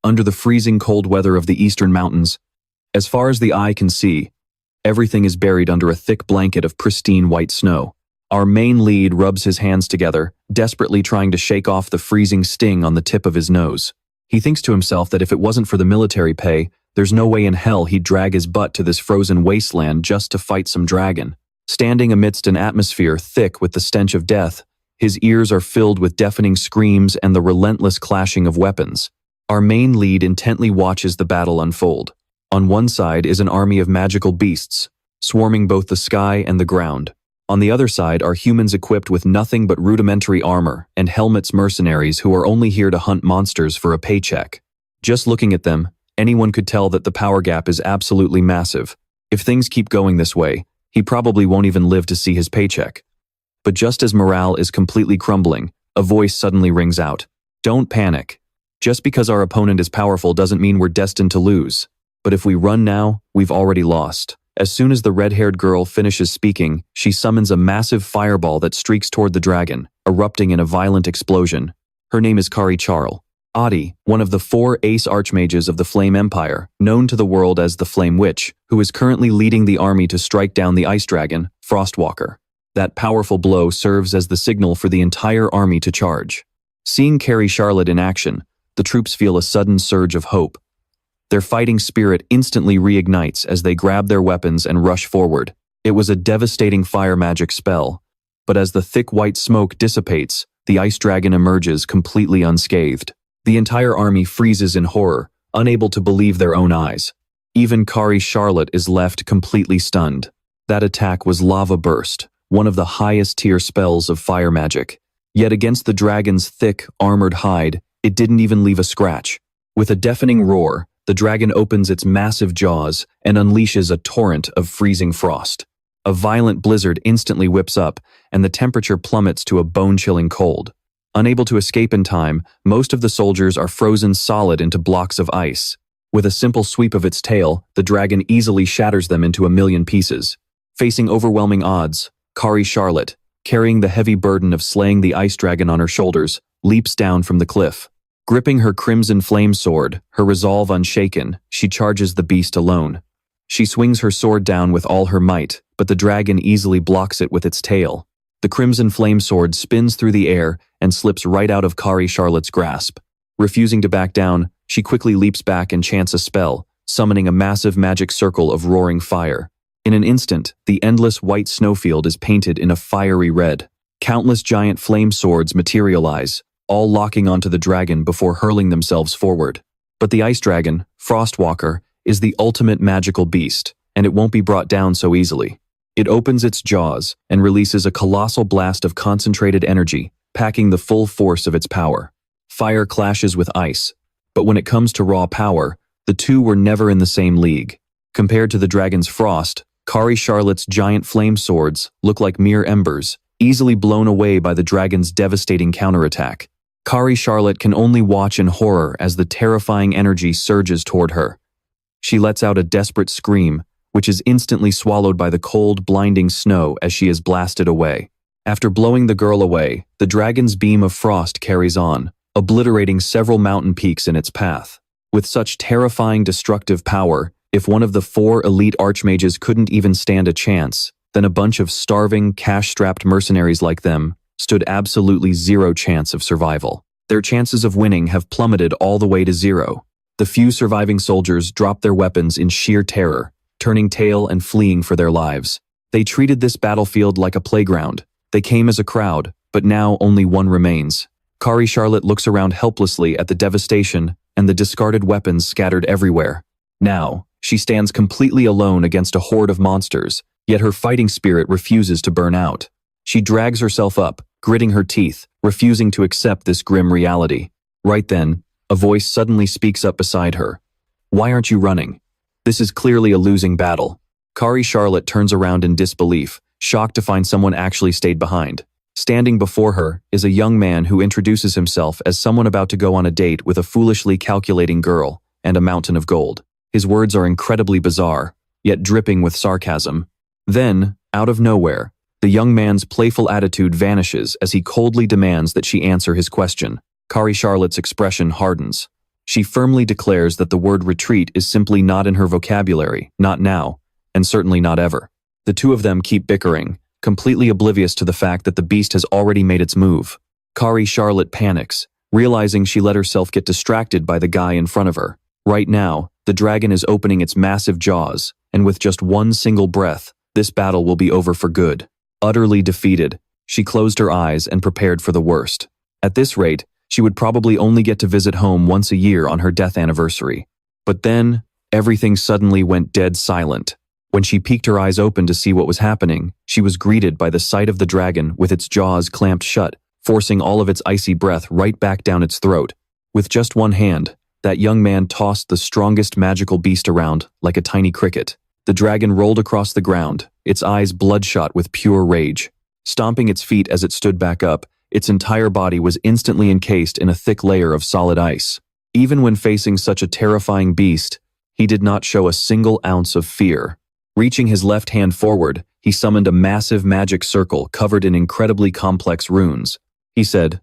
under the freezing cold weather of the eastern mountains. As far as the eye can see, everything is buried under a thick blanket of pristine white snow. Our main lead rubs his hands together, desperately trying to shake off the freezing sting on the tip of his nose. He thinks to himself that if it wasn't for the military pay, there's no way in hell he'd drag his butt to this frozen wasteland just to fight some dragon. Standing amidst an atmosphere thick with the stench of death, his ears are filled with deafening screams and the relentless clashing of weapons. Our main lead intently watches the battle unfold. On one side is an army of magical beasts, swarming both the sky and the ground. On the other side are humans equipped with nothing but rudimentary armor and helmets, mercenaries who are only here to hunt monsters for a paycheck. Just looking at them, anyone could tell that the power gap is absolutely massive. If things keep going this way, he probably won't even live to see his paycheck. But just as morale is completely crumbling, a voice suddenly rings out. Don't panic. Just because our opponent is powerful doesn't mean we're destined to lose. But if we run now, we've already lost. As soon as the red-haired girl finishes speaking, she summons a massive fireball that streaks toward the dragon, erupting in a violent explosion. Her name is Kari Charl. Adi, one of the 4 ace archmages of the Flame Empire, known to the world as the Flame Witch, who is currently leading the army to strike down the ice dragon, Frostwalker. That powerful blow serves as the signal for the entire army to charge. Seeing Kari Charlotte in action, the troops feel a sudden surge of hope. Their fighting spirit instantly reignites as they grab their weapons and rush forward. It was a devastating fire magic spell, but as the thick white smoke dissipates, the ice dragon emerges completely unscathed. The entire army freezes in horror, unable to believe their own eyes. Even Kari Charlotte is left completely stunned. That attack was Lava Burst, one of the highest tier spells of fire magic. Yet against the dragon's thick, armored hide, it didn't even leave a scratch. With a deafening roar, the dragon opens its massive jaws and unleashes a torrent of freezing frost. A violent blizzard instantly whips up, and the temperature plummets to a bone-chilling cold. Unable to escape in time, most of the soldiers are frozen solid into blocks of ice. With a simple sweep of its tail, the dragon easily shatters them into a million pieces. Facing overwhelming odds, Kari Charlotte, carrying the heavy burden of slaying the ice dragon on her shoulders, leaps down from the cliff. Gripping her crimson flame sword, her resolve unshaken, she charges the beast alone. She swings her sword down with all her might, but the dragon easily blocks it with its tail. The crimson flame sword spins through the air and slips right out of Kari Charlotte's grasp. Refusing to back down, she quickly leaps back and chants a spell, summoning a massive magic circle of roaring fire. In an instant, the endless white snowfield is painted in a fiery red. Countless giant flame swords materialize, all locking onto the dragon before hurling themselves forward. But the ice dragon, Frostwalker, is the ultimate magical beast, and it won't be brought down so easily. It opens its jaws and releases a colossal blast of concentrated energy, packing the full force of its power. Fire clashes with ice, but when it comes to raw power, the two were never in the same league. Compared to the dragon's frost, Kari Charlotte's giant flame swords look like mere embers, easily blown away by the dragon's devastating counterattack. Kari Charlotte can only watch in horror as the terrifying energy surges toward her. She lets out a desperate scream, which is instantly swallowed by the cold, blinding snow as she is blasted away. After blowing the girl away, the dragon's beam of frost carries on, obliterating several mountain peaks in its path. With such terrifying destructive power, if one of the 4 elite archmages couldn't even stand a chance, then a bunch of starving, cash-strapped mercenaries like them stood absolutely zero chance of survival. Their chances of winning have plummeted all the way to zero. The few surviving soldiers drop their weapons in sheer terror, turning tail and fleeing for their lives. They treated this battlefield like a playground. They came as a crowd, but now only one remains. Kari Charlotte looks around helplessly at the devastation and the discarded weapons scattered everywhere. Now, she stands completely alone against a horde of monsters, yet her fighting spirit refuses to burn out. She drags herself up, gritting her teeth, refusing to accept this grim reality. Right then, a voice suddenly speaks up beside her. "Why aren't you running? This is clearly a losing battle." Kari Charlotte turns around in disbelief, shocked to find someone actually stayed behind. Standing before her is a young man who introduces himself as someone about to go on a date with a foolishly calculating girl and a mountain of gold. His words are incredibly bizarre, yet dripping with sarcasm. Then, out of nowhere, the young man's playful attitude vanishes as he coldly demands that she answer his question. Kari Charlotte's expression hardens. She firmly declares that the word retreat is simply not in her vocabulary, not now, and certainly not ever. The two of them keep bickering, completely oblivious to the fact that the beast has already made its move. Kari Charlotte panics, realizing she let herself get distracted by the guy in front of her. Right now, the dragon is opening its massive jaws, and with just one single breath, this battle will be over for good. Utterly defeated, she closed her eyes and prepared for the worst. At this rate, she would probably only get to visit home once a year on her death anniversary. But then, everything suddenly went dead silent. When she peeked her eyes open to see what was happening, she was greeted by the sight of the dragon with its jaws clamped shut, forcing all of its icy breath right back down its throat. With just one hand, that young man tossed the strongest magical beast around like a tiny cricket. The dragon rolled across the ground, its eyes bloodshot with pure rage. Stomping its feet as it stood back up, its entire body was instantly encased in a thick layer of solid ice. Even when facing such a terrifying beast, he did not show a single ounce of fear. Reaching his left hand forward, he summoned a massive magic circle covered in incredibly complex runes. He said,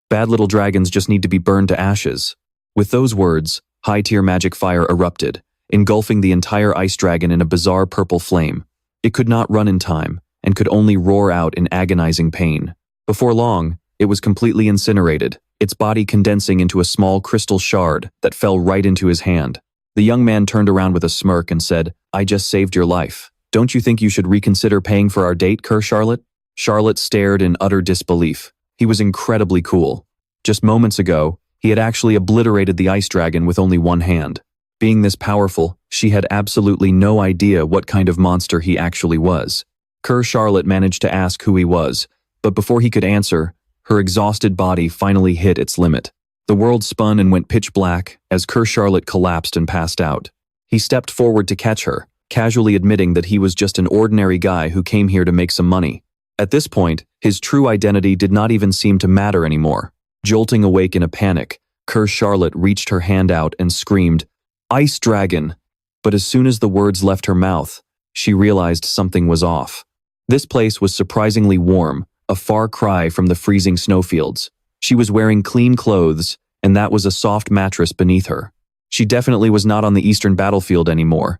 "Bad little dragons just need to be burned to ashes." With those words, high-tier magic fire erupted, engulfing the entire ice dragon in a bizarre purple flame. It could not run in time, and could only roar out in agonizing pain. Before long, it was completely incinerated, its body condensing into a small crystal shard that fell right into his hand. The young man turned around with a smirk and said, "I just saved your life. Don't you think you should reconsider paying for our date, Kerr Charlotte?" Charlotte stared in utter disbelief. He was incredibly cool. Just moments ago, he had actually obliterated the ice dragon with only one hand. Being this powerful, she had absolutely no idea what kind of monster he actually was. Kerr Charlotte managed to ask who he was, but before he could answer, her exhausted body finally hit its limit. The world spun and went pitch black as Kerr Charlotte collapsed and passed out. He stepped forward to catch her, casually admitting that he was just an ordinary guy who came here to make some money. At this point, his true identity did not even seem to matter anymore. Jolting awake in a panic, Kerr Charlotte reached her hand out and screamed, "Ice Dragon!" But as soon as the words left her mouth, she realized something was off. This place was surprisingly warm, a far cry from the freezing snowfields. She was wearing clean clothes, and that was a soft mattress beneath her. She definitely was not on the eastern battlefield anymore.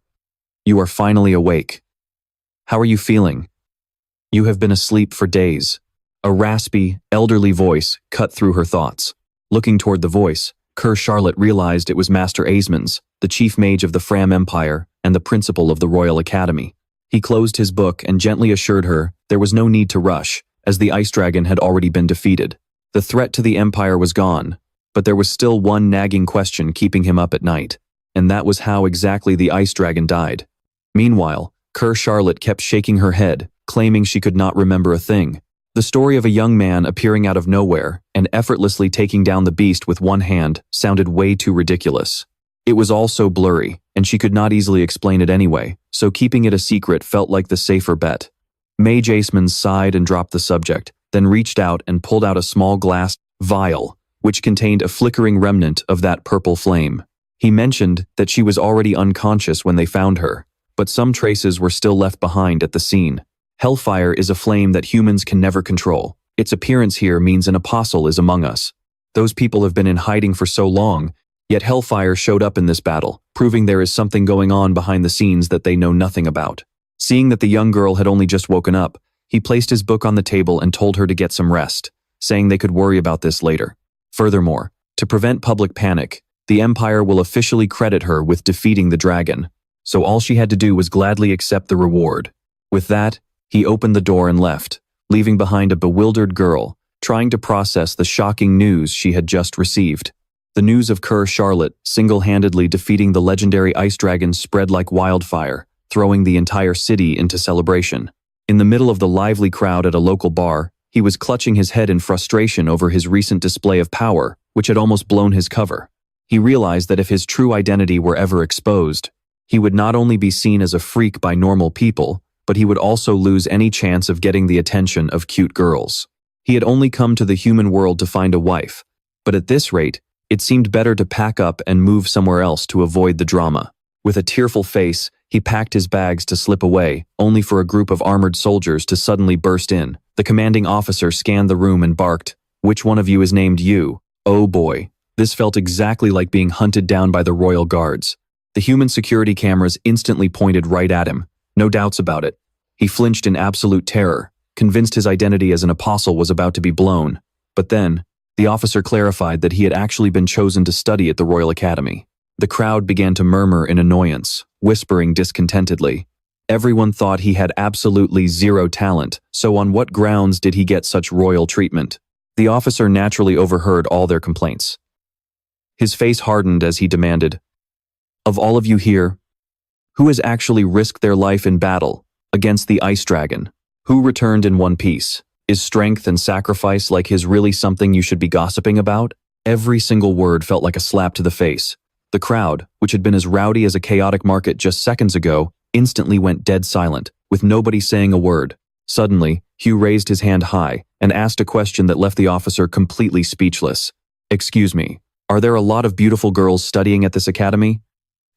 "You are finally awake. How are you feeling?" "You have been asleep for days." A raspy, elderly voice cut through her thoughts. Looking toward the voice, Kerr Charlotte realized it was Master Asmans, the chief mage of the Fram Empire and the principal of the Royal Academy. He closed his book and gently assured her there was no need to rush, as the ice dragon had already been defeated. The threat to the Empire was gone, but there was still one nagging question keeping him up at night, and that was how exactly the ice dragon died. Meanwhile, Kerr Charlotte kept shaking her head, claiming she could not remember a thing. The story of a young man appearing out of nowhere and effortlessly taking down the beast with one hand sounded way too ridiculous. It was all so blurry, and she could not easily explain it anyway, so keeping it a secret felt like the safer bet. Mage Asmans sighed and dropped the subject, then reached out and pulled out a small glass vial, which contained a flickering remnant of that purple flame. He mentioned that she was already unconscious when they found her, but some traces were still left behind at the scene. Hellfire is a flame that humans can never control. Its appearance here means an apostle is among us. Those people have been in hiding for so long, yet Hellfire showed up in this battle, proving there is something going on behind the scenes that they know nothing about. Seeing that the young girl had only just woken up, he placed his book on the table and told her to get some rest, saying they could worry about this later. Furthermore, to prevent public panic, the Empire will officially credit her with defeating the dragon, so all she had to do was gladly accept the reward. With that, he opened the door and left, leaving behind a bewildered girl, trying to process the shocking news she had just received. The news of Kerr Charlotte single-handedly defeating the legendary ice dragon spread like wildfire, throwing the entire city into celebration. In the middle of the lively crowd at a local bar, he was clutching his head in frustration over his recent display of power, which had almost blown his cover. He realized that if his true identity were ever exposed, he would not only be seen as a freak by normal people, but he would also lose any chance of getting the attention of cute girls. He had only come to the human world to find a wife, but at this rate, it seemed better to pack up and move somewhere else to avoid the drama. With a tearful face, he packed his bags to slip away, only for a group of armored soldiers to suddenly burst in. The commanding officer scanned the room and barked, "Which one of you is named you?" "Oh boy, This felt exactly like being hunted down by the royal guards. The human security cameras instantly pointed right at him. No doubts about it. He flinched in absolute terror, convinced his identity as an apostle was about to be blown. But then, the officer clarified that he had actually been chosen to study at the Royal Academy. The crowd began to murmur in annoyance, whispering discontentedly. Everyone thought he had absolutely zero talent, so on what grounds did he get such royal treatment? The officer naturally overheard all their complaints. His face hardened as he demanded, "Of all of you here, who has actually risked their life in battle against the ice dragon? Who returned in one piece? Is strength and sacrifice like his really something you should be gossiping about?" Every single word felt like a slap to the face. The crowd, which had been as rowdy as a chaotic market just seconds ago, instantly went dead silent, with nobody saying a word. Suddenly, Hugh raised his hand high and asked a question that left the officer completely speechless. "Excuse me, are there a lot of beautiful girls studying at this academy?"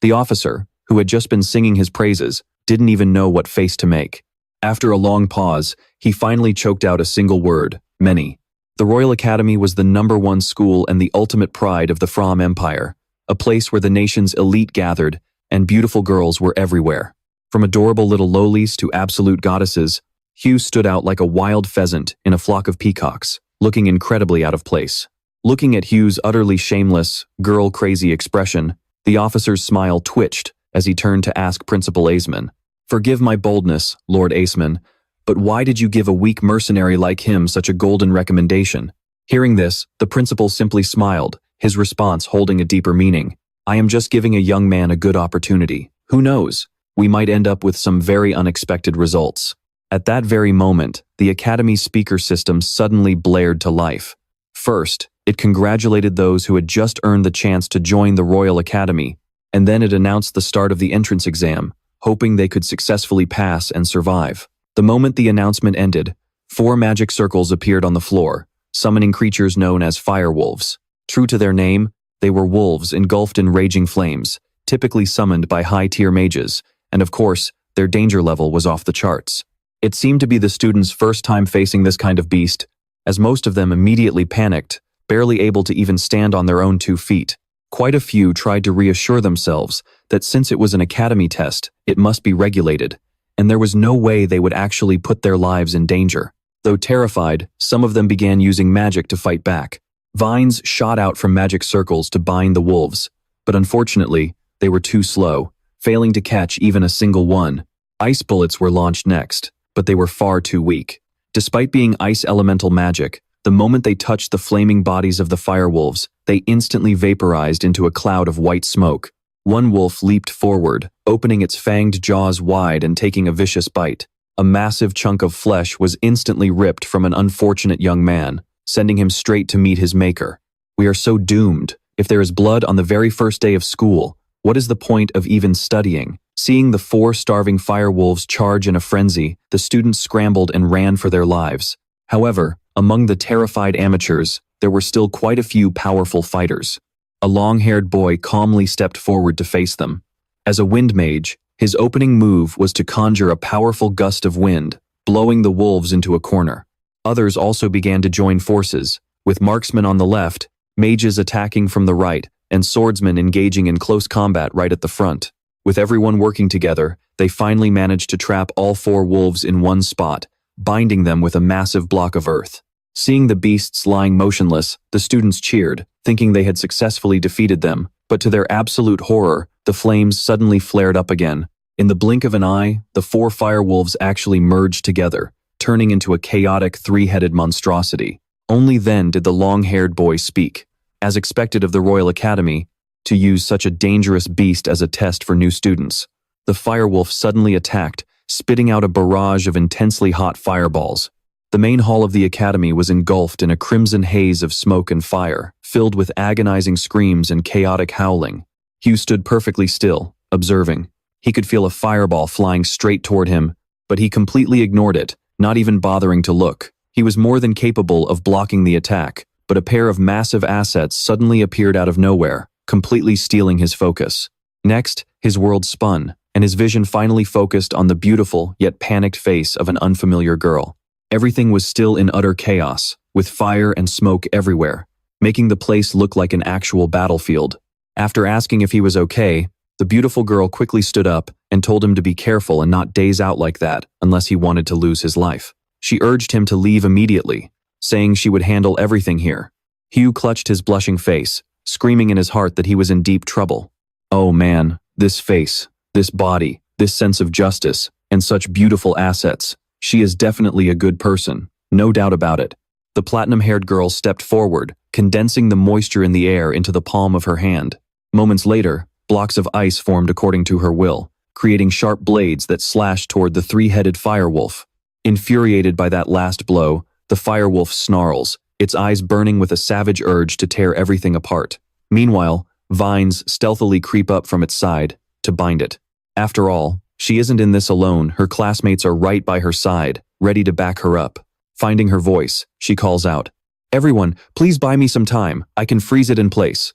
The officer, who had just been singing his praises, didn't even know what face to make. After a long pause, he finally choked out a single word: many. The Royal Academy was the #1 school and the ultimate pride of the From Empire, a place where the nation's elite gathered, and beautiful girls were everywhere. From adorable little lowlies to absolute goddesses, Hugh stood out like a wild pheasant in a flock of peacocks, looking incredibly out of place. Looking at Hugh's utterly shameless, girl-crazy expression, the officer's smile twitched as he turned to ask Principal Aceman, "Forgive my boldness, Lord Aceman, but why did you give a weak mercenary like him such a golden recommendation?" Hearing this, the principal simply smiled, his response holding a deeper meaning. "I am just giving a young man a good opportunity. Who knows? We might end up with some very unexpected results." At that very moment, the Academy's speaker system suddenly blared to life. First, it congratulated those who had just earned the chance to join the Royal Academy, and then it announced the start of the entrance exam, hoping they could successfully pass and survive. The moment the announcement ended, 4 magic circles appeared on the floor, summoning creatures known as firewolves. True to their name, they were wolves engulfed in raging flames, typically summoned by high-tier mages, and of course, their danger level was off the charts. It seemed to be the students' first time facing this kind of beast, as most of them immediately panicked, barely able to even stand on their own 2 feet. Quite a few tried to reassure themselves that since it was an academy test, it must be regulated, and there was no way they would actually put their lives in danger. Though terrified, some of them began using magic to fight back. Vines shot out from magic circles to bind the wolves, but unfortunately, they were too slow, failing to catch even a single one. Ice bullets were launched next, but they were far too weak. Despite being ice elemental magic, the moment they touched the flaming bodies of the firewolves, they instantly vaporized into a cloud of white smoke. One wolf leaped forward, opening its fanged jaws wide and taking a vicious bite. A massive chunk of flesh was instantly ripped from an unfortunate young man, sending him straight to meet his maker. We are so doomed. If there is blood on the very first day of school, what is the point of even studying? Seeing the 4 starving firewolves charge in a frenzy, the students scrambled and ran for their lives. However, among the terrified amateurs, there were still quite a few powerful fighters. A long-haired boy calmly stepped forward to face them. As a wind mage, his opening move was to conjure a powerful gust of wind, blowing the wolves into a corner. Others also began to join forces, with marksmen on the left, mages attacking from the right, and swordsmen engaging in close combat right at the front. With everyone working together, they finally managed to trap all 4 wolves in one spot, binding them with a massive block of earth. Seeing the beasts lying motionless, the students cheered, thinking they had successfully defeated them, but to their absolute horror, the flames suddenly flared up again. In the blink of an eye, the 4 firewolves actually merged together, turning into a chaotic 3-headed monstrosity. Only then did the long-haired boy speak. As expected of the Royal Academy, to use such a dangerous beast as a test for new students, the firewolf suddenly attacked, spitting out a barrage of intensely hot fireballs. The main hall of the academy was engulfed in a crimson haze of smoke and fire, filled with agonizing screams and chaotic howling. Hugh stood perfectly still, observing. He could feel a fireball flying straight toward him, but he completely ignored it, not even bothering to look. He was more than capable of blocking the attack, but a pair of massive assets suddenly appeared out of nowhere, completely stealing his focus. Next, his world spun, and his vision finally focused on the beautiful yet panicked face of an unfamiliar girl. Everything was still in utter chaos, with fire and smoke everywhere. making the place look like an actual battlefield. After asking if he was okay, the beautiful girl quickly stood up and told him to be careful and not daze out like that unless he wanted to lose his life. She urged him to leave immediately, saying she would handle everything here. Hugh clutched his blushing face, screaming in his heart that he was in deep trouble. Oh man, this face, this body, this sense of justice, and such beautiful assets. She is definitely a good person, no doubt about it. The platinum-haired girl stepped forward, condensing the moisture in the air into the palm of her hand. Moments later, blocks of ice formed according to her will, creating sharp blades that slashed toward the three-headed firewolf. Infuriated by that last blow, the firewolf snarls, its eyes burning with a savage urge to tear everything apart. Meanwhile, vines stealthily creep up from its side to bind it. After all, she isn't in this alone. Her classmates are right by her side, ready to back her up. Finding her voice, she calls out, "Everyone, please buy me some time. I can freeze it in place."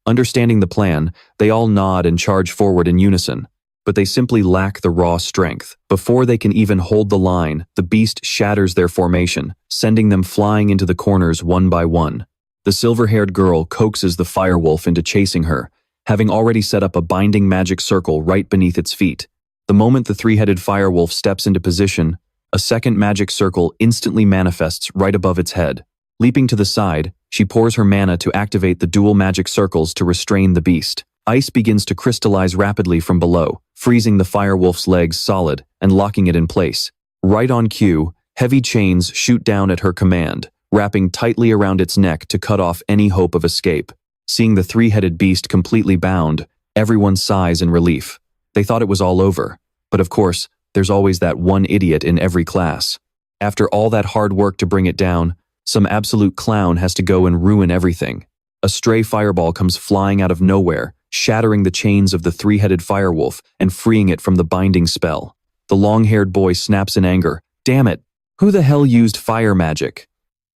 Understanding the plan, they all nod and charge forward in unison, but they simply lack the raw strength. Before they can even hold the line, the beast shatters their formation, sending them flying into the corners one by one. The silver-haired girl coaxes the firewolf into chasing her, having already set up a binding magic circle right beneath its feet. The moment the three-headed firewolf steps into position, a second magic circle instantly manifests right above its head. Leaping to the side, she pours her mana to activate the dual magic circles to restrain the beast. Ice begins to crystallize rapidly from below, freezing the firewolf's legs solid and locking it in place. Right on cue, heavy chains shoot down at her command, wrapping tightly around its neck to cut off any hope of escape. Seeing the three-headed beast completely bound, everyone sighs in relief. They thought it was all over, but of course, there's always that one idiot in every class. After all that hard work to bring it down, some absolute clown has to go and ruin everything. A stray fireball comes flying out of nowhere, shattering the chains of the three-headed firewolf and freeing it from the binding spell. The long-haired boy snaps in anger. Damn it, who the hell used fire magic?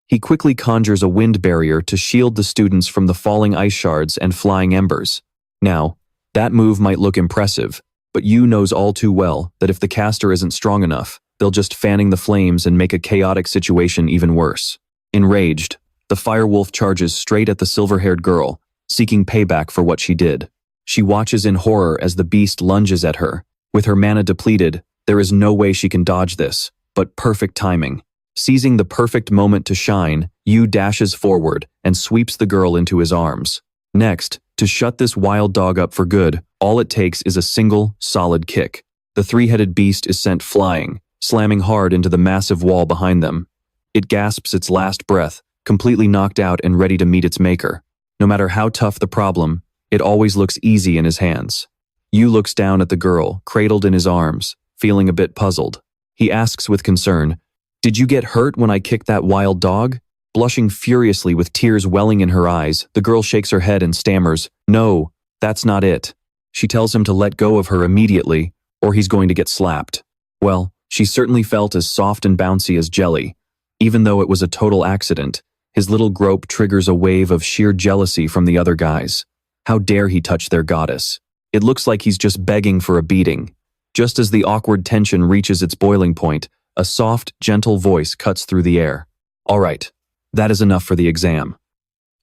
He quickly conjures a wind barrier to shield the students from the falling ice shards and flying embers. Now, that move might look impressive, but Yu knows all too well that if the caster isn't strong enough, they'll just fanning the flames and make a chaotic situation even worse. Enraged, the firewolf charges straight at the silver-haired girl, seeking payback for what she did. She watches in horror as the beast lunges at her. With her mana depleted, there is no way she can dodge this, but perfect timing. Seizing the perfect moment to shine, Yu dashes forward and sweeps the girl into his arms. Next, to shut this wild dog up for good, all it takes is a single, solid kick. The three-headed beast is sent flying, slamming hard into the massive wall behind them. It gasps its last breath, completely knocked out and ready to meet its maker. No matter how tough the problem, it always looks easy in his hands. Yu looks down at the girl, cradled in his arms, feeling a bit puzzled. He asks with concern, "Did you get hurt when I kicked that wild dog?" Blushing furiously with tears welling in her eyes, the girl shakes her head and stammers, "No, that's not it." She tells him to let go of her immediately, or he's going to get slapped. Well, she certainly felt as soft and bouncy as jelly. Even though it was a total accident, his little grope triggers a wave of sheer jealousy from the other guys. How dare he touch their goddess? It looks like he's just begging for a beating. Just as the awkward tension reaches its boiling point, a soft, gentle voice cuts through the air. "All right, that is enough for the exam."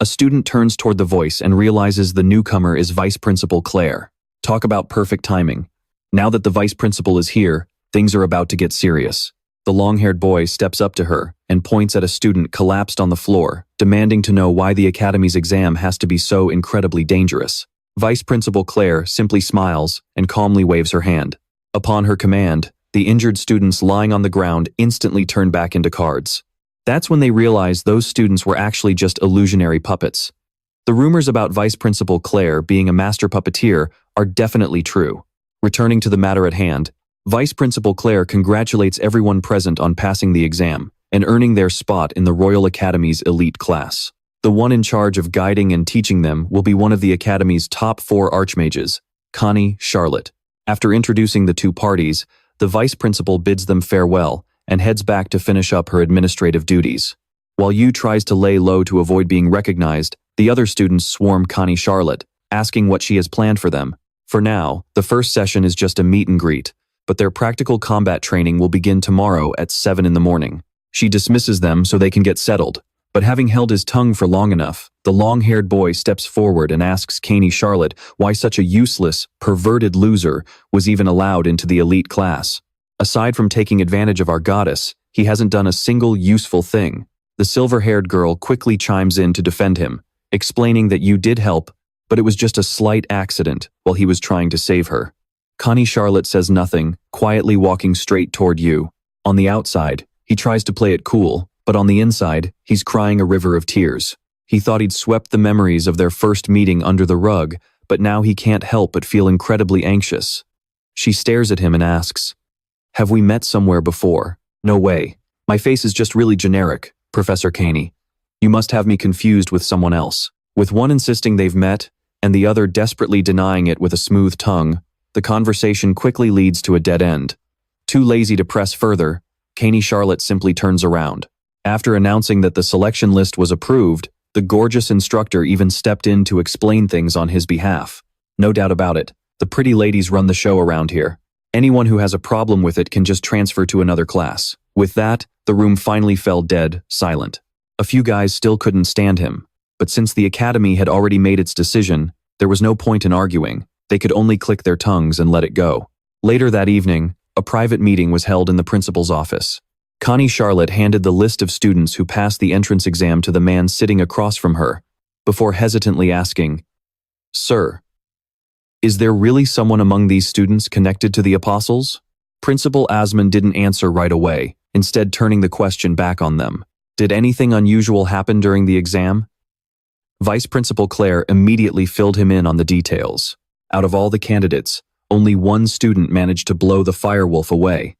A student turns toward the voice and realizes the newcomer is Vice Principal Claire. Talk about perfect timing. Now that the Vice Principal is here, things are about to get serious. The long-haired boy steps up to her and points at a student collapsed on the floor, demanding to know why the Academy's exam has to be so incredibly dangerous. Vice Principal Claire simply smiles and calmly waves her hand. Upon her command, the injured students lying on the ground instantly turn back into cards. That's when they realize those students were actually just illusionary puppets. The rumors about Vice Principal Claire being a master puppeteer are definitely true. Returning to the matter at hand, Vice Principal Claire congratulates everyone present on passing the exam and earning their spot in the Royal Academy's elite class. The one in charge of guiding and teaching them will be one of the Academy's top 4 archmages, Connie Charlotte. After introducing the two parties, the Vice Principal bids them farewell and heads back to finish up her administrative duties. While Yu tries to lay low to avoid being recognized, the other students swarm Connie Charlotte, asking what she has planned for them. For now, the first session is just a meet and greet, but their practical combat training will begin tomorrow at 7 in the morning. She dismisses them so they can get settled, But having held his tongue for long enough, the long-haired boy steps forward and asks Caney Charlotte why such a useless, perverted loser was even allowed into the elite class. Aside from taking advantage of our goddess, he hasn't done a single useful thing. The silver-haired girl quickly chimes in to defend him, explaining that you did help, but it was just a slight accident while he was trying to save her. Connie Charlotte says nothing, quietly walking straight toward you. On the outside, he tries to play it cool, but on the inside, he's crying a river of tears. He thought he'd swept the memories of their first meeting under the rug, but now he can't help but feel incredibly anxious. She stares at him and asks, "Have we met somewhere before?" "No way. My face is just really generic, Professor Caney. You must have me confused with someone else." With one insisting they've met, and the other desperately denying it with a smooth tongue, the conversation quickly leads to a dead end. Too lazy to press further, Caney Charlotte simply turns around. After announcing that the selection list was approved, the gorgeous instructor even stepped in to explain things on his behalf. No doubt about it, the pretty ladies run the show around here. Anyone who has a problem with it can just transfer to another class. With that, the room finally fell dead, silent. A few guys still couldn't stand him, but since the academy had already made its decision, there was no point in arguing. They could only click their tongues and let it go. Later that evening, a private meeting was held in the principal's office. Connie Charlotte handed the list of students who passed the entrance exam to the man sitting across from her, before hesitantly asking, "Sir, is there really someone among these students connected to the apostles?" Principal Asman didn't answer right away, instead turning the question back on them. "Did anything unusual happen during the exam?" Vice Principal Claire immediately filled him in on the details. Out of all the candidates, only one student managed to blow the firewolf away.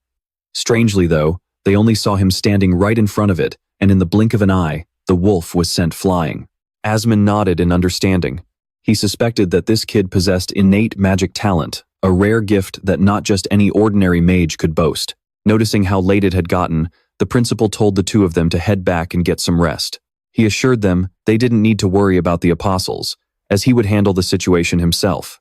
Strangely though, they only saw him standing right in front of it, and in the blink of an eye, the wolf was sent flying. Asman nodded in understanding. He suspected that this kid possessed innate magic talent, a rare gift that not just any ordinary mage could boast. Noticing how late it had gotten, the principal told the two of them to head back and get some rest. He assured them they didn't need to worry about the apostles, as he would handle the situation himself.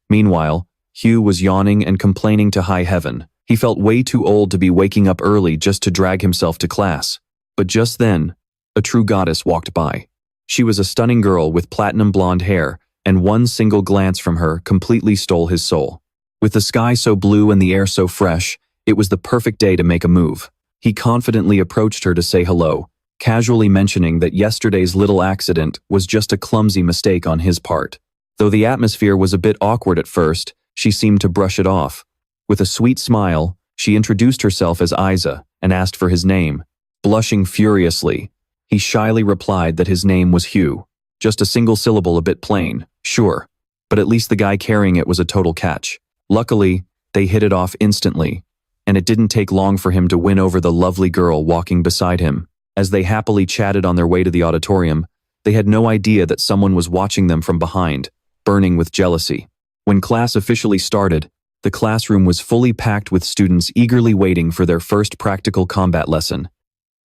Meanwhile, Hugh was yawning and complaining to high heaven. He felt way too old to be waking up early just to drag himself to class. But just then, a true goddess walked by. She was a stunning girl with platinum blonde hair, and one single glance from her completely stole his soul. With the sky so blue and the air so fresh, it was the perfect day to make a move. He confidently approached her to say hello, casually mentioning that yesterday's little accident was just a clumsy mistake on his part. Though the atmosphere was a bit awkward at first, she seemed to brush it off. With a sweet smile, she introduced herself as Isa and asked for his name. Blushing furiously, he shyly replied that his name was Hugh. Just a single syllable, a bit plain, sure, but at least the guy carrying it was a total catch. Luckily, they hit it off instantly, and it didn't take long for him to win over the lovely girl walking beside him. As they happily chatted on their way to the auditorium, they had no idea that someone was watching them from behind, burning with jealousy. When class officially started, the classroom was fully packed with students eagerly waiting for their first practical combat lesson.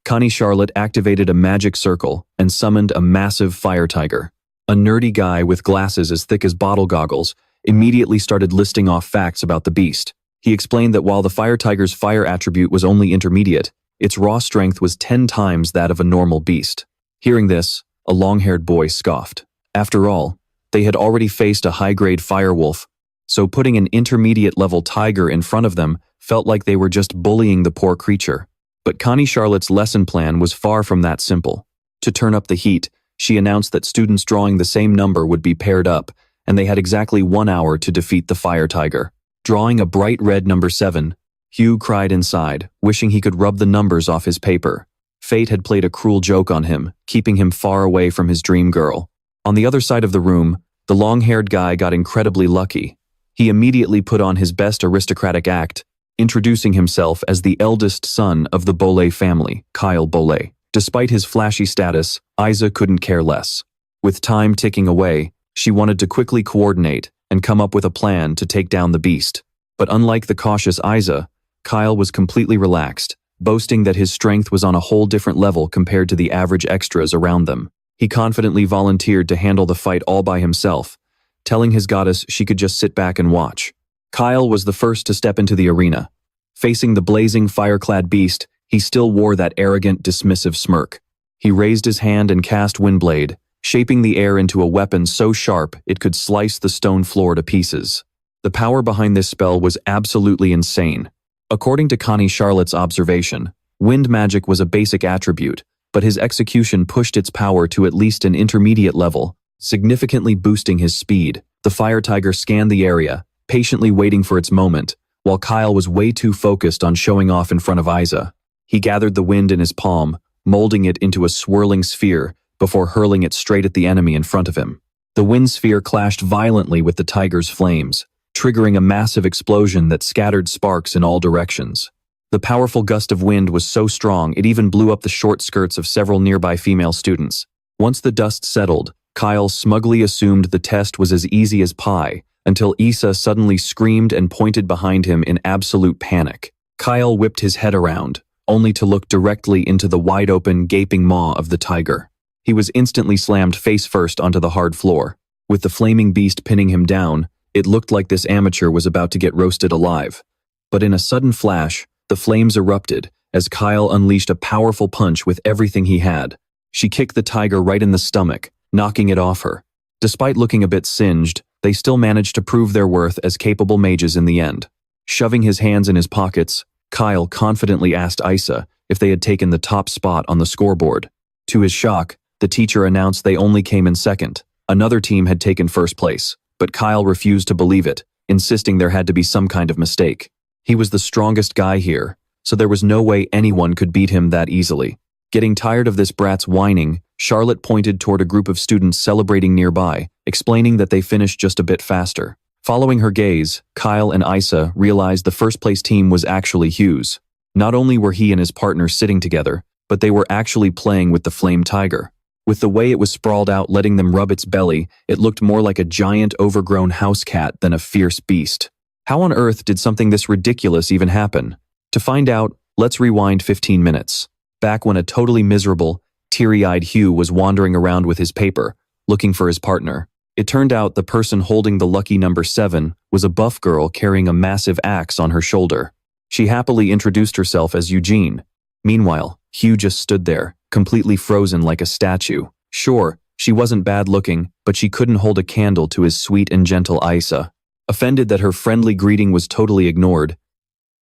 Connie Charlotte activated a magic circle and summoned a massive fire tiger. A nerdy guy with glasses as thick as bottle goggles immediately started listing off facts about the beast. He explained that while the fire tiger's fire attribute was only intermediate, its raw strength was 10 times that of a normal beast. Hearing this, a long-haired boy scoffed. After all, they had already faced a high-grade firewolf, so putting an intermediate-level tiger in front of them felt like they were just bullying the poor creature. But Connie Charlotte's lesson plan was far from that simple. To turn up the heat, she announced that students drawing the same number would be paired up, and they had exactly 1 hour to defeat the fire tiger. Drawing a bright red number 7, Hugh cried inside, wishing he could rub the numbers off his paper. Fate had played a cruel joke on him, keeping him far away from his dream girl. On the other side of the room, the long-haired guy got incredibly lucky. He immediately put on his best aristocratic act, introducing himself as the eldest son of the Bolle family, Kyle Bolle. Despite his flashy status, Isa couldn't care less. With time ticking away, she wanted to quickly coordinate and come up with a plan to take down the beast. But unlike the cautious Isa, Kyle was completely relaxed, boasting that his strength was on a whole different level compared to the average extras around them. He confidently volunteered to handle the fight all by himself, telling his goddess she could just sit back and watch. Kyle was the first to step into the arena. Facing the blazing fire-clad beast, he still wore that arrogant, dismissive smirk. He raised his hand and cast Windblade, shaping the air into a weapon so sharp it could slice the stone floor to pieces. The power behind this spell was absolutely insane. According to Connie Charlotte's observation, wind magic was a basic attribute, but his execution pushed its power to at least an intermediate level, significantly boosting his speed. The fire tiger scanned the area, patiently waiting for its moment, while Kyle was way too focused on showing off in front of Isa. He gathered the wind in his palm, molding it into a swirling sphere before hurling it straight at the enemy in front of him. The wind sphere clashed violently with the tiger's flames, triggering a massive explosion that scattered sparks in all directions. The powerful gust of wind was so strong it even blew up the short skirts of several nearby female students. Once the dust settled, Kyle smugly assumed the test was as easy as pie, until Isa suddenly screamed and pointed behind him in absolute panic. Kyle whipped his head around, only to look directly into the wide-open, gaping maw of the tiger. He was instantly slammed face-first onto the hard floor. With the flaming beast pinning him down, it looked like this amateur was about to get roasted alive. But in a sudden flash, the flames erupted as Kyle unleashed a powerful punch with everything he had. She kicked the tiger right in the stomach, knocking it off her. Despite looking a bit singed, they still managed to prove their worth as capable mages in the end. Shoving his hands in his pockets, Kyle confidently asked Isa if they had taken the top spot on the scoreboard. To his shock, the teacher announced they only came in second. Another team had taken first place, but Kyle refused to believe it, insisting there had to be some kind of mistake. He was the strongest guy here, so there was no way anyone could beat him that easily. Getting tired of this brat's whining, Charlotte pointed toward a group of students celebrating nearby, explaining that they finished just a bit faster. Following her gaze, Kyle and Isa realized the first-place team was actually Hugh's. Not only were he and his partner sitting together, but they were actually playing with the flame tiger. With the way it was sprawled out letting them rub its belly, it looked more like a giant overgrown house cat than a fierce beast. How on earth did something this ridiculous even happen? To find out, let's rewind 15 minutes. Back when a totally miserable, teary-eyed Hugh was wandering around with his paper, looking for his partner. It turned out the person holding the lucky number 7 was a buff girl carrying a massive axe on her shoulder. She happily introduced herself as Eugene. Meanwhile, Hugh just stood there, completely frozen like a statue. Sure, she wasn't bad-looking, but she couldn't hold a candle to his sweet and gentle Isa. Offended that her friendly greeting was totally ignored,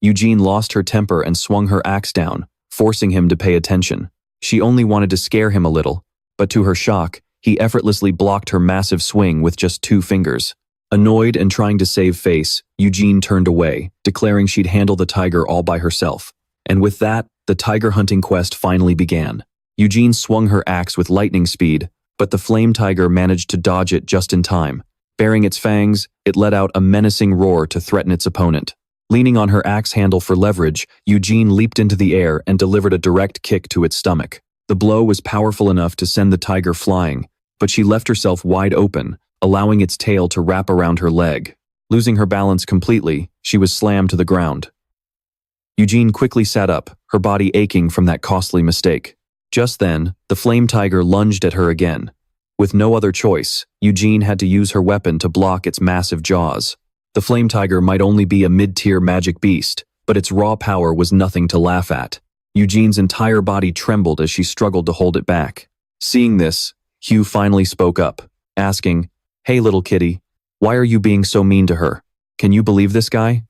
Eugene lost her temper and swung her axe down, forcing him to pay attention. She only wanted to scare him a little, but to her shock, he effortlessly blocked her massive swing with just 2 fingers. Annoyed and trying to save face, Eugene turned away, declaring she'd handle the tiger all by herself. And with that, the tiger hunting quest finally began. Eugene swung her axe with lightning speed, but the flame tiger managed to dodge it just in time. Baring its fangs, it let out a menacing roar to threaten its opponent. Leaning on her axe handle for leverage, Eugene leaped into the air and delivered a direct kick to its stomach. The blow was powerful enough to send the tiger flying, but she left herself wide open, allowing its tail to wrap around her leg. Losing her balance completely, she was slammed to the ground. Eugene quickly sat up, her body aching from that costly mistake. Just then, the flame tiger lunged at her again. With no other choice, Eugene had to use her weapon to block its massive jaws. The flame tiger might only be a mid-tier magic beast, but its raw power was nothing to laugh at. Eugene's entire body trembled as she struggled to hold it back. Seeing this, Hugh finally spoke up, asking, "Hey little kitty, why are you being so mean to her? Can you believe this guy?"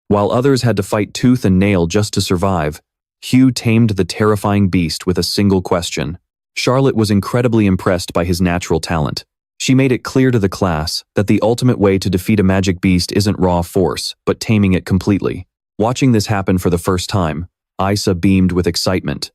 While others had to fight tooth and nail just to survive, Hugh tamed the terrifying beast with a single question. Charlotte was incredibly impressed by his natural talent. She made it clear to the class that the ultimate way to defeat a magic beast isn't raw force, but taming it completely. Watching this happen for the first time, Isa beamed with excitement.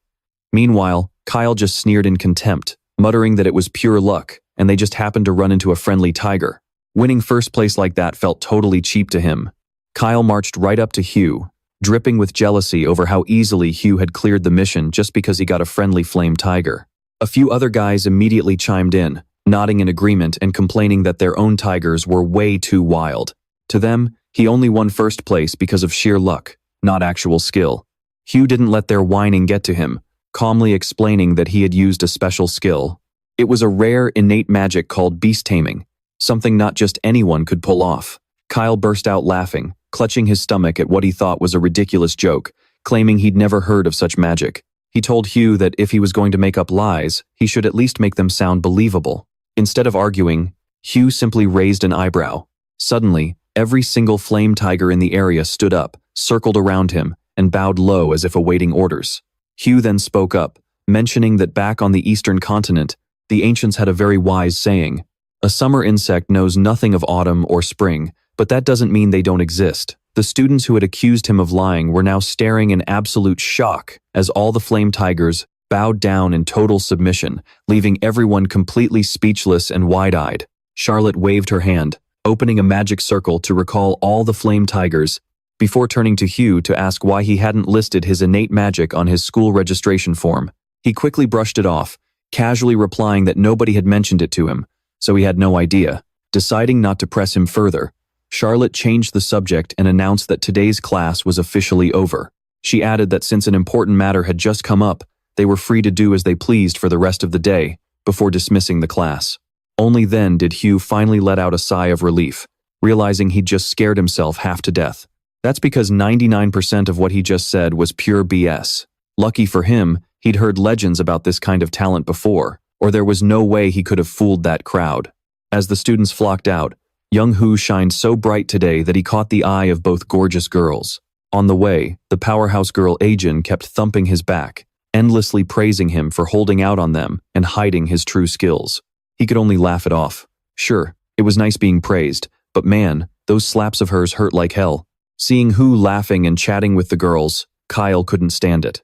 Meanwhile, Kyle just sneered in contempt, muttering that it was pure luck, and they just happened to run into a friendly tiger. Winning first place like that felt totally cheap to him. Kyle marched right up to Hugh, dripping with jealousy over how easily Hugh had cleared the mission just because he got a friendly flame tiger. A few other guys immediately chimed in, nodding in agreement and complaining that their own tigers were way too wild. To them, he only won first place because of sheer luck, not actual skill. Hugh didn't let their whining get to him, calmly explaining that he had used a special skill. It was a rare, innate magic called beast-taming, something not just anyone could pull off. Kyle burst out laughing, clutching his stomach at what he thought was a ridiculous joke, claiming he'd never heard of such magic. He told Hugh that if he was going to make up lies, he should at least make them sound believable. Instead of arguing, Hugh simply raised an eyebrow. Suddenly, every single flame tiger in the area stood up, circled around him, and bowed low as if awaiting orders. Hugh then spoke up, mentioning that back on the eastern continent, the ancients had a very wise saying, "A summer insect knows nothing of autumn or spring, but that doesn't mean they don't exist." The students who had accused him of lying were now staring in absolute shock as all the flame tigers bowed down in total submission, leaving everyone completely speechless and wide-eyed. Charlotte waved her hand, opening a magic circle to recall all the flame tigers, before turning to Hugh to ask why he hadn't listed his innate magic on his school registration form. He quickly brushed it off, casually replying that nobody had mentioned it to him, so he had no idea. Deciding not to press him further, Charlotte changed the subject and announced that today's class was officially over. She added that since an important matter had just come up, they were free to do as they pleased for the rest of the day, before dismissing the class. Only then did Hugh finally let out a sigh of relief, realizing he'd just scared himself half to death. That's because 99% of what he just said was pure BS. Lucky for him, he'd heard legends about this kind of talent before, or there was no way he could have fooled that crowd. As the students flocked out, young Hu shined so bright today that he caught the eye of both gorgeous girls. On the way, the powerhouse girl Ajin kept thumping his back, endlessly praising him for holding out on them and hiding his true skills. He could only laugh it off. Sure, it was nice being praised, but man, those slaps of hers hurt like hell. Seeing Hu laughing and chatting with the girls, Kyle couldn't stand it.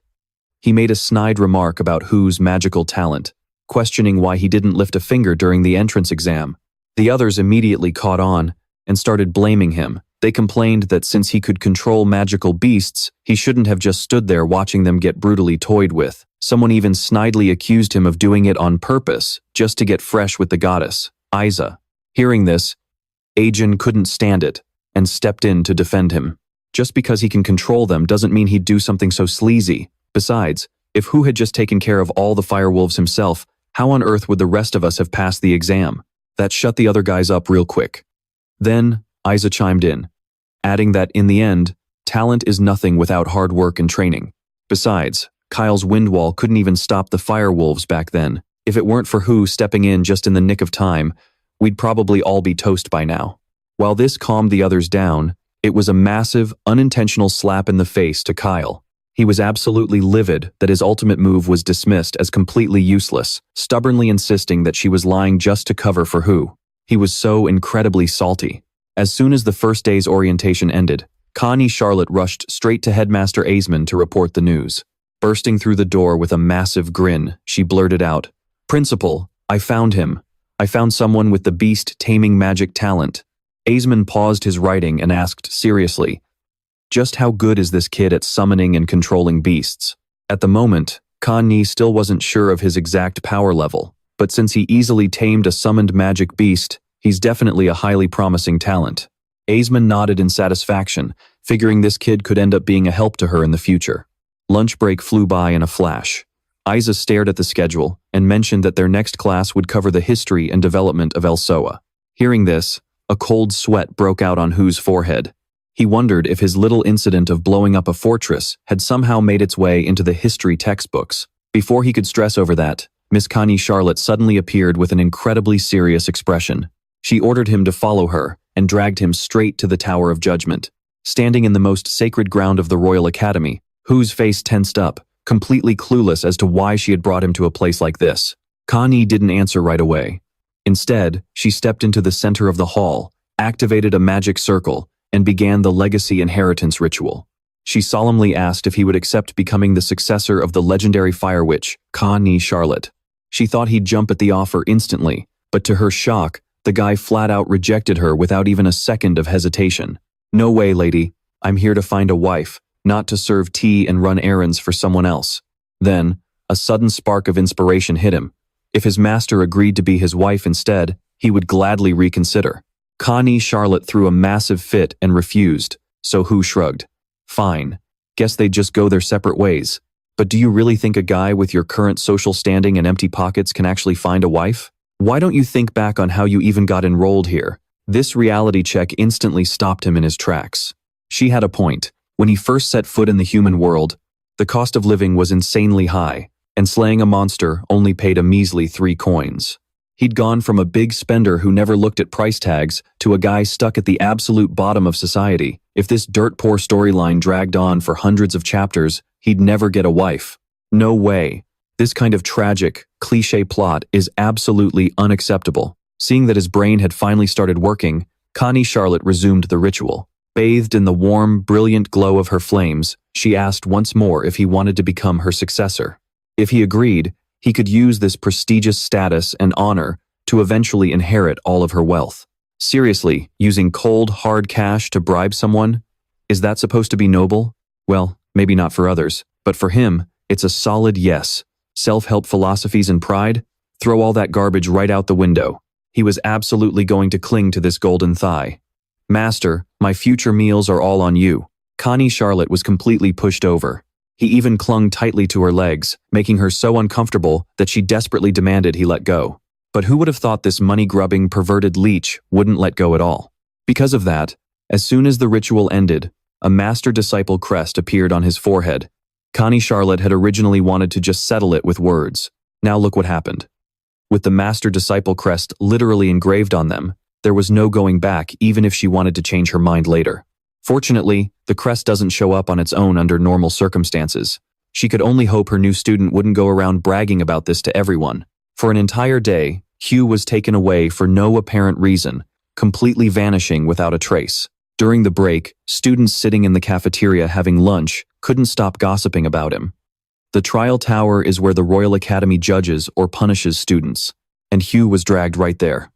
He made a snide remark about Hu's magical talent, questioning why he didn't lift a finger during the entrance exam. The others immediately caught on and started blaming him. They complained that since he could control magical beasts, he shouldn't have just stood there watching them get brutally toyed with. Someone even snidely accused him of doing it on purpose, just to get fresh with the goddess, Isa. Hearing this, Ajin couldn't stand it and stepped in to defend him. Just because he can control them doesn't mean he'd do something so sleazy. Besides, if Hu had just taken care of all the firewolves himself, how on earth would the rest of us have passed the exam? That shut the other guys up real quick. Then, Isa chimed in, adding that in the end, talent is nothing without hard work and training. Besides, Kyle's wind wall couldn't even stop the firewolves back then. If it weren't for Hu stepping in just in the nick of time, we'd probably all be toast by now. While this calmed the others down, it was a massive, unintentional slap in the face to Kyle. He was absolutely livid that his ultimate move was dismissed as completely useless, stubbornly insisting that she was lying just to cover for Hu. He was so incredibly salty. As soon as the first day's orientation ended, Connie Charlotte rushed straight to Headmaster Aisman to report the news. Bursting through the door with a massive grin, she blurted out, "Principal, I found him. I found someone with the beast-taming magic talent." Aisman paused his writing and asked seriously, "Just how good is this kid at summoning and controlling beasts?" At the moment, Connie still wasn't sure of his exact power level, but since he easily tamed a summoned magic beast, he's definitely a highly promising talent. Aisman nodded in satisfaction, figuring this kid could end up being a help to her in the future. Lunch break flew by in a flash. Isa stared at the schedule and mentioned that their next class would cover the history and development of Elsoa. Hearing this, a cold sweat broke out on Hu's forehead. He wondered if his little incident of blowing up a fortress had somehow made its way into the history textbooks. Before he could stress over that, Miss Connie Charlotte suddenly appeared with an incredibly serious expression. She ordered him to follow her and dragged him straight to the Tower of Judgment. Standing in the most sacred ground of the Royal Academy, Hu's face tensed up, completely clueless as to why she had brought him to a place like this. Connie didn't answer right away. Instead, she stepped into the center of the hall, activated a magic circle, and began the legacy inheritance ritual. She solemnly asked if he would accept becoming the successor of the legendary fire witch, Connie Charlotte. She thought he'd jump at the offer instantly, but to her shock, the guy flat out rejected her without even a second of hesitation. "No way, lady. I'm here to find a wife, not to serve tea and run errands for someone else." Then, a sudden spark of inspiration hit him. If his master agreed to be his wife instead, he would gladly reconsider. Connie Charlotte threw a massive fit and refused, so Hu shrugged. "Fine. Guess they'd just go their separate ways. But do you really think a guy with your current social standing and empty pockets can actually find a wife? Why don't you think back on how you even got enrolled here?" This reality check instantly stopped him in his tracks. She had a point. When he first set foot in the human world, The cost of living was insanely high, and slaying a monster only paid a measly 3 coins. He'd gone from a big spender who never looked at price tags to a guy stuck at the absolute bottom of society. If this dirt-poor storyline dragged on for hundreds of chapters, he'd never get a wife. No way. This kind of tragic, cliché plot is absolutely unacceptable. Seeing that his brain had finally started working, Connie Charlotte resumed the ritual. Bathed in the warm, brilliant glow of her flames, she asked once more if he wanted to become her successor. If he agreed, he could use this prestigious status and honor to eventually inherit all of her wealth. Seriously, using cold, hard cash to bribe someone? Is that supposed to be noble? Well, maybe not for others, but for him, it's a solid yes. Self-help philosophies and pride? Throw all that garbage right out the window. He was absolutely going to cling to this golden thigh. Master, my future meals are all on you. Connie Charlotte was completely pushed over. He even clung tightly to her legs, making her so uncomfortable that she desperately demanded he let go. But who would have thought this money-grubbing, perverted leech wouldn't let go at all? Because of that, as soon as the ritual ended, a master-disciple crest appeared on his forehead. Connie Charlotte had originally wanted to just settle it with words. Now look what happened. With the master-disciple crest literally engraved on them, there was no going back even if she wanted to change her mind later. Fortunately, the crest doesn't show up on its own under normal circumstances. She could only hope her new student wouldn't go around bragging about this to everyone. For an entire day, Hugh was taken away for no apparent reason, completely vanishing without a trace. During the break, students sitting in the cafeteria having lunch couldn't stop gossiping about him. The trial tower is where the Royal Academy judges or punishes students, and Hugh was dragged right there.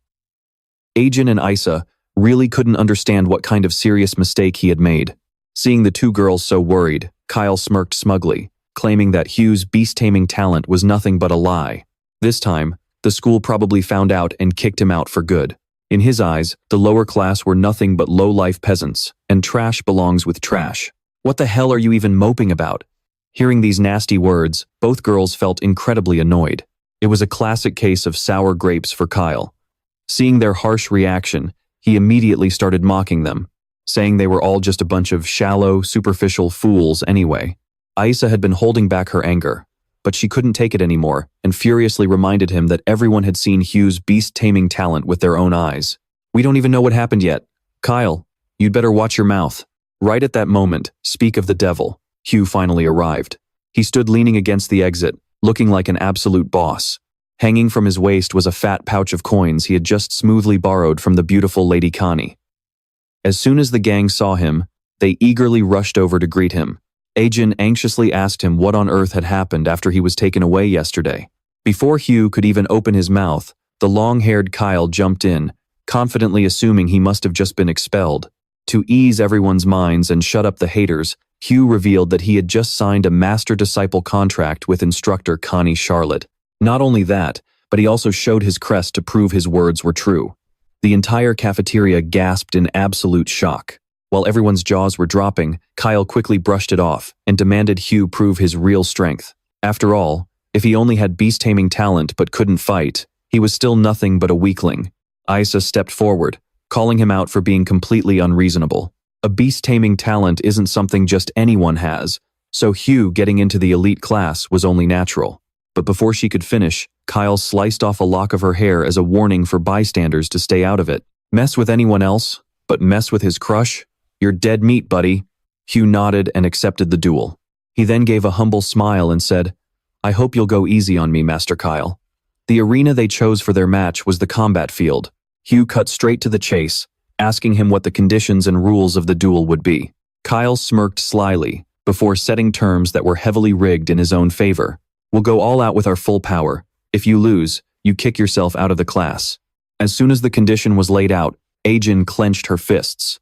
Ajin and Isa really couldn't understand what kind of serious mistake he had made. Seeing the two girls so worried, Kyle smirked smugly, claiming that Hugh's beast-taming talent was nothing but a lie. This time, the school probably found out and kicked him out for good. In his eyes, the lower class were nothing but low-life peasants, and trash belongs with trash. What the hell are you even moping about? Hearing these nasty words, both girls felt incredibly annoyed. It was a classic case of sour grapes for Kyle. Seeing their harsh reaction, he immediately started mocking them, saying they were all just a bunch of shallow, superficial fools anyway. Isa had been holding back her anger, but she couldn't take it anymore and furiously reminded him that everyone had seen Hugh's beast-taming talent with their own eyes. We don't even know what happened yet. Kyle, you'd better watch your mouth. Right at that moment, speak of the devil, Hugh finally arrived. He stood leaning against the exit, looking like an absolute boss. Hanging from his waist was a fat pouch of coins he had just smoothly borrowed from the beautiful Lady Connie. As soon as the gang saw him, they eagerly rushed over to greet him. Ajin anxiously asked him what on earth had happened after he was taken away yesterday. Before Hugh could even open his mouth, the long-haired Kyle jumped in, confidently assuming he must have just been expelled. To ease everyone's minds and shut up the haters, Hugh revealed that he had just signed a master-disciple contract with instructor Connie Charlotte. Not only that, but he also showed his crest to prove his words were true. The entire cafeteria gasped in absolute shock. While everyone's jaws were dropping, Kyle quickly brushed it off and demanded Hugh prove his real strength. After all, if he only had beast-taming talent but couldn't fight, he was still nothing but a weakling. Isa stepped forward, calling him out for being completely unreasonable. A beast-taming talent isn't something just anyone has, so Hugh getting into the elite class was only natural. But before she could finish, Kyle sliced off a lock of her hair as a warning for bystanders to stay out of it. Mess with anyone else, but mess with his crush? You're dead meat, buddy. Hugh nodded and accepted the duel. He then gave a humble smile and said, I hope you'll go easy on me, Master Kyle. The arena they chose for their match was the combat field. Hugh cut straight to the chase, asking him what the conditions and rules of the duel would be. Kyle smirked slyly, before setting terms that were heavily rigged in his own favor. We'll go all out with our full power. If you lose, you kick yourself out of the class. As soon as the condition was laid out, Ajin clenched her fists.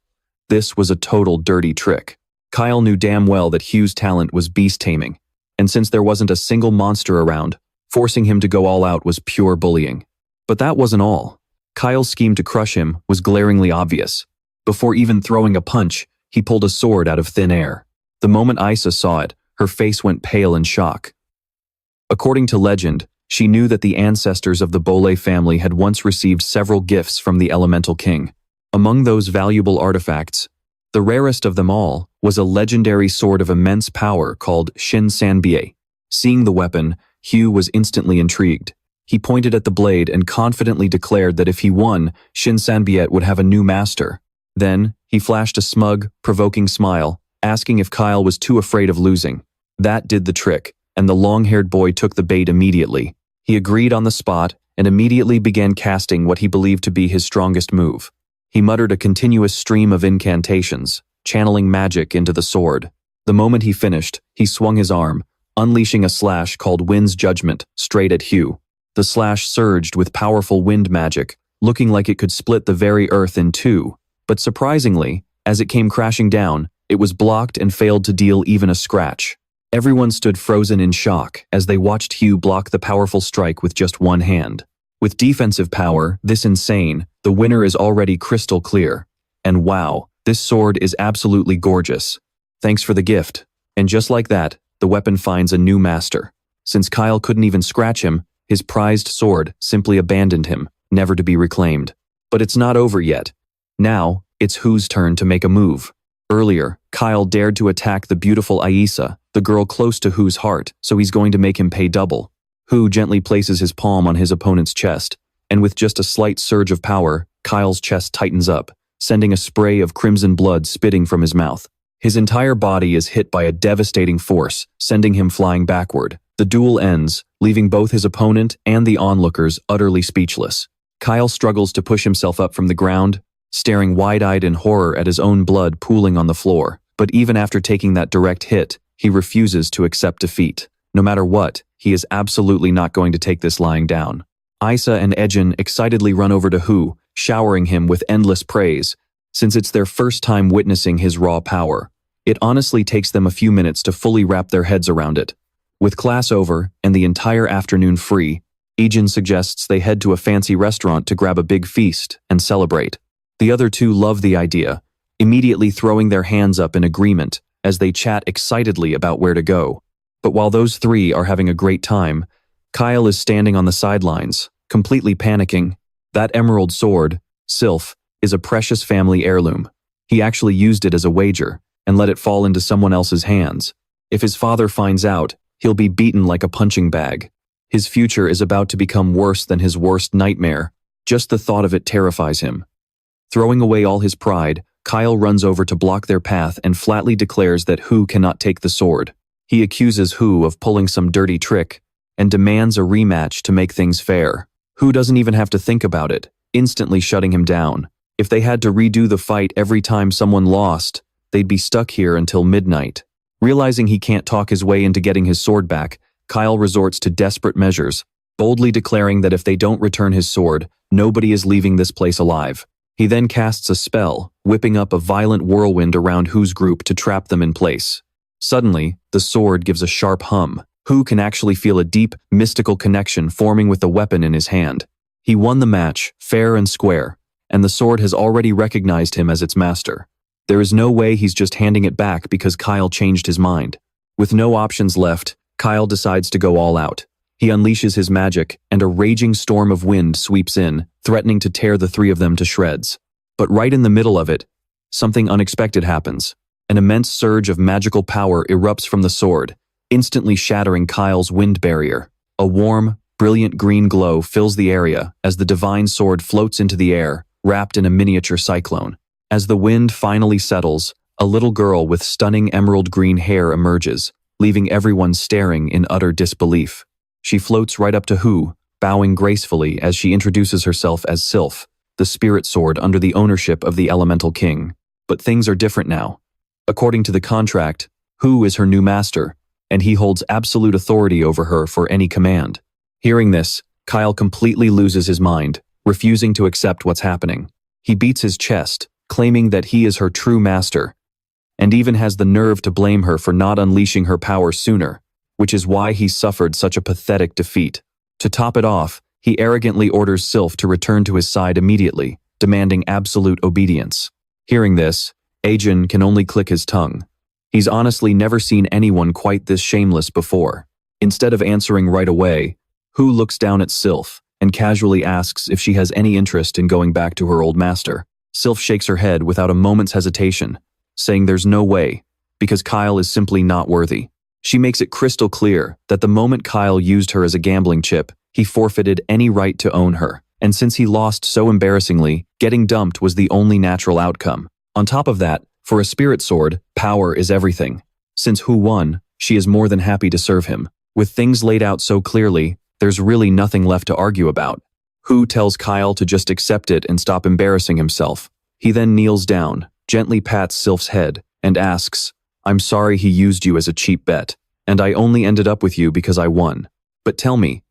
This was a total dirty trick. Kyle knew damn well that Hugh's talent was beast-taming, and since there wasn't a single monster around, forcing him to go all out was pure bullying. But that wasn't all. Kyle's scheme to crush him was glaringly obvious. Before even throwing a punch, he pulled a sword out of thin air. The moment Isa saw it, her face went pale in shock. According to legend, she knew that the ancestors of the Bole family had once received several gifts from the Elemental King. Among those valuable artifacts, The rarest of them all was a legendary sword of immense power called Shin Sanbie. Seeing the weapon, Hugh was instantly intrigued. He pointed at the blade and confidently declared that if he won, Shin Sanbie would have a new master. Then, he flashed a smug, provoking smile, asking if Kyle was too afraid of losing. That did the trick, and the long-haired boy took the bait immediately. He agreed on the spot and immediately began casting what he believed to be his strongest move. He muttered a continuous stream of incantations, channeling magic into the sword. The moment he finished, he swung his arm, unleashing a slash called Wind's Judgment straight at Hugh. The slash surged with powerful wind magic, looking like it could split the very earth in two. But surprisingly, as it came crashing down, it was blocked and failed to deal even a scratch. Everyone stood frozen in shock as they watched Hugh block the powerful strike with just one hand. With defensive power this insane, the winner is already crystal clear. And wow, this sword is absolutely gorgeous. Thanks for the gift. And just like that, the weapon finds a new master. Since Kyle couldn't even scratch him, his prized sword simply abandoned him, never to be reclaimed. But it's not over yet. Now, it's Hu's turn to make a move. Earlier, Kyle dared to attack the beautiful Aisa, the girl close to Hu's heart, so he's going to make him pay double. Hu gently places his palm on his opponent's chest, and with just a slight surge of power, Kyle's chest tightens up, sending a spray of crimson blood spitting from his mouth. His entire body is hit by a devastating force, sending him flying backward. The duel ends, leaving both his opponent and the onlookers utterly speechless. Kyle struggles to push himself up from the ground, staring wide-eyed in horror at his own blood pooling on the floor. But even after taking that direct hit, he refuses to accept defeat. No matter what, he is absolutely not going to take this lying down. Isa and Ejin excitedly run over to Hu, showering him with endless praise, since it's their first time witnessing his raw power. It honestly takes them a few minutes to fully wrap their heads around it. With class over and the entire afternoon free, Ejin suggests they head to a fancy restaurant to grab a big feast and celebrate. The other two love the idea, immediately throwing their hands up in agreement as they chat excitedly about where to go. But while those three are having a great time, Kyle is standing on the sidelines, completely panicking. That emerald sword, Sylph, is a precious family heirloom. He actually used it as a wager and let it fall into someone else's hands. If his father finds out, he'll be beaten like a punching bag. His future is about to become worse than his worst nightmare. Just the thought of it terrifies him. Throwing away all his pride, Kyle runs over to block their path and flatly declares that Hu cannot take the sword. He accuses Hu of pulling some dirty trick and demands a rematch to make things fair. Hu doesn't even have to think about it, instantly shutting him down. If they had to redo the fight every time someone lost, they'd be stuck here until midnight. Realizing he can't talk his way into getting his sword back, Kyle resorts to desperate measures, boldly declaring that if they don't return his sword, nobody is leaving this place alive. He then casts a spell, whipping up a violent whirlwind around Hu's group to trap them in place. Suddenly, the sword gives a sharp hum. Hu can actually feel a deep, mystical connection forming with the weapon in his hand. He won the match, fair and square, and the sword has already recognized him as its master. There is no way he's just handing it back because Kyle changed his mind. With no options left, Kyle decides to go all out. He unleashes his magic, and a raging storm of wind sweeps in, threatening to tear the three of them to shreds. But right in the middle of it, something unexpected happens. An immense surge of magical power erupts from the sword, instantly shattering Kyle's wind barrier. A warm, brilliant green glow fills the area as the divine sword floats into the air, wrapped in a miniature cyclone. As the wind finally settles, a little girl with stunning emerald green hair emerges, leaving everyone staring in utter disbelief. She floats right up to Hu, bowing gracefully as she introduces herself as Sylph, the spirit sword under the ownership of the Elemental King. But things are different now. According to the contract, Hu is her new master, and he holds absolute authority over her for any command. Hearing this, Kyle completely loses his mind, refusing to accept what's happening. He beats his chest, claiming that he is her true master, and even has the nerve to blame her for not unleashing her power sooner, which is why he suffered such a pathetic defeat. To top it off, he arrogantly orders Sylph to return to his side immediately, demanding absolute obedience. Hearing this, Ejin can only click his tongue. He's honestly never seen anyone quite this shameless before. Instead of answering right away, Hu looks down at Sylph and casually asks if she has any interest in going back to her old master. Sylph shakes her head without a moment's hesitation, saying there's no way, because Kyle is simply not worthy. She makes it crystal clear that the moment Kyle used her as a gambling chip, he forfeited any right to own her. And since he lost so embarrassingly, getting dumped was the only natural outcome. On top of that, for a spirit sword, power is everything. Since Hu won, she is more than happy to serve him. With things laid out so clearly, there's really nothing left to argue about. Hu tells Kyle to just accept it and stop embarrassing himself. He then kneels down, gently pats Sylph's head, and asks, "I'm sorry he used you as a cheap bet, and I only ended up with you because I won. But tell me,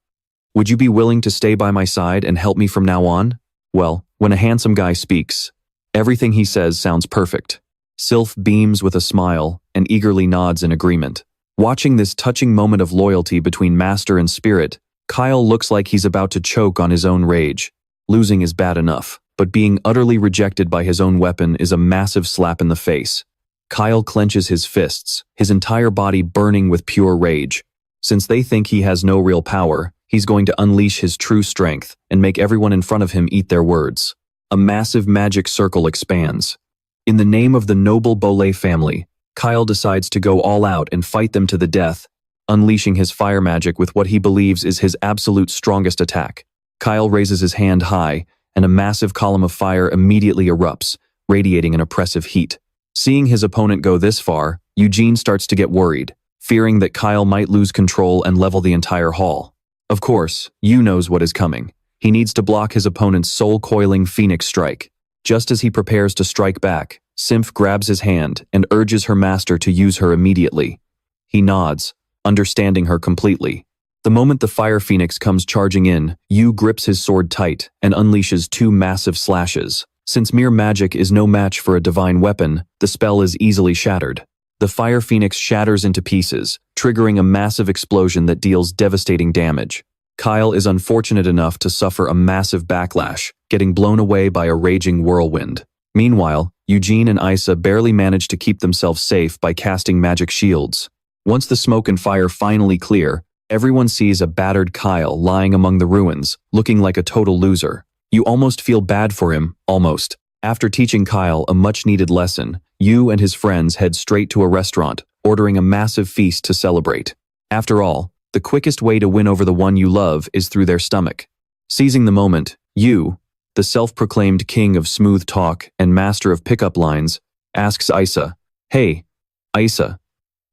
would you be willing to stay by my side and help me from now on?" Well, when a handsome guy speaks, everything he says sounds perfect. Sylph beams with a smile and eagerly nods in agreement. Watching this touching moment of loyalty between master and spirit, Kyle looks like he's about to choke on his own rage. Losing is bad enough, but being utterly rejected by his own weapon is a massive slap in the face. Kyle clenches his fists, his entire body burning with pure rage. Since they think he has no real power, he's going to unleash his true strength and make everyone in front of him eat their words. A massive magic circle expands. In the name of the noble Bolé family, Kyle decides to go all out and fight them to the death, unleashing his fire magic with what he believes is his absolute strongest attack. Kyle raises his hand high, and a massive column of fire immediately erupts, radiating an oppressive heat. Seeing his opponent go this far, Eugene starts to get worried, fearing that Kyle might lose control and level the entire hall. Of course, Yu knows what is coming. He needs to block his opponent's soul-coiling phoenix strike. Just as he prepares to strike back, Sinf grabs his hand and urges her master to use her immediately. He nods, understanding her completely. The moment the fire phoenix comes charging in, Yu grips his sword tight and unleashes two massive slashes. Since mere magic is no match for a divine weapon, the spell is easily shattered. The fire phoenix shatters into pieces, triggering a massive explosion that deals devastating damage. Kyle is unfortunate enough to suffer a massive backlash, getting blown away by a raging whirlwind. Meanwhile, Eugene and Isa barely manage to keep themselves safe by casting magic shields. Once the smoke and fire finally clear, everyone sees a battered Kyle lying among the ruins, looking like a total loser. You almost feel bad for him, almost. After teaching Kyle a much-needed lesson, Yu and his friends head straight to a restaurant, ordering a massive feast to celebrate. After all, the quickest way to win over the one you love is through their stomach. Seizing the moment, Yu, the self-proclaimed king of smooth talk and master of pickup lines, asks Isa, "Hey, Isa,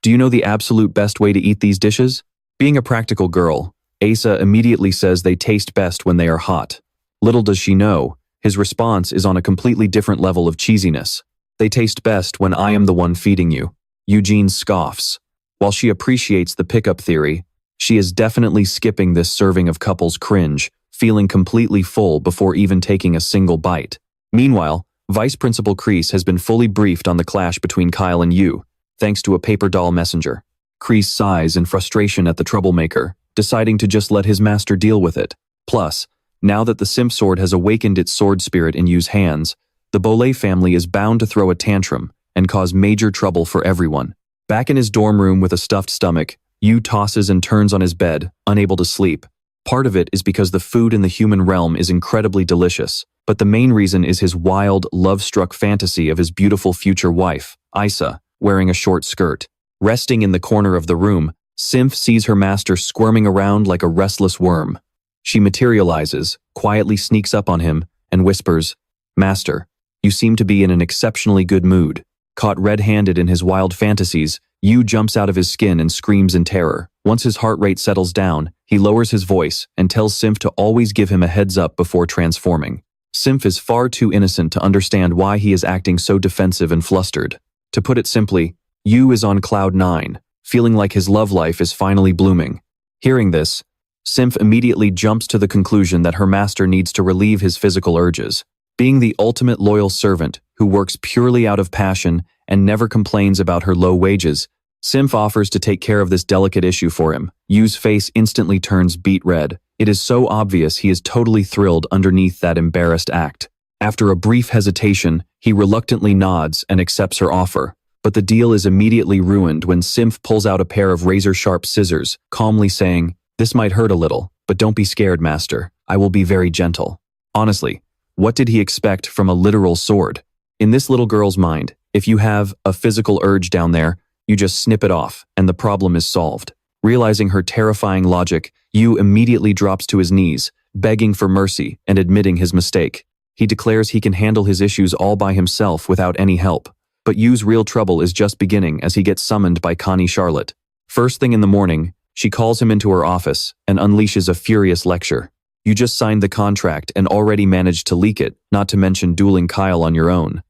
do you know the absolute best way to eat these dishes?" Being a practical girl, Isa immediately says they taste best when they are hot. Little does she know, his response is on a completely different level of cheesiness. "They taste best when I am the one feeding you." Eugene scoffs. While she appreciates the pickup theory, she is definitely skipping this serving of couples cringe, feeling completely full before even taking a single bite. Meanwhile, Vice Principal Kreese has been fully briefed on the clash between Kyle and Yu, thanks to a paper doll messenger. Kreese sighs in frustration at the troublemaker, deciding to just let his master deal with it. Plus, now that the Simp Sword has awakened its sword spirit in Yu's hands, the Bolé family is bound to throw a tantrum and cause major trouble for everyone. Back in his dorm room with a stuffed stomach, Yu tosses and turns on his bed, unable to sleep. Part of it is because the food in the human realm is incredibly delicious, but the main reason is his wild, love-struck fantasy of his beautiful future wife, Isa, wearing a short skirt. Resting in the corner of the room, Sinf sees her master squirming around like a restless worm. She materializes, quietly sneaks up on him, and whispers, "Master, you seem to be in an exceptionally good mood." Caught red-handed in his wild fantasies, Yu jumps out of his skin and screams in terror. Once his heart rate settles down, he lowers his voice and tells Sinf to always give him a heads up before transforming. Sinf is far too innocent to understand why he is acting so defensive and flustered. To put it simply, Yu is on cloud 9, feeling like his love life is finally blooming. Hearing this, Sinf immediately jumps to the conclusion that her master needs to relieve his physical urges. Being the ultimate loyal servant who works purely out of passion and never complains about her low wages, Sinf offers to take care of this delicate issue for him. Yu's face instantly turns beet red. It is so obvious he is totally thrilled underneath that embarrassed act. After a brief hesitation, he reluctantly nods and accepts her offer. But the deal is immediately ruined when Sinf pulls out a pair of razor-sharp scissors, calmly saying, "This might hurt a little, but don't be scared, master. I will be very gentle." Honestly, what did he expect from a literal sword? In this little girl's mind, If you have a physical urge down there, you just snip it off, and the problem is solved. Realizing her terrifying logic, Yu immediately drops to his knees, begging for mercy and admitting his mistake. He declares he can handle his issues all by himself without any help. But Yu's real trouble is just beginning as he gets summoned by Connie Charlotte. First thing in the morning, she calls him into her office and unleashes a furious lecture. You just signed the contract and already managed to leak it, not to mention dueling Kyle on your own.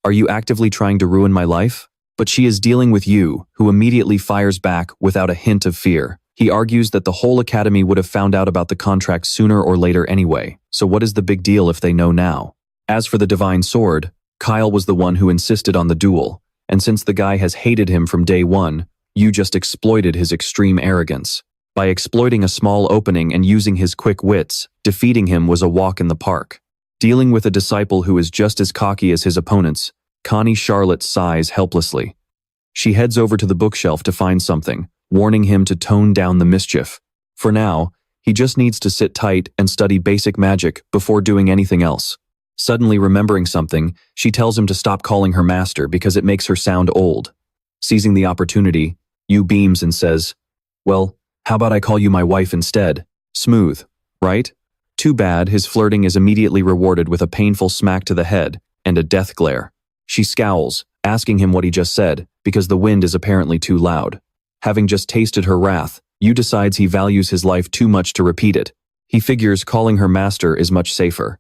Are you actively trying to ruin my life? But she is dealing with Yu, who immediately fires back without a hint of fear. He argues that the whole academy would have found out about the contract sooner or later anyway, so what is the big deal if they know now? As for the divine sword, Kyle was the one who insisted on the duel, and since the guy has hated him from day one, Yu just exploited his extreme arrogance. By exploiting a small opening and using his quick wits, defeating him was a walk in the park. Dealing with a disciple who is just as cocky as his opponents, Connie Charlotte sighs helplessly. She heads over to the bookshelf to find something, warning him to tone down the mischief. For now, he just needs to sit tight and study basic magic before doing anything else. Suddenly remembering something, she tells him to stop calling her master because it makes her sound old. Seizing the opportunity, Yu beams and says, "Well, how about I call you my wife instead? Smooth, right?" Too bad his flirting is immediately rewarded with a painful smack to the head and a death glare. She scowls, asking him what he just said, because the wind is apparently too loud. Having just tasted her wrath, Yu decides he values his life too much to repeat it. He figures calling her master is much safer.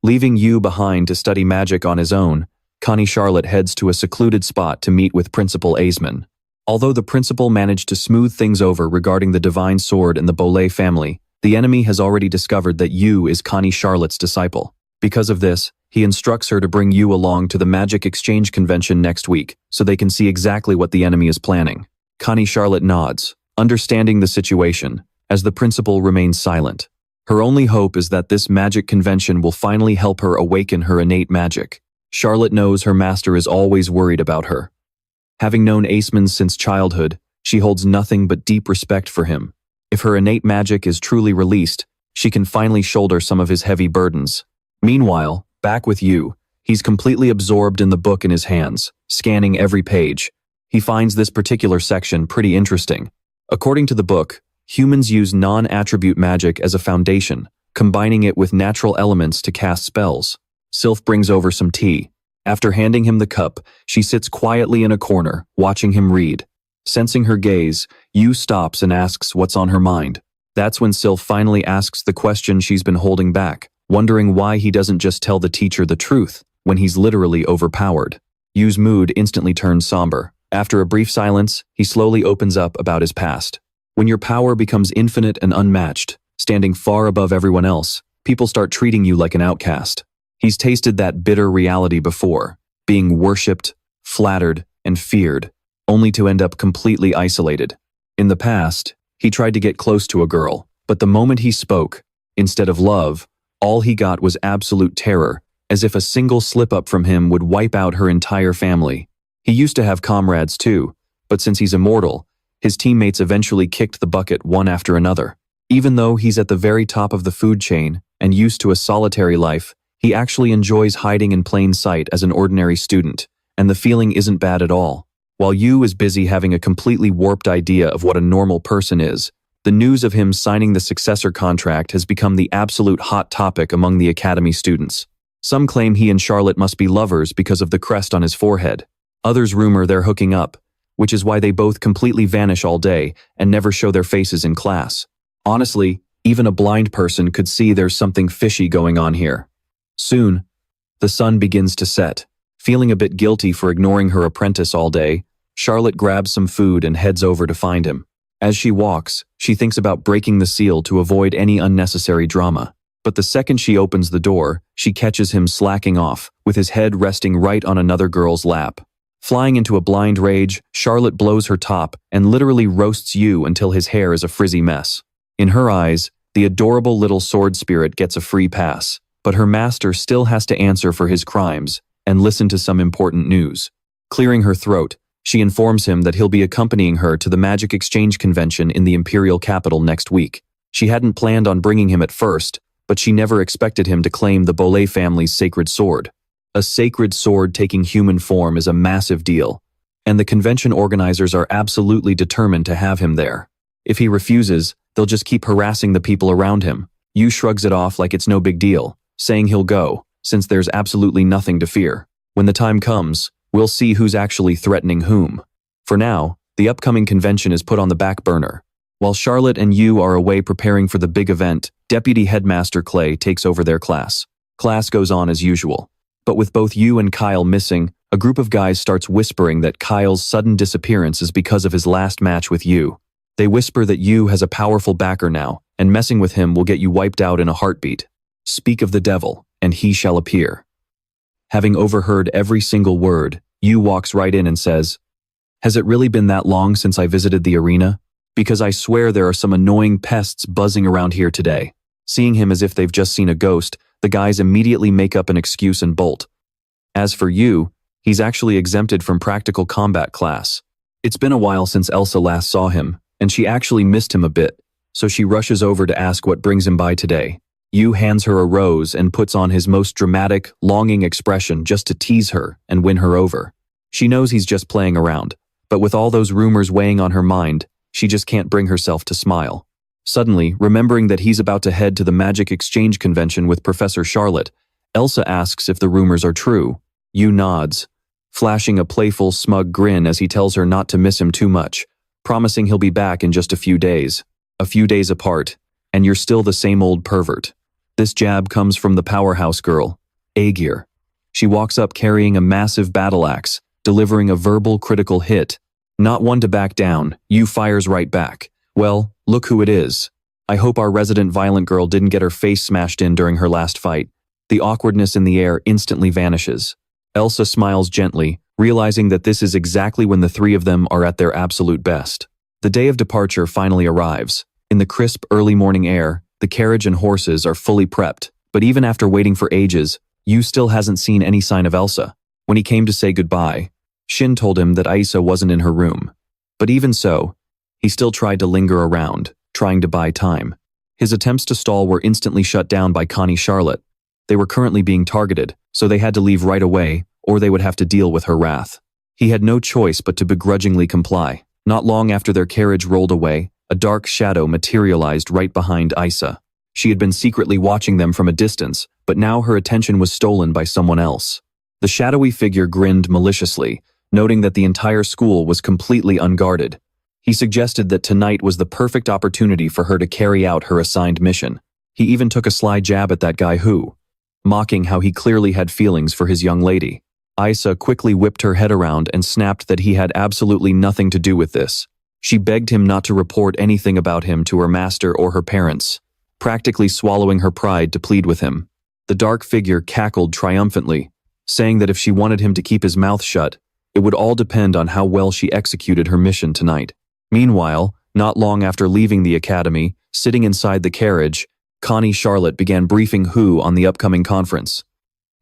Leaving Yu behind to study magic on his own, Connie Charlotte heads to a secluded spot to meet with Principal Aisman. Although the principal managed to smooth things over regarding the divine sword and the Bolay family, the enemy has already discovered that Yu is Connie Charlotte's disciple. Because of this, he instructs her to bring Yu along to the Magic Exchange Convention next week so they can see exactly what the enemy is planning. Connie Charlotte nods, understanding the situation, as the principal remains silent. Her only hope is that this magic convention will finally help her awaken her innate magic. Charlotte knows her master is always worried about her. Having known Aisman since childhood, she holds nothing but deep respect for him. If her innate magic is truly released, she can finally shoulder some of his heavy burdens. Meanwhile, back with Yu, he's completely absorbed in the book in his hands, scanning every page. He finds this particular section pretty interesting. According to the book, humans use non-attribute magic as a foundation, combining it with natural elements to cast spells. Sylph brings over some tea. After handing him the cup, she sits quietly in a corner, watching him read. Sensing her gaze, Yu stops and asks what's on her mind. That's when Sylph finally asks the question she's been holding back, wondering why he doesn't just tell the teacher the truth when he's literally overpowered. Yu's mood instantly turns somber. After a brief silence, he slowly opens up about his past. When your power becomes infinite and unmatched, standing far above everyone else, people start treating you like an outcast. He's tasted that bitter reality before, being worshipped, flattered, and feared, only to end up completely isolated. In the past, he tried to get close to a girl, but the moment he spoke, instead of love, all he got was absolute terror, as if a single slip-up from him would wipe out her entire family. He used to have comrades too, but since he's immortal, his teammates eventually kicked the bucket one after another. Even though he's at the very top of the food chain and used to a solitary life, he actually enjoys hiding in plain sight as an ordinary student, and the feeling isn't bad at all. While Yu is busy having a completely warped idea of what a normal person is, the news of him signing the successor contract has become the absolute hot topic among the academy students. Some claim he and Charlotte must be lovers because of the crest on his forehead. Others rumor they're hooking up, which is why they both completely vanish all day and never show their faces in class. Honestly, even a blind person could see there's something fishy going on here. Soon, the sun begins to set. Feeling a bit guilty for ignoring her apprentice all day, Charlotte grabs some food and heads over to find him. As she walks, she thinks about breaking the seal to avoid any unnecessary drama. But the second she opens the door, she catches him slacking off, with his head resting right on another girl's lap. Flying into a blind rage, Charlotte blows her top and literally roasts Yu until his hair is a frizzy mess. In her eyes, the adorable little sword spirit gets a free pass, but her master still has to answer for his crimes and listen to some important news. Clearing her throat, she informs him that he'll be accompanying her to the Magic Exchange Convention in the Imperial capital next week. She hadn't planned on bringing him at first, but she never expected him to claim the Bolay family's sacred sword. A sacred sword taking human form is a massive deal, and the convention organizers are absolutely determined to have him there. If he refuses, they'll just keep harassing the people around him. Yu shrugs it off like it's no big deal, saying he'll go, since there's absolutely nothing to fear. When the time comes, we'll see who's actually threatening whom. For now, the upcoming convention is put on the back burner. While Charlotte and Yu are away preparing for the big event, Deputy Headmaster Clay takes over their class. Class goes on as usual. But with both Yu and Kyle missing, a group of guys starts whispering that Kyle's sudden disappearance is because of his last match with Yu. They whisper that Yu has a powerful backer now, and messing with him will get you wiped out in a heartbeat. Speak of the devil, and he shall appear. Having overheard every single word, Yu walks right in and says, "Has it really been that long since I visited the arena? Because I swear there are some annoying pests buzzing around here today." Seeing him as if they've just seen a ghost, the guys immediately make up an excuse and bolt. As for Yu, he's actually exempted from practical combat class. It's been a while since Elsa last saw him, and she actually missed him a bit, so she rushes over to ask what brings him by today. Yu hands her a rose and puts on his most dramatic, longing expression just to tease her and win her over. She knows he's just playing around, but with all those rumors weighing on her mind, she just can't bring herself to smile. Suddenly, remembering that he's about to head to the Magic Exchange Convention with Professor Charlotte, Elsa asks if the rumors are true. Yu nods, flashing a playful, smug grin as he tells her not to miss him too much, promising he'll be back in just a few days. A few days apart, and you're still the same old pervert. This jab comes from the powerhouse girl, Aegir. She walks up carrying a massive battle axe, delivering a verbal critical hit. Not one to back down, Yu fires right back. Well, look who it is. I hope our resident violent girl didn't get her face smashed in during her last fight. The awkwardness in the air instantly vanishes. Elsa smiles gently, realizing that this is exactly when the three of them are at their absolute best. The day of departure finally arrives. In the crisp, early morning air, the carriage and horses are fully prepped, but even after waiting for ages, Yu still hasn't seen any sign of Elsa. When he came to say goodbye, Shin told him that Aisa wasn't in her room. But even so, he still tried to linger around, trying to buy time. His attempts to stall were instantly shut down by Connie Charlotte. They were currently being targeted, so they had to leave right away, or they would have to deal with her wrath. He had no choice but to begrudgingly comply. Not long after their carriage rolled away, a dark shadow materialized right behind Aisa. She had been secretly watching them from a distance, but now her attention was stolen by someone else. The shadowy figure grinned maliciously, noting that the entire school was completely unguarded. He suggested that tonight was the perfect opportunity for her to carry out her assigned mission. He even took a sly jab at that guy who, mocking how he clearly had feelings for his young lady. Aisa quickly whipped her head around and snapped that he had absolutely nothing to do with this. She begged him not to report anything about him to her master or her parents, practically swallowing her pride to plead with him. The dark figure cackled triumphantly, saying that if she wanted him to keep his mouth shut, it would all depend on how well she executed her mission tonight. Meanwhile, not long after leaving the academy, sitting inside the carriage, Connie Charlotte began briefing Hu on the upcoming conference.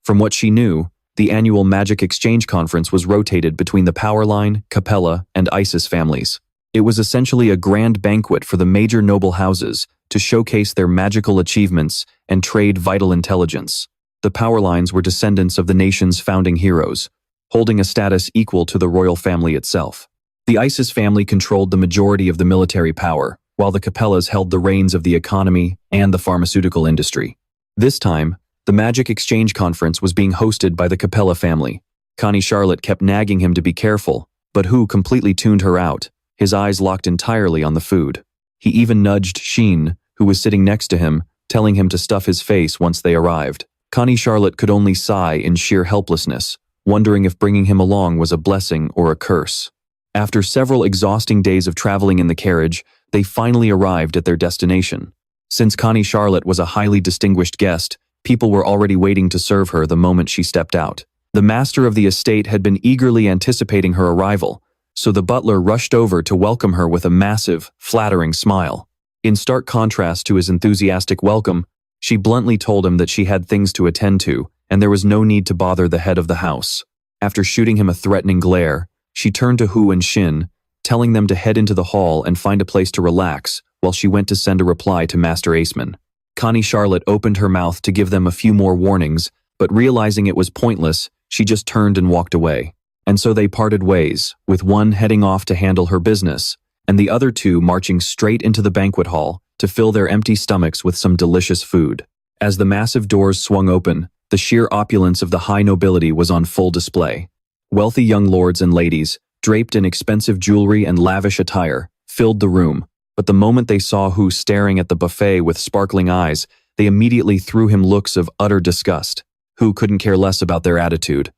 From what she knew, the annual Magic Exchange Conference was rotated between the Powerline, Capella, and Isis families. It was essentially a grand banquet for the major noble houses to showcase their magical achievements and trade vital intelligence. The Powerlines were descendants of the nation's founding heroes, holding a status equal to the royal family itself. The Isis family controlled the majority of the military power, while the Capellas held the reins of the economy and the pharmaceutical industry. This time, the Magic Exchange Conference was being hosted by the Capella family. Connie Charlotte kept nagging him to be careful, but Hu completely tuned her out, his eyes locked entirely on the food. He even nudged Shin, who was sitting next to him, telling him to stuff his face once they arrived. Connie Charlotte could only sigh in sheer helplessness, wondering if bringing him along was a blessing or a curse. After several exhausting days of traveling in the carriage, they finally arrived at their destination. Since Connie Charlotte was a highly distinguished guest, people were already waiting to serve her the moment she stepped out. The master of the estate had been eagerly anticipating her arrival, so the butler rushed over to welcome her with a massive, flattering smile. In stark contrast to his enthusiastic welcome, she bluntly told him that she had things to attend to, and there was no need to bother the head of the house. After shooting him a threatening glare, she turned to Hu and Shin, telling them to head into the hall and find a place to relax, while she went to send a reply to Master Aceman. Connie Charlotte opened her mouth to give them a few more warnings, but realizing it was pointless, she just turned and walked away. And so they parted ways, with one heading off to handle her business, and the other two marching straight into the banquet hall to fill their empty stomachs with some delicious food. As the massive doors swung open, the sheer opulence of the high nobility was on full display. Wealthy young lords and ladies, draped in expensive jewelry and lavish attire, filled the room, but the moment they saw Hu staring at the buffet with sparkling eyes, they immediately threw him looks of utter disgust. Hu couldn't care less about their attitude.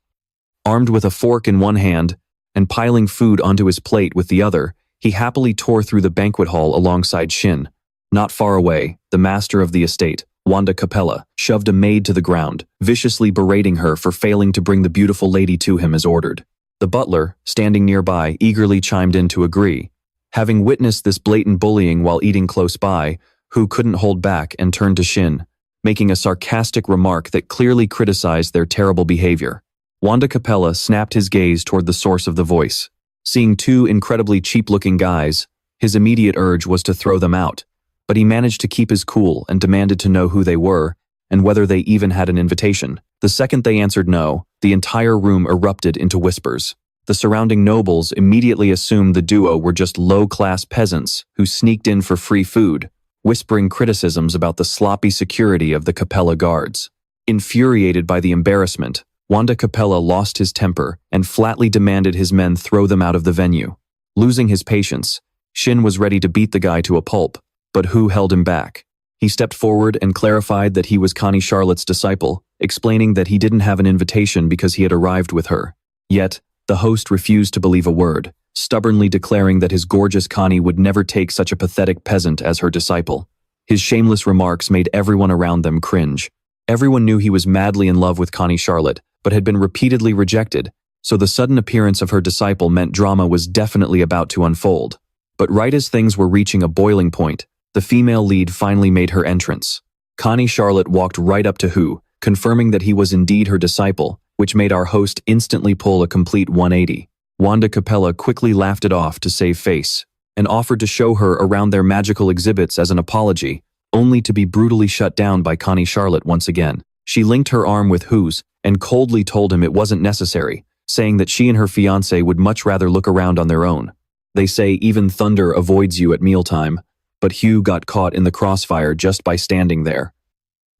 Armed with a fork in one hand and piling food onto his plate with the other, he happily tore through the banquet hall alongside Shin. Not far away, the master of the estate, Wanda Capella, shoved a maid to the ground, viciously berating her for failing to bring the beautiful lady to him as ordered. The butler, standing nearby, eagerly chimed in to agree. Having witnessed this blatant bullying while eating close by, Hu couldn't hold back and turned to Shin, making a sarcastic remark that clearly criticized their terrible behavior. Wanda Capella snapped his gaze toward the source of the voice. Seeing two incredibly cheap-looking guys, his immediate urge was to throw them out, but he managed to keep his cool and demanded to know who they were and whether they even had an invitation. The second they answered no, the entire room erupted into whispers. The surrounding nobles immediately assumed the duo were just low-class peasants who sneaked in for free food, whispering criticisms about the sloppy security of the Capella guards. Infuriated by the embarrassment, Wanda Capella lost his temper and flatly demanded his men throw them out of the venue. Losing his patience, Shin was ready to beat the guy to a pulp, but Hu held him back. He stepped forward and clarified that he was Connie Charlotte's disciple, explaining that he didn't have an invitation because he had arrived with her. Yet, the host refused to believe a word, stubbornly declaring that his gorgeous Connie would never take such a pathetic peasant as her disciple. His shameless remarks made everyone around them cringe. Everyone knew he was madly in love with Connie Charlotte, but had been repeatedly rejected, so the sudden appearance of her disciple meant drama was definitely about to unfold. But right as things were reaching a boiling point, the female lead finally made her entrance. Connie Charlotte walked right up to Hu, confirming that he was indeed her disciple, which made our host instantly pull a complete 180. Wanda Capella quickly laughed it off to save face, and offered to show her around their magical exhibits as an apology, only to be brutally shut down by Connie Charlotte once again. She linked her arm with Hu's and coldly told him it wasn't necessary, saying that she and her fiancé would much rather look around on their own. They say even thunder avoids you at mealtime, but Hu got caught in the crossfire just by standing there.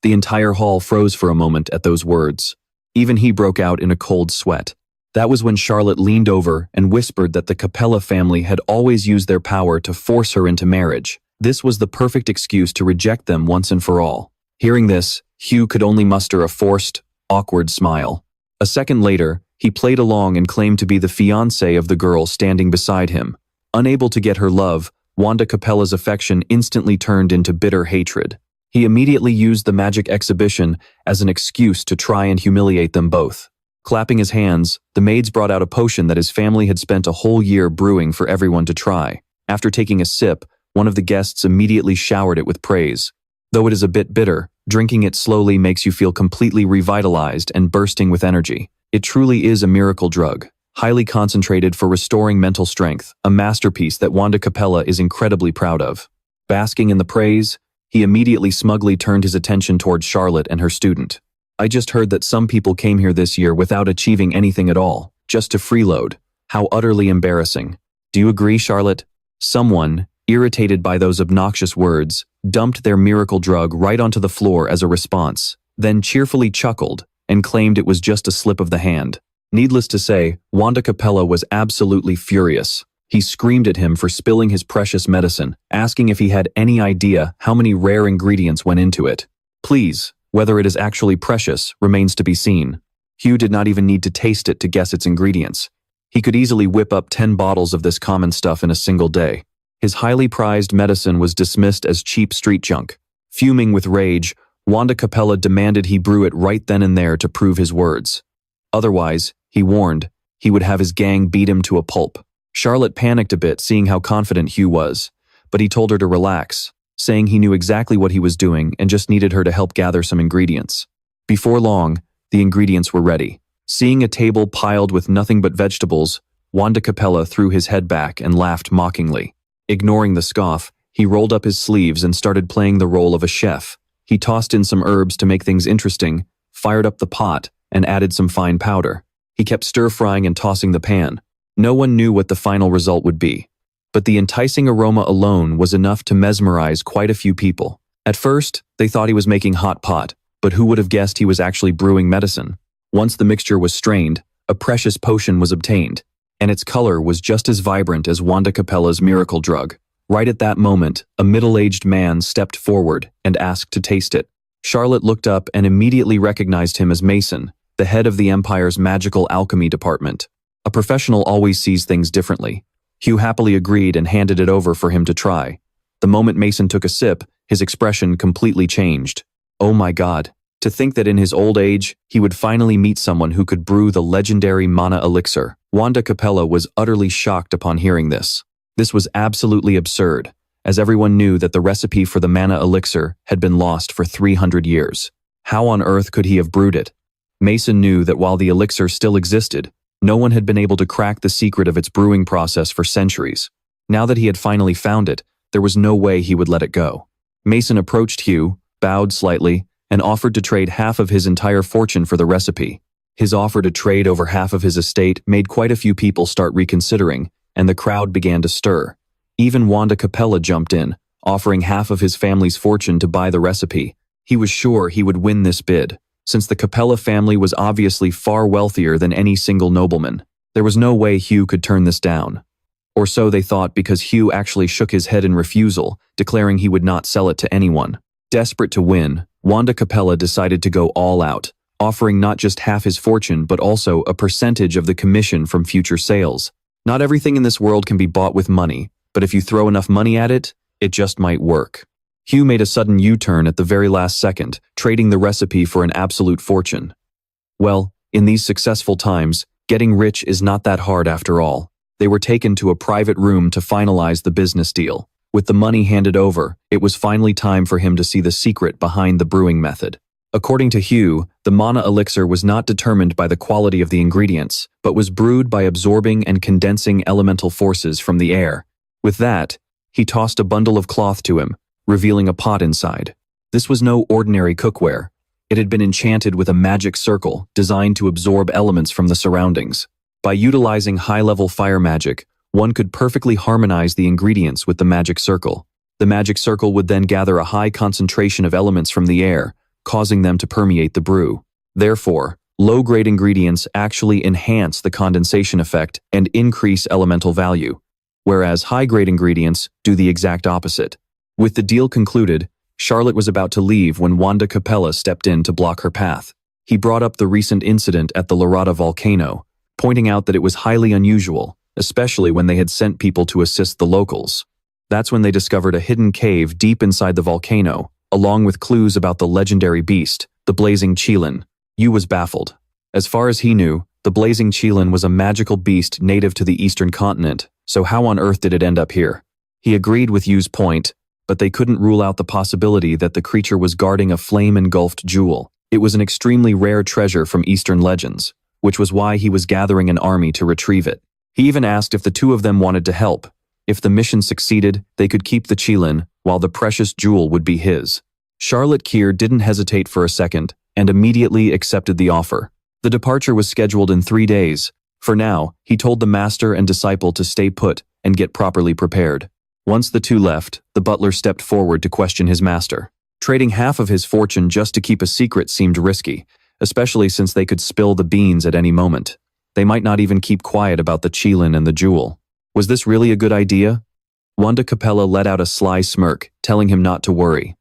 The entire hall froze for a moment at those words. Even he broke out in a cold sweat. That was when Charlotte leaned over and whispered that the Capella family had always used their power to force her into marriage. This was the perfect excuse to reject them once and for all. Hearing this, Hu could only muster a forced, awkward smile. A second later, he played along and claimed to be the fiancé of the girl standing beside him. Unable to get her love, Wanda Capella's affection instantly turned into bitter hatred. He immediately used the magic exhibition as an excuse to try and humiliate them both. Clapping his hands, the maids brought out a potion that his family had spent a whole year brewing for everyone to try. After taking a sip, one of the guests immediately showered it with praise. Though it is a bit bitter, drinking it slowly makes you feel completely revitalized and bursting with energy. It truly is a miracle drug, highly concentrated for restoring mental strength, a masterpiece that Wanda Capella is incredibly proud of. Basking in the praise, he immediately smugly turned his attention towards Charlotte and her student. I just heard that some people came here this year without achieving anything at all, just to freeload. How utterly embarrassing. Do you agree, Charlotte? Someone, irritated by those obnoxious words, dumped their miracle drug right onto the floor as a response, then cheerfully chuckled and claimed it was just a slip of the hand. Needless to say, Wanda Capella was absolutely furious. He screamed at him for spilling his precious medicine, asking if he had any idea how many rare ingredients went into it. Please, whether it is actually precious remains to be seen. Hu did not even need to taste it to guess its ingredients. He could easily whip up 10 bottles of this common stuff in a single day. His highly prized medicine was dismissed as cheap street junk. Fuming with rage, Wanda Capella demanded he brew it right then and there to prove his words. Otherwise, he warned, he would have his gang beat him to a pulp. Charlotte panicked a bit seeing how confident Hu was, but he told her to relax, saying he knew exactly what he was doing and just needed her to help gather some ingredients. Before long, the ingredients were ready. Seeing a table piled with nothing but vegetables, Wanda Capella threw his head back and laughed mockingly. Ignoring the scoff, he rolled up his sleeves and started playing the role of a chef. He tossed in some herbs to make things interesting, fired up the pot, and added some fine powder. He kept stir-frying and tossing the pan. No one knew what the final result would be, but the enticing aroma alone was enough to mesmerize quite a few people. At first, they thought he was making hot pot, but who would have guessed he was actually brewing medicine? Once the mixture was strained, a precious potion was obtained, and its color was just as vibrant as Wanda Capella's miracle drug. Right at that moment, a middle-aged man stepped forward and asked to taste it. Charlotte looked up and immediately recognized him as Mason, the head of the Empire's magical alchemy department. A professional always sees things differently. Hugh happily agreed and handed it over for him to try. The moment Mason took a sip, his expression completely changed. Oh my God, to think that in his old age, he would finally meet someone who could brew the legendary mana elixir. Wanda Capella was utterly shocked upon hearing this. This was absolutely absurd, as everyone knew that the recipe for the mana elixir had been lost for 300 years. How on earth could he have brewed it? Mason knew that while the elixir still existed, no one had been able to crack the secret of its brewing process for centuries. Now that he had finally found it, there was no way he would let it go. Mason approached Hugh, bowed slightly, and offered to trade half of his entire fortune for the recipe. His offer to trade over half of his estate made quite a few people start reconsidering, and the crowd began to stir. Even Wanda Capella jumped in, offering half of his family's fortune to buy the recipe. He was sure he would win this bid, since the Capella family was obviously far wealthier than any single nobleman. There was no way Hugh could turn this down. Or so they thought, because Hugh actually shook his head in refusal, declaring he would not sell it to anyone. Desperate to win, Wanda Capella decided to go all out, offering not just half his fortune but also a percentage of the commission from future sales. Not everything in this world can be bought with money, but if you throw enough money at it, it just might work. Hugh made a sudden U-turn at the very last second, trading the recipe for an absolute fortune. Well, in these successful times, getting rich is not that hard after all. They were taken to a private room to finalize the business deal. With the money handed over, it was finally time for him to see the secret behind the brewing method. According to Hugh, the mana elixir was not determined by the quality of the ingredients, but was brewed by absorbing and condensing elemental forces from the air. With that, he tossed a bundle of cloth to him, revealing a pot inside. This was no ordinary cookware. It had been enchanted with a magic circle designed to absorb elements from the surroundings. By utilizing high-level fire magic, one could perfectly harmonize the ingredients with the magic circle. The magic circle would then gather a high concentration of elements from the air, causing them to permeate the brew. Therefore, low-grade ingredients actually enhance the condensation effect and increase elemental value, whereas high-grade ingredients do the exact opposite. With the deal concluded, Charlotte was about to leave when Wanda Capella stepped in to block her path. He brought up the recent incident at the Larada volcano, pointing out that it was highly unusual, especially when they had sent people to assist the locals. That's when they discovered a hidden cave deep inside the volcano, along with clues about the legendary beast, the Blazing Qilin. Yu was baffled. As far as he knew, the Blazing Qilin was a magical beast native to the eastern continent, so how on earth did it end up here? He agreed with Yu's point, but they couldn't rule out the possibility that the creature was guarding a flame-engulfed jewel. It was an extremely rare treasure from Eastern legends, which was why he was gathering an army to retrieve it. He even asked if the two of them wanted to help. If the mission succeeded, they could keep the Qilin, while the precious jewel would be his. Charlotte Keir didn't hesitate for a second, and immediately accepted the offer. The departure was scheduled in 3 days. For now, he told the master and disciple to stay put and get properly prepared. Once the two left, the butler stepped forward to question his master. Trading half of his fortune just to keep a secret seemed risky, especially since they could spill the beans at any moment. They might not even keep quiet about the Qilin and the jewel. Was this really a good idea? Wanda Capella let out a sly smirk, telling him not to worry.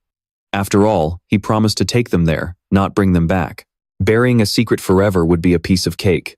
After all, he promised to take them there, not bring them back. Burying a secret forever would be a piece of cake.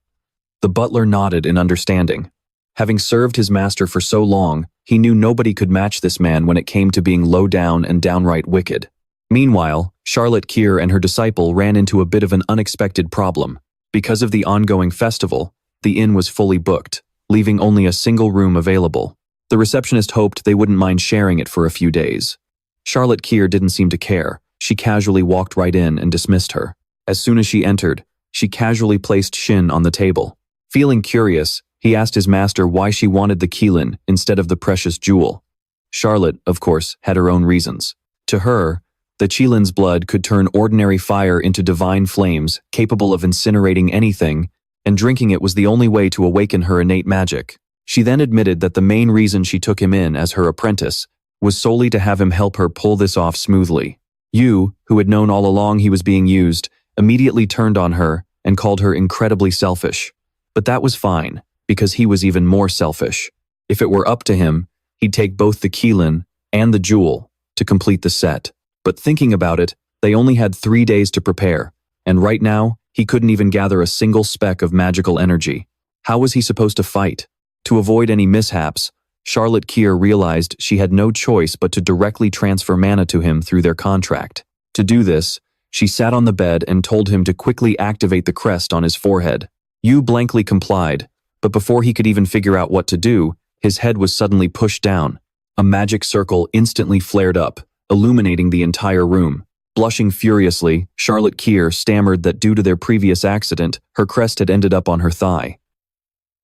The butler nodded in understanding. Having served his master for so long, he knew nobody could match this man when it came to being low down and downright wicked. Meanwhile, Charlotte Keir and her disciple ran into a bit of an unexpected problem. Because of the ongoing festival, the inn was fully booked, leaving only a single room available. The receptionist hoped they wouldn't mind sharing it for a few days. Charlotte Keir didn't seem to care. She casually walked right in and dismissed her. As soon as she entered, she casually placed Shin on the table. Feeling curious, he asked his master why she wanted the Qilin instead of the precious jewel. Charlotte, of course, had her own reasons. To her, The Qilin's blood could turn ordinary fire into divine flames, capable of incinerating anything, and drinking it was the only way to awaken her innate magic. She then admitted that the main reason she took him in as her apprentice was solely to have him help her pull this off smoothly. Yu, who had known all along he was being used, immediately turned on her and called her incredibly selfish. But that was fine, because he was even more selfish. If it were up to him, he'd take both the Qilin and the jewel to complete the set. But thinking about it, they only had 3 days to prepare, and right now, he couldn't even gather a single speck of magical energy. How was he supposed to fight? To avoid any mishaps, Charlotte Kier realized she had no choice but to directly transfer mana to him through their contract. To do this, she sat on the bed and told him to quickly activate the crest on his forehead. Yu blankly complied, but before he could even figure out what to do, his head was suddenly pushed down. A magic circle instantly flared up, illuminating the entire room. Blushing furiously, Charlotte Kier stammered that due to their previous accident, her crest had ended up on her thigh.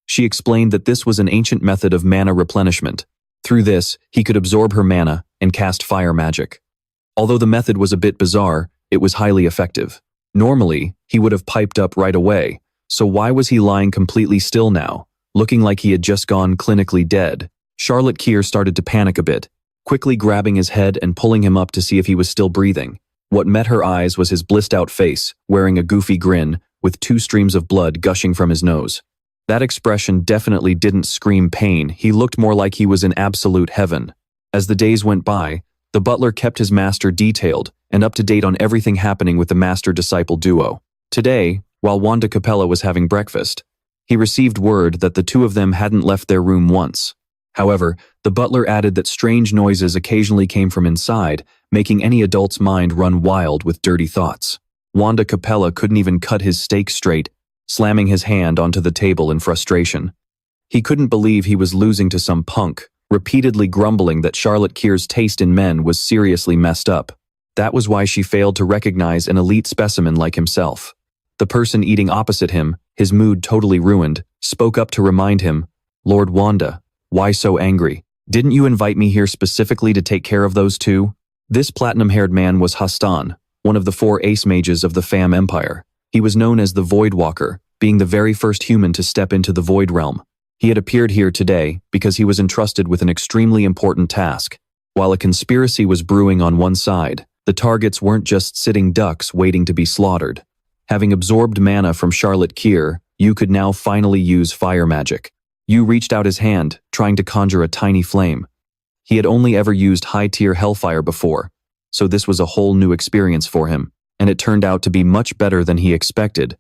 She explained that this was an ancient method of mana replenishment. Through this, he could absorb her mana and cast fire magic. Although the method was a bit bizarre, it was highly effective. Normally, he would have piped up right away, so why was he lying completely still now, looking like he had just gone clinically dead? Charlotte Kier started to panic a bit, quickly grabbing his head and pulling him up to see if he was still breathing. What met her eyes was his blissed-out face, wearing a goofy grin, with 2 streams of blood gushing from his nose. That expression definitely didn't scream pain. He looked more like he was in absolute heaven. As the days went by, the butler kept his master detailed and up to date on everything happening with the master-disciple duo. Today, while Wanda Capella was having breakfast, he received word that the 2 of them hadn't left their room once. However, the butler added that strange noises occasionally came from inside, making any adult's mind run wild with dirty thoughts. Wanda Capella couldn't even cut his steak straight, slamming his hand onto the table in frustration. He couldn't believe he was losing to some punk, repeatedly grumbling that Charlotte Kier's taste in men was seriously messed up. That was why she failed to recognize an elite specimen like himself. The person eating opposite him, his mood totally ruined, spoke up to remind him, "Lord Wanda, why so angry? Didn't you invite me here specifically to take care of those 2? This platinum-haired man was Hastan, one of the 4 ace mages of the Pham Empire. He was known as the Void Walker, being the very first human to step into the Void Realm. He had appeared here today because he was entrusted with an extremely important task. While a conspiracy was brewing on one side, the targets weren't just sitting ducks waiting to be slaughtered. Having absorbed mana from Charlotte Kier, Yu could now finally use fire magic. Yu reached out his hand, trying to conjure a tiny flame. He had only ever used high-tier hellfire before, so this was a whole new experience for him, and it turned out to be much better than he expected.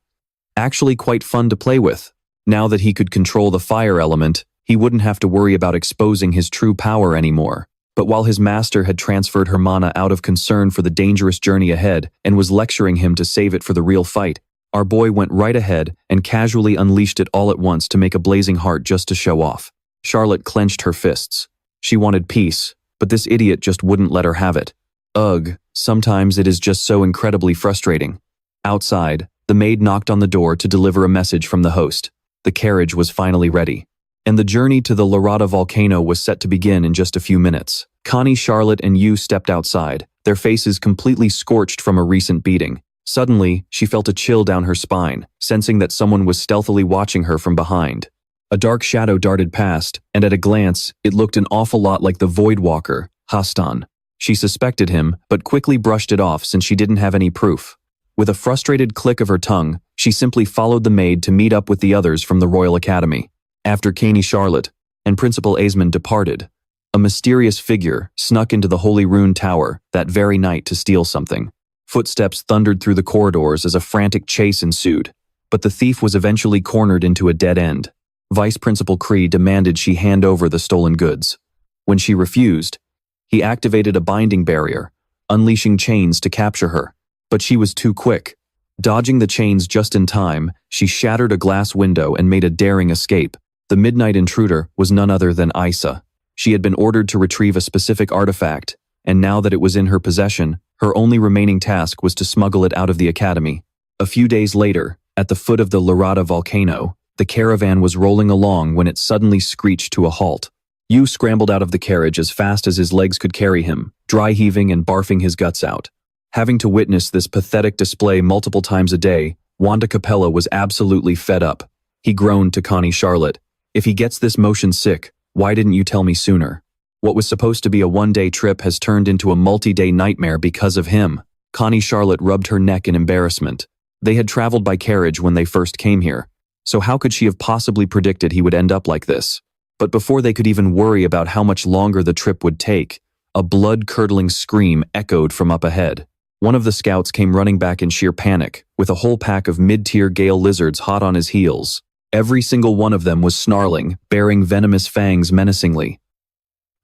Actually quite fun to play with. Now that he could control the fire element, he wouldn't have to worry about exposing his true power anymore. But while his master had transferred her mana out of concern for the dangerous journey ahead and was lecturing him to save it for the real fight, our boy went right ahead and casually unleashed it all at once to make a blazing heart just to show off. Charlotte clenched her fists. She wanted peace, but this idiot just wouldn't let her have it. Ugh, sometimes it is just so incredibly frustrating. Outside, the maid knocked on the door to deliver a message from the host. The carriage was finally ready, and the journey to the Larada volcano was set to begin in just a few minutes. Connie, Charlotte, and Yu stepped outside, their faces completely scorched from a recent beating. Suddenly, she felt a chill down her spine, sensing that someone was stealthily watching her from behind. A dark shadow darted past, and at a glance, it looked an awful lot like the Void Walker, Hastan. She suspected him, but quickly brushed it off since she didn't have any proof. With a frustrated click of her tongue, she simply followed the maid to meet up with the others from the Royal Academy. After Caney Charlotte and Principal Aesmond departed, a mysterious figure snuck into the Holy Rune Tower that very night to steal something. Footsteps thundered through the corridors as a frantic chase ensued, but the thief was eventually cornered into a dead end. Vice Principal Cree demanded she hand over the stolen goods. When she refused, he activated a binding barrier, unleashing chains to capture her. But she was too quick. Dodging the chains just in time, she shattered a glass window and made a daring escape. The midnight intruder was none other than Isa. She had been ordered to retrieve a specific artifact, and now that it was in her possession, her only remaining task was to smuggle it out of the academy. A few days later, at the foot of the Larada volcano, the caravan was rolling along when it suddenly screeched to a halt. Yu scrambled out of the carriage as fast as his legs could carry him, dry heaving and barfing his guts out. Having to witness this pathetic display multiple times a day, Wanda Capella was absolutely fed up. He groaned to Connie Charlotte. If he gets this motion sick, why didn't you tell me sooner? What was supposed to be a one-day trip has turned into a multi-day nightmare because of him. Connie Charlotte rubbed her neck in embarrassment. They had traveled by carriage when they first came here, so how could she have possibly predicted he would end up like this? But before they could even worry about how much longer the trip would take, a blood-curdling scream echoed from up ahead. One of the scouts came running back in sheer panic, with a whole pack of mid-tier gale lizards hot on his heels. Every single one of them was snarling, bearing venomous fangs menacingly.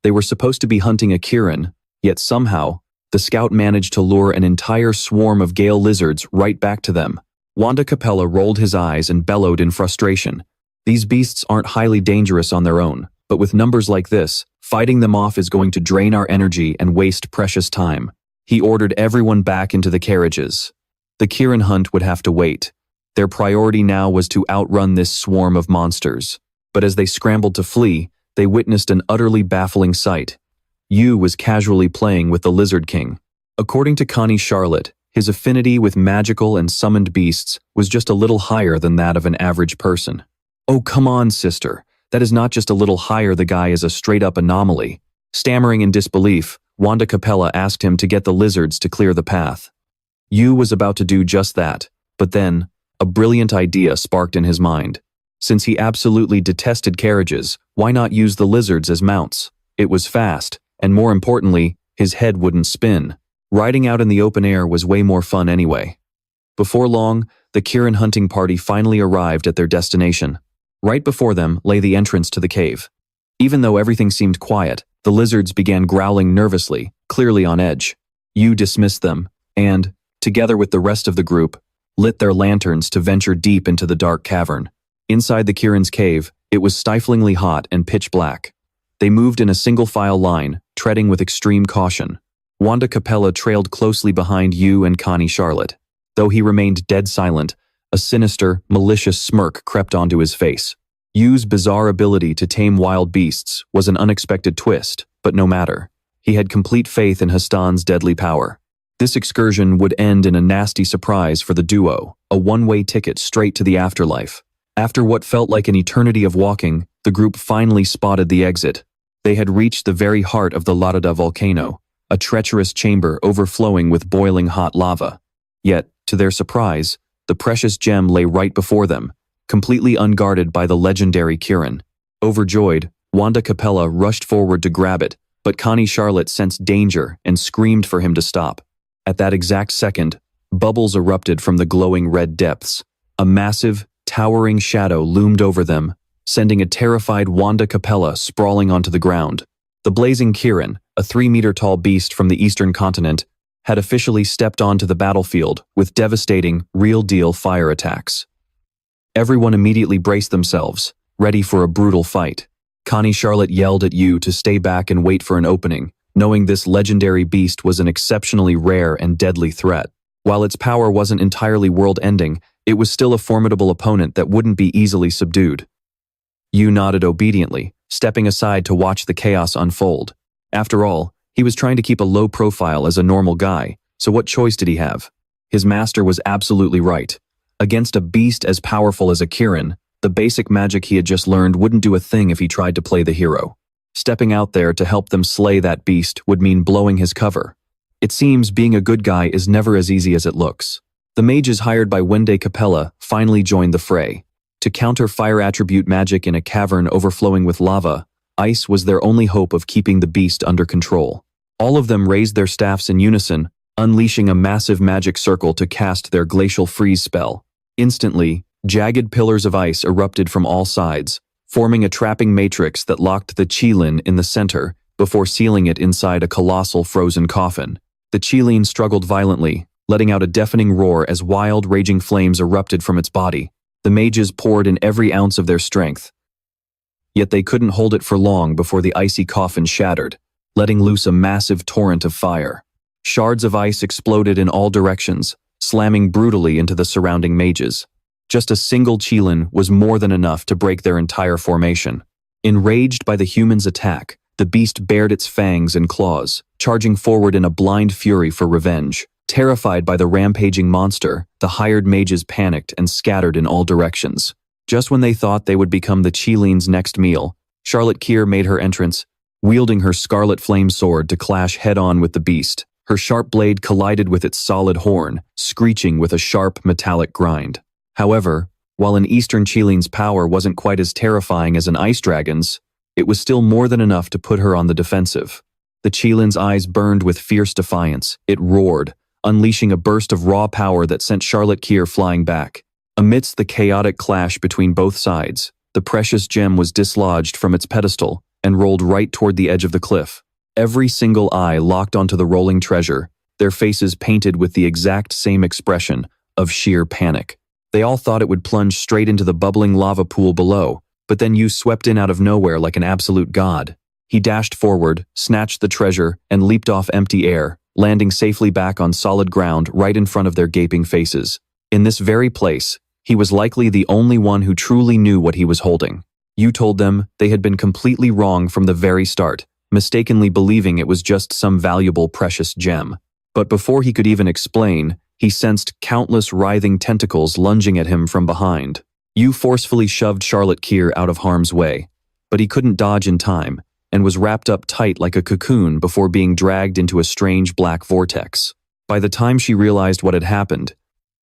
They were supposed to be hunting a Kirin, yet somehow, the scout managed to lure an entire swarm of gale lizards right back to them. Wanda Capella rolled his eyes and bellowed in frustration. These beasts aren't highly dangerous on their own, but with numbers like this, fighting them off is going to drain our energy and waste precious time. He ordered everyone back into the carriages. The Kirin hunt would have to wait. Their priority now was to outrun this swarm of monsters. But as they scrambled to flee, they witnessed an utterly baffling sight. Yu was casually playing with the Lizard King. According to Connie Charlotte, his affinity with magical and summoned beasts was just a little higher than that of an average person. Oh, come on, sister. That is not just a little higher, the guy is a straight-up anomaly. Stammering in disbelief, Wanda Capella asked him to get the lizards to clear the path. Yu was about to do just that, but then, a brilliant idea sparked in his mind. Since he absolutely detested carriages, why not use the lizards as mounts? It was fast, and more importantly, his head wouldn't spin. Riding out in the open air was way more fun anyway. Before long, the Kirin hunting party finally arrived at their destination. Right before them lay the entrance to the cave. Even though everything seemed quiet, the lizards began growling nervously, clearly on edge. Yu dismissed them, and, together with the rest of the group, lit their lanterns to venture deep into the dark cavern. Inside the Kirin's cave, it was stiflingly hot and pitch black. They moved in a single-file line, treading with extreme caution. Wanda Capella trailed closely behind Yu and Connie Charlotte. Though he remained dead silent, a sinister, malicious smirk crept onto his face. Yu's bizarre ability to tame wild beasts was an unexpected twist, but no matter. He had complete faith in Hastan's deadly power. This excursion would end in a nasty surprise for the duo, a one-way ticket straight to the afterlife. After what felt like an eternity of walking, the group finally spotted the exit. They had reached the very heart of the Larada volcano, a treacherous chamber overflowing with boiling hot lava. Yet, to their surprise, the precious gem lay right before them, completely unguarded by the legendary Kirin. Overjoyed, Wanda Capella rushed forward to grab it, but Connie Charlotte sensed danger and screamed for him to stop. At that exact second, bubbles erupted from the glowing red depths. A massive, towering shadow loomed over them, sending a terrified Wanda Capella sprawling onto the ground. The blazing Kirin, a 3-meter-tall beast from the eastern continent, had officially stepped onto the battlefield with devastating, real-deal fire attacks. Everyone immediately braced themselves, ready for a brutal fight. Connie Charlotte yelled at Yu to stay back and wait for an opening, knowing this legendary beast was an exceptionally rare and deadly threat. While its power wasn't entirely world-ending, it was still a formidable opponent that wouldn't be easily subdued. Yu nodded obediently, stepping aside to watch the chaos unfold. After all, he was trying to keep a low profile as a normal guy, so what choice did he have? His master was absolutely right. Against a beast as powerful as a Kirin, the basic magic he had just learned wouldn't do a thing if he tried to play the hero. Stepping out there to help them slay that beast would mean blowing his cover. It seems being a good guy is never as easy as it looks. The mages hired by Wanda Capella finally joined the fray. To counter fire attribute magic in a cavern overflowing with lava, ice was their only hope of keeping the beast under control. All of them raised their staffs in unison, unleashing a massive magic circle to cast their glacial freeze spell. Instantly, jagged pillars of ice erupted from all sides, forming a trapping matrix that locked the Qilin in the center before sealing it inside a colossal frozen coffin. The Qilin struggled violently, letting out a deafening roar as wild, raging flames erupted from its body. The mages poured in every ounce of their strength. Yet they couldn't hold it for long before the icy coffin shattered, letting loose a massive torrent of fire. Shards of ice exploded in all directions, slamming brutally into the surrounding mages. Just a single Qilin was more than enough to break their entire formation. Enraged by the humans' attack, the beast bared its fangs and claws, charging forward in a blind fury for revenge. Terrified by the rampaging monster, the hired mages panicked and scattered in all directions. Just when they thought they would become the Qili's next meal, Charlotte Kier made her entrance, wielding her scarlet flame sword to clash head-on with the beast. Her sharp blade collided with its solid horn, screeching with a sharp metallic grind. However, while an Eastern Qili's power wasn't quite as terrifying as an ice dragon's, it was still more than enough to put her on the defensive. The Qili's eyes burned with fierce defiance. It roared, unleashing a burst of raw power that sent Charlotte Kier flying back. Amidst the chaotic clash between both sides, the precious gem was dislodged from its pedestal and rolled right toward the edge of the cliff. Every single eye locked onto the rolling treasure, their faces painted with the exact same expression of sheer panic. They all thought it would plunge straight into the bubbling lava pool below, but then Yu swept in out of nowhere like an absolute god. He dashed forward, snatched the treasure, and leaped off empty air, landing safely back on solid ground right in front of their gaping faces. In this very place, he was likely the only one who truly knew what he was holding. Yu told them they had been completely wrong from the very start, mistakenly believing it was just some valuable precious gem. But before he could even explain, he sensed countless writhing tentacles lunging at him from behind. Yu forcefully shoved Charlotte Kier out of harm's way, but he couldn't dodge in time, and was wrapped up tight like a cocoon before being dragged into a strange black vortex. By the time she realized what had happened,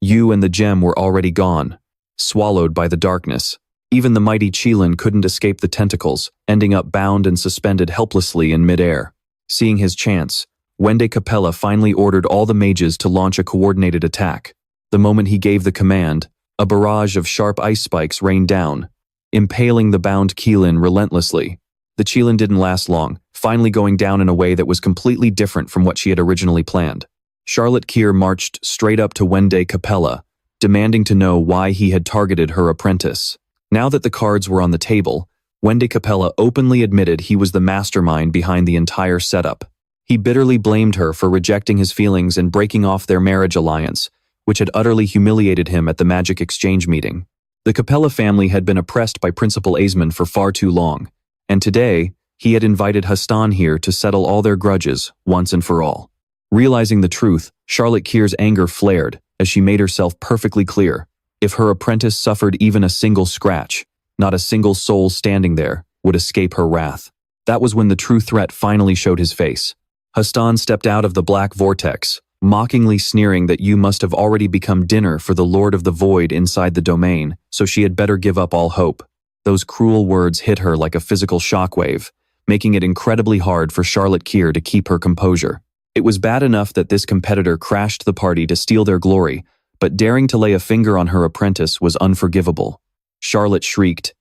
Yu and the gem were already gone, swallowed by the darkness. Even the mighty Qilin couldn't escape the tentacles, ending up bound and suspended helplessly in midair. Seeing his chance, Wende Capella finally ordered all the mages to launch a coordinated attack. The moment he gave the command, a barrage of sharp ice spikes rained down, impaling the bound Qilin relentlessly. The Qilin didn't last long, finally going down in a way that was completely different from what she had originally planned. Charlotte Kier marched straight up to Wende Capella, demanding to know why he had targeted her apprentice. Now that the cards were on the table, Wende Capella openly admitted he was the mastermind behind the entire setup. He bitterly blamed her for rejecting his feelings and breaking off their marriage alliance, which had utterly humiliated him at the magic exchange meeting. The Capella family had been oppressed by Principal Aesmond for far too long, and today, he had invited Hastan here to settle all their grudges, once and for all. Realizing the truth, Charlotte Kier's anger flared as she made herself perfectly clear. If her apprentice suffered even a single scratch, not a single soul standing there would escape her wrath. That was when the true threat finally showed his face. Hastan stepped out of the black vortex, mockingly sneering that you must have already become dinner for the Lord of the Void inside the domain, so she had better give up all hope. Those cruel words hit her like a physical shockwave, making it incredibly hard for Charlotte Kier to keep her composure. It was bad enough that this competitor crashed the party to steal their glory, but daring to lay a finger on her apprentice was unforgivable. Charlotte shrieked,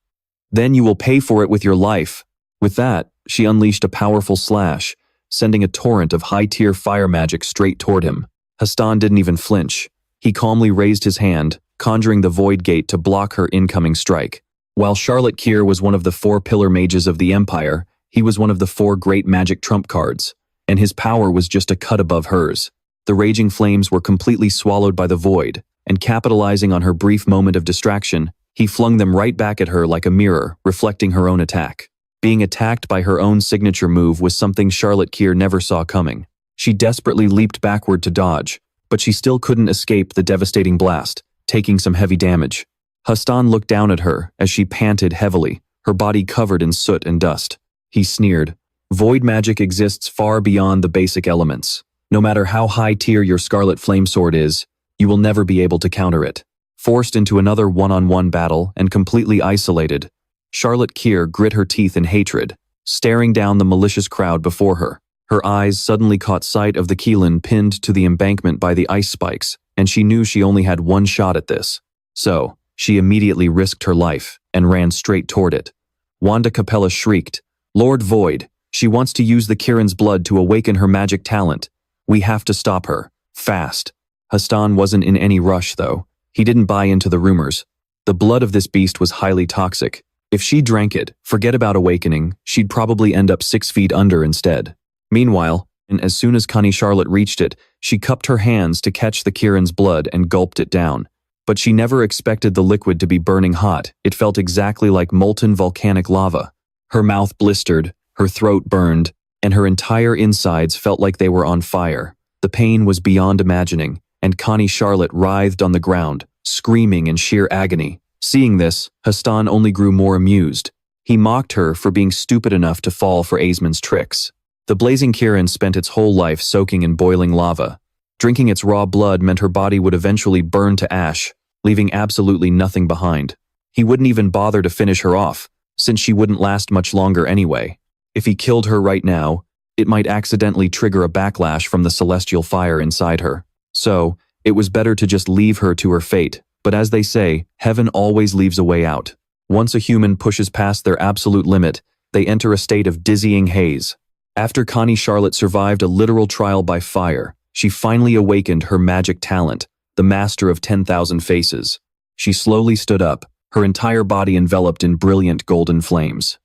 "Then you will pay for it with your life." With that, she unleashed a powerful slash, sending a torrent of high-tier fire magic straight toward him. Hastan didn't even flinch. He calmly raised his hand, conjuring the Void Gate to block her incoming strike. While Charlotte Kier was one of the 4 pillar mages of the Empire, he was one of the 4 great magic trump cards, and his power was just a cut above hers. The raging flames were completely swallowed by the void, and capitalizing on her brief moment of distraction, he flung them right back at her like a mirror, reflecting her own attack. Being attacked by her own signature move was something Charlotte Kier never saw coming. She desperately leaped backward to dodge, but she still couldn't escape the devastating blast, taking some heavy damage. Hastan looked down at her as she panted heavily, her body covered in soot and dust. He sneered, "Void magic exists far beyond the basic elements. No matter how high tier your Scarlet Flame Sword is, you will never be able to counter it." Forced into another one-on-one battle and completely isolated, Charlotte Kier grit her teeth in hatred, staring down the malicious crowd before her. Her eyes suddenly caught sight of the Qilin pinned to the embankment by the ice spikes, and she knew she only had one shot at this. So, she immediately risked her life and ran straight toward it. Wanda Capella shrieked, "Lord Void, she wants to use the Kirin's blood to awaken her magic talent. We have to stop her, fast." Hastan wasn't in any rush, though. He didn't buy into the rumors. The blood of this beast was highly toxic. If she drank it, forget about awakening, she'd probably end up 6 feet under instead. Meanwhile, and as soon as Connie Charlotte reached it, she cupped her hands to catch the Kirin's blood and gulped it down. But she never expected the liquid to be burning hot. It felt exactly like molten volcanic lava. Her mouth blistered, her throat burned, and her entire insides felt like they were on fire. The The pain was beyond imagining, and Connie Charlotte writhed on the ground, screaming in sheer agony. Seeing this, Hastan only grew more amused. He mocked her for being stupid enough to fall for Aisman's tricks. The blazing Kirin spent its whole life soaking in boiling lava. Drinking its raw blood meant her body would eventually burn to ash, leaving absolutely nothing behind. He wouldn't even bother to finish her off, since she wouldn't last much longer anyway. If he killed her right now, it might accidentally trigger a backlash from the celestial fire inside her. So, it was better to just leave her to her fate. But as they say, heaven always leaves a way out. Once a human pushes past their absolute limit, they enter a state of dizzying haze. After Connie Charlotte survived a literal trial by fire, she finally awakened her magic talent, the master of 10,000 faces. She slowly stood up, her entire body enveloped in brilliant golden flames.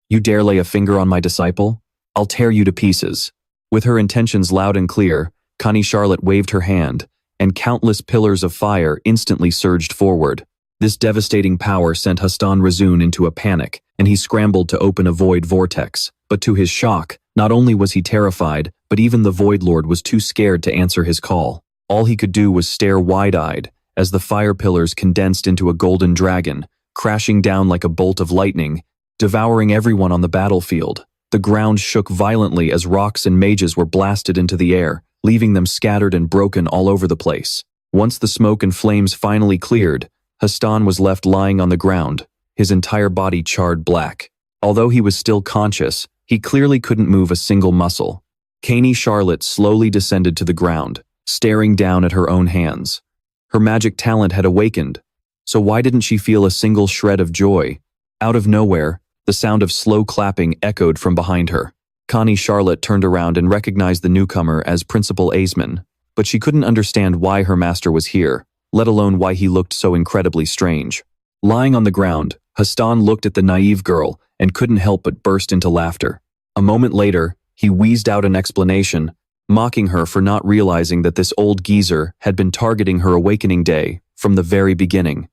"You dare lay a finger on my disciple? I'll tear you to pieces." With her intentions loud and clear, Connie Charlotte waved her hand, and countless pillars of fire instantly surged forward. This devastating power sent Hastan Razun into a panic, and he scrambled to open a void vortex. But to his shock, not only was he terrified, but even the Void Lord was too scared to answer his call. All he could do was stare wide-eyed as the fire pillars condensed into a golden dragon, crashing down like a bolt of lightning, devouring everyone on the battlefield. The ground shook violently as rocks and mages were blasted into the air, leaving them scattered and broken all over the place. Once the smoke and flames finally cleared, Hastan was left lying on the ground, his entire body charred black. Although he was still conscious, he clearly couldn't move a single muscle. Connie Charlotte slowly descended to the ground, staring down at her own hands. Her magic talent had awakened, so why didn't she feel a single shred of joy? Out of nowhere, the sound of slow clapping echoed from behind her. Connie Charlotte turned around and recognized the newcomer as Principal Aisman, but she couldn't understand why her master was here, let alone why he looked so incredibly strange. Lying on the ground, Hastan looked at the naive girl and couldn't help but burst into laughter. A moment later, he wheezed out an explanation, mocking her for not realizing that this old geezer had been targeting her awakening day from the very beginning.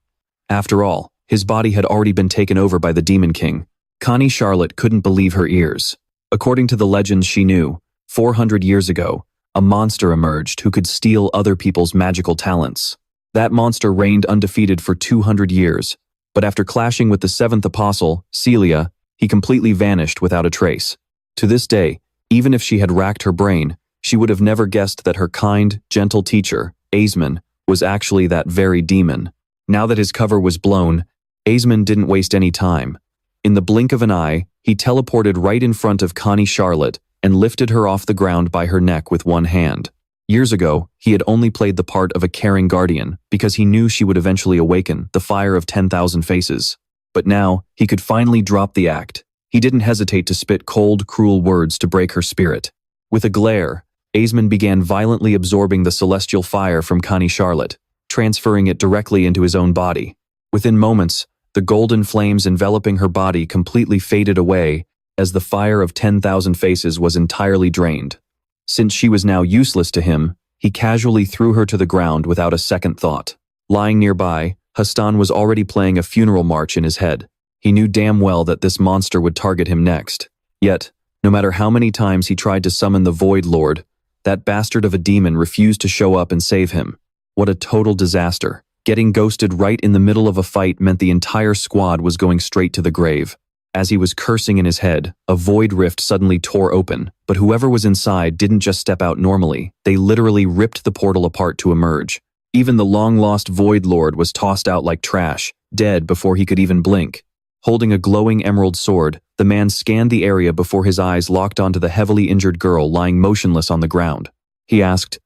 After all, his body had already been taken over by the Demon King. Connie Charlotte couldn't believe her ears. According to the legends she knew, 400 years ago, a monster emerged who could steal other people's magical talents. That monster reigned undefeated for 200 years, but after clashing with the seventh apostle, Celia, he completely vanished without a trace. To this day, even if she had racked her brain, she would have never guessed that her kind, gentle teacher, Aisman, was actually that very demon. Now that his cover was blown, Aisman didn't waste any time. In the blink of an eye, he teleported right in front of Connie Charlotte and lifted her off the ground by her neck with one hand. Years ago, he had only played the part of a caring guardian because he knew she would eventually awaken the fire of 10,000 faces. But now, he could finally drop the act. He didn't hesitate to spit cold, cruel words to break her spirit. With a glare, Aisman began violently absorbing the celestial fire from Connie Charlotte, transferring it directly into his own body. Within moments, the golden flames enveloping her body completely faded away as the fire of 10,000 faces was entirely drained. Since she was now useless to him, he casually threw her to the ground without a second thought. Lying nearby, Hastan was already playing a funeral march in his head. He knew damn well that this monster would target him next. Yet, no matter how many times he tried to summon the Void Lord, that bastard of a demon refused to show up and save him. What a total disaster. Getting ghosted right in the middle of a fight meant the entire squad was going straight to the grave. As he was cursing in his head, a void rift suddenly tore open, but whoever was inside didn't just step out normally, they literally ripped the portal apart to emerge. Even the long-lost Void Lord was tossed out like trash, dead before he could even blink. Holding a glowing emerald sword, the man scanned the area before his eyes locked onto the heavily injured girl lying motionless on the ground. He asked,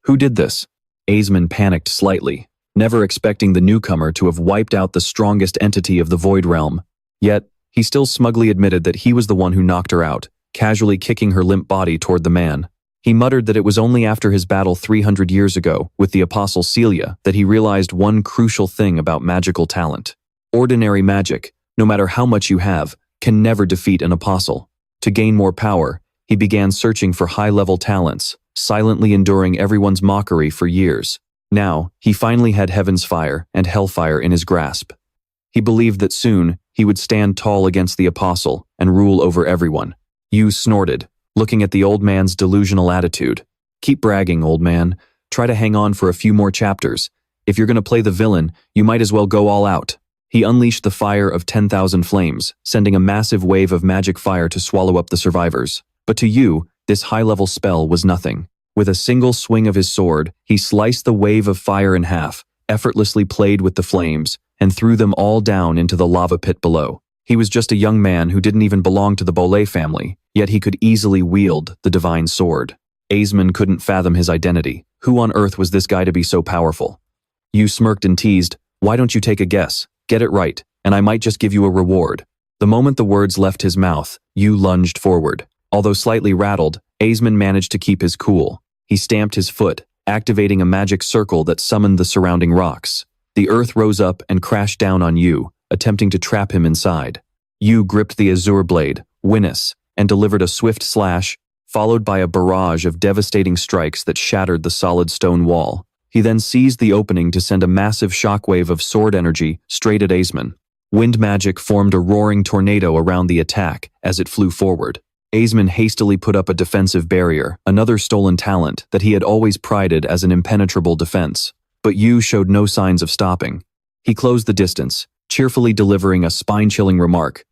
"Who did this?" Aisman panicked slightly, never expecting the newcomer to have wiped out the strongest entity of the Void Realm. Yet, he still smugly admitted that he was the one who knocked her out, casually kicking her limp body toward the man. He muttered that it was only after his battle 300 years ago with the Apostle Celia that he realized one crucial thing about magical talent. Ordinary magic, no matter how much you have, can never defeat an apostle. To gain more power, he began searching for high-level talents, silently enduring everyone's mockery for years. Now, he finally had heaven's fire and hellfire in his grasp. He believed that soon, he would stand tall against the apostle and rule over everyone. Yu snorted, looking at the old man's delusional attitude. Keep bragging, old man. Try to hang on for a few more chapters. If you're gonna play the villain, you might as well go all out. He unleashed the fire of 10,000 flames, sending a massive wave of magic fire to swallow up the survivors. But to you, this high-level spell was nothing. With a single swing of his sword, he sliced the wave of fire in half, effortlessly played with the flames, and threw them all down into the lava pit below. He was just a young man who didn't even belong to the Bolé family, yet he could easily wield the divine sword. Asmund couldn't fathom his identity. Who on earth was this guy to be so powerful? You smirked and teased, "Why don't you take a guess? Get it right, and I might just give you a reward." The moment the words left his mouth, Yu lunged forward. Although slightly rattled, Asmund managed to keep his cool. He stamped his foot, activating a magic circle that summoned the surrounding rocks. The earth rose up and crashed down on Yu, attempting to trap him inside. Yu gripped the azure blade, Winnis, and delivered a swift slash, followed by a barrage of devastating strikes that shattered the solid stone wall. He then seized the opening to send a massive shockwave of sword energy straight at Asmund. Wind magic formed a roaring tornado around the attack as it flew forward. Asmund hastily put up a defensive barrier, another stolen talent that he had always prided as an impenetrable defense. But Yu showed no signs of stopping. He closed the distance, cheerfully delivering a spine-chilling remark.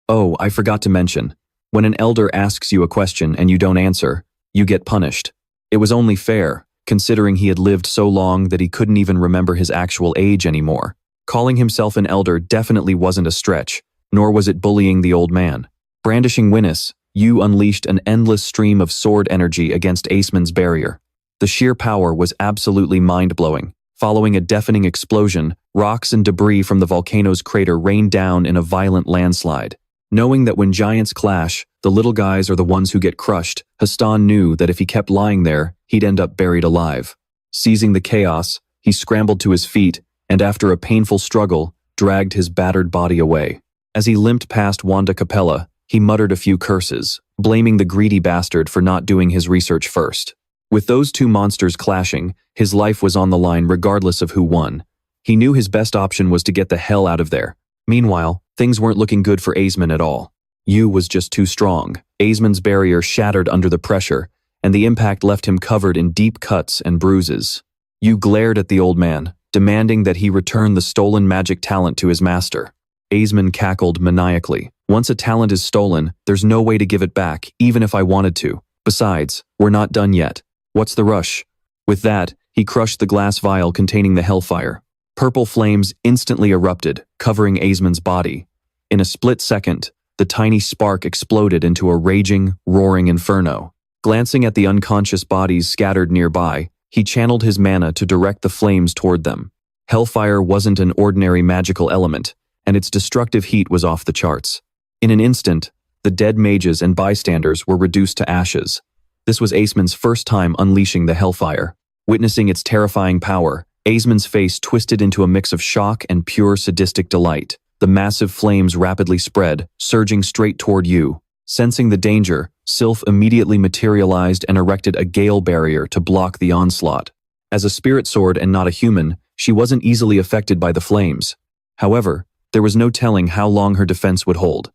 "Oh, I forgot to mention. When an elder asks you a question and you don't answer, you get punished. It was only fair, considering he had lived so long that he couldn't even remember his actual age anymore. Calling himself an elder definitely wasn't a stretch, nor was it bullying the old man. Brandishing Winnis, Yu unleashed an endless stream of sword energy against Asmund's barrier. The sheer power was absolutely mind-blowing. Following a deafening explosion, rocks and debris from the volcano's crater rained down in a violent landslide. Knowing that when giants clash, the little guys are the ones who get crushed, Hastan knew that if he kept lying there, he'd end up buried alive. Seizing the chaos, he scrambled to his feet, and after a painful struggle, dragged his battered body away. As he limped past Wanda Capella, he muttered a few curses, blaming the greedy bastard for not doing his research first. With those two monsters clashing, his life was on the line regardless of who won. He knew his best option was to get the hell out of there. Meanwhile, things weren't looking good for Asmund at all. Yu was just too strong. Asmund's barrier shattered under the pressure, and the impact left him covered in deep cuts and bruises. Yu glared at the old man, demanding that he return the stolen magic talent to his master. Asmund cackled maniacally. "Once a talent is stolen, there's no way to give it back, even if I wanted to. Besides, we're not done yet. What's the rush?" With that, he crushed the glass vial containing the hellfire. Purple flames instantly erupted, covering Asmund's body. In a split second, the tiny spark exploded into a raging, roaring inferno. Glancing at the unconscious bodies scattered nearby, he channeled his mana to direct the flames toward them. Hellfire wasn't an ordinary magical element, and its destructive heat was off the charts. In an instant, the dead mages and bystanders were reduced to ashes. This was Asmund's first time unleashing the hellfire. Witnessing its terrifying power, Asmund's face twisted into a mix of shock and pure sadistic delight. The massive flames rapidly spread, surging straight toward Yu. Sensing the danger, Sylph immediately materialized and erected a gale barrier to block the onslaught. As a spirit sword and not a human, she wasn't easily affected by the flames. However, there was no telling how long her defense would hold.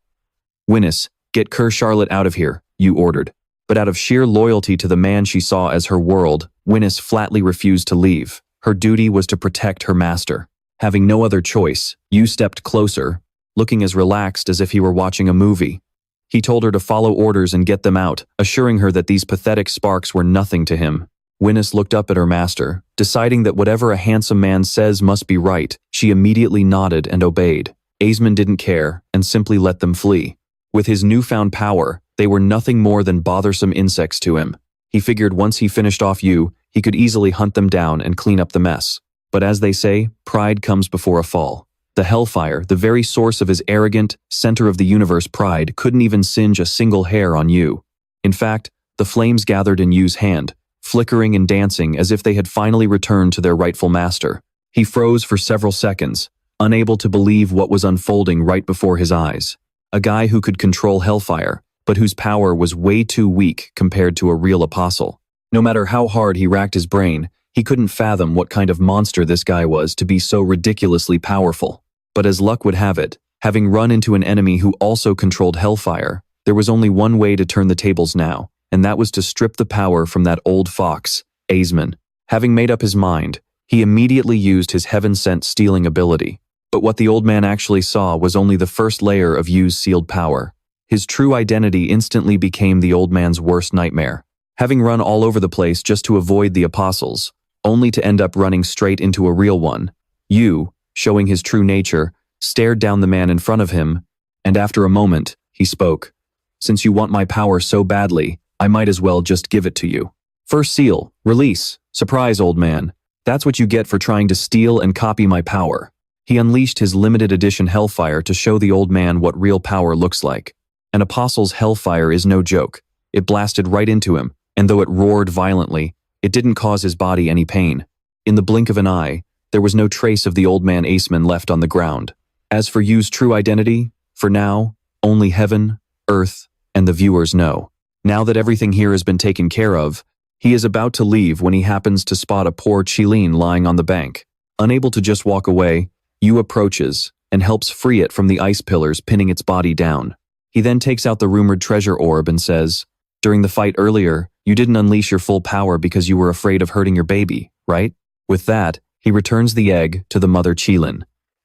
"Winnis, get Kerr Charlotte out of here," Yu ordered. But out of sheer loyalty to the man she saw as her world, Winnis flatly refused to leave. Her duty was to protect her master. Having no other choice, Yu stepped closer, looking as relaxed as if he were watching a movie. He told her to follow orders and get them out, assuring her that these pathetic sparks were nothing to him. Winnis looked up at her master. Deciding that whatever a handsome man says must be right, she immediately nodded and obeyed. Asmund didn't care and simply let them flee. With his newfound power, they were nothing more than bothersome insects to him. He figured once he finished off Yu, he could easily hunt them down and clean up the mess. But as they say, pride comes before a fall. The hellfire, the very source of his arrogant, center-of-the-universe pride, couldn't even singe a single hair on Yu. In fact, the flames gathered in Yu's hand, flickering and dancing as if they had finally returned to their rightful master. He froze for several seconds, unable to believe what was unfolding right before his eyes. A guy who could control hellfire, but whose power was way too weak compared to a real apostle. No matter how hard he racked his brain, he couldn't fathom what kind of monster this guy was to be so ridiculously powerful. But as luck would have it, having run into an enemy who also controlled hellfire, there was only one way to turn the tables now. and that was to strip the power from that old fox, Aesman. Having made up his mind, he immediately used his heaven-sent stealing ability. But what the old man actually saw was only the first layer of Yu's sealed power. His true identity instantly became the old man's worst nightmare. Having run all over the place just to avoid the apostles, only to end up running straight into a real one, Yu, showing his true nature, stared down the man in front of him, and after a moment, he spoke. "Since you want my power so badly, I might as well just give it to you. First seal, release, surprise, old man. That's what you get for trying to steal and copy my power." He unleashed his limited edition hellfire to show the old man what real power looks like. An apostle's hellfire is no joke. It blasted right into him, and though it roared violently, it didn't cause his body any pain. In the blink of an eye, there was no trace of the old man Aesman left on the ground. As for Yu's true identity, for now, only heaven, earth, and the viewers know. Now that everything here has been taken care of, he is about to leave when he happens to spot a poor Qilin lying on the bank. Unable to just walk away, Yu approaches and helps free it from the ice pillars pinning its body down. He then takes out the rumored treasure orb and says, "During the fight earlier, you didn't unleash your full power because you were afraid of hurting your baby, right?" With that, he returns the egg to the mother Qilin.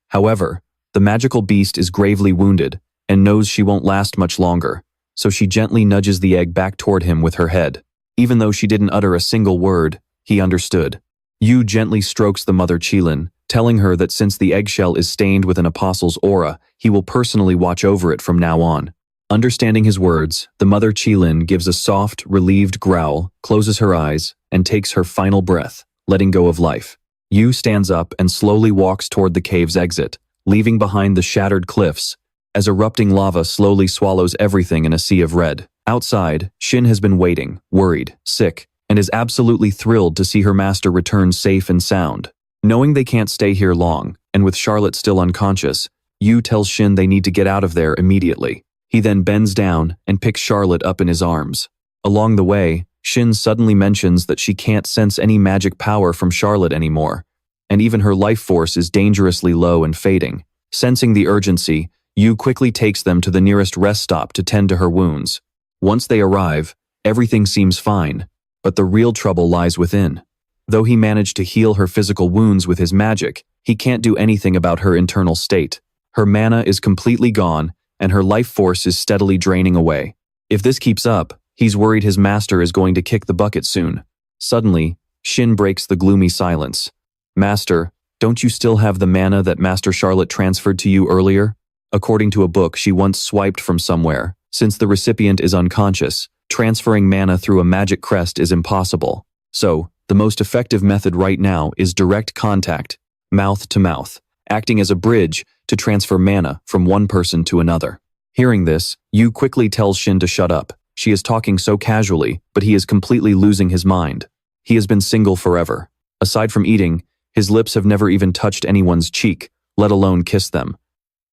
However, the magical beast is gravely wounded and knows she won't last much longer, so she gently nudges the egg back toward him with her head. Even though she didn't utter a single word, he understood. Yu gently strokes the mother Qilin, telling her that since the eggshell is stained with an apostle's aura, he will personally watch over it from now on. Understanding his words, the mother Qilin gives a soft, relieved growl, closes her eyes, and takes her final breath, letting go of life. Yu stands up and slowly walks toward the cave's exit, leaving behind the shattered cliffs, as erupting lava slowly swallows everything in a sea of red. Outside, Shin has been waiting, worried, sick, and is absolutely thrilled to see her master return safe and sound. Knowing they can't stay here long, and with Charlotte still unconscious, Yu tells Shin they need to get out of there immediately. He then bends down and picks Charlotte up in his arms. Along the way, Shin suddenly mentions that she can't sense any magic power from Charlotte anymore, and even her life force is dangerously low and fading. Sensing the urgency, Yu quickly takes them to the nearest rest stop to tend to her wounds. Once they arrive, everything seems fine, but the real trouble lies within. Though he managed to heal her physical wounds with his magic, he can't do anything about her internal state. Her mana is completely gone, and her life force is steadily draining away. If this keeps up, he's worried his master is going to kick the bucket soon. Suddenly, Shin breaks the gloomy silence. "Master, don't you still have the mana that Master Charlotte transferred to you earlier?" According to a book she once swiped from somewhere, since the recipient is unconscious, transferring mana through a magic crest is impossible. So, the most effective method right now is direct contact, mouth to mouth, acting as a bridge to transfer mana from one person to another. Hearing this, Yu quickly tells Shin to shut up. She is talking so casually, but he is completely losing his mind. He has been single forever. Aside from eating, his lips have never even touched anyone's cheek, let alone kiss them.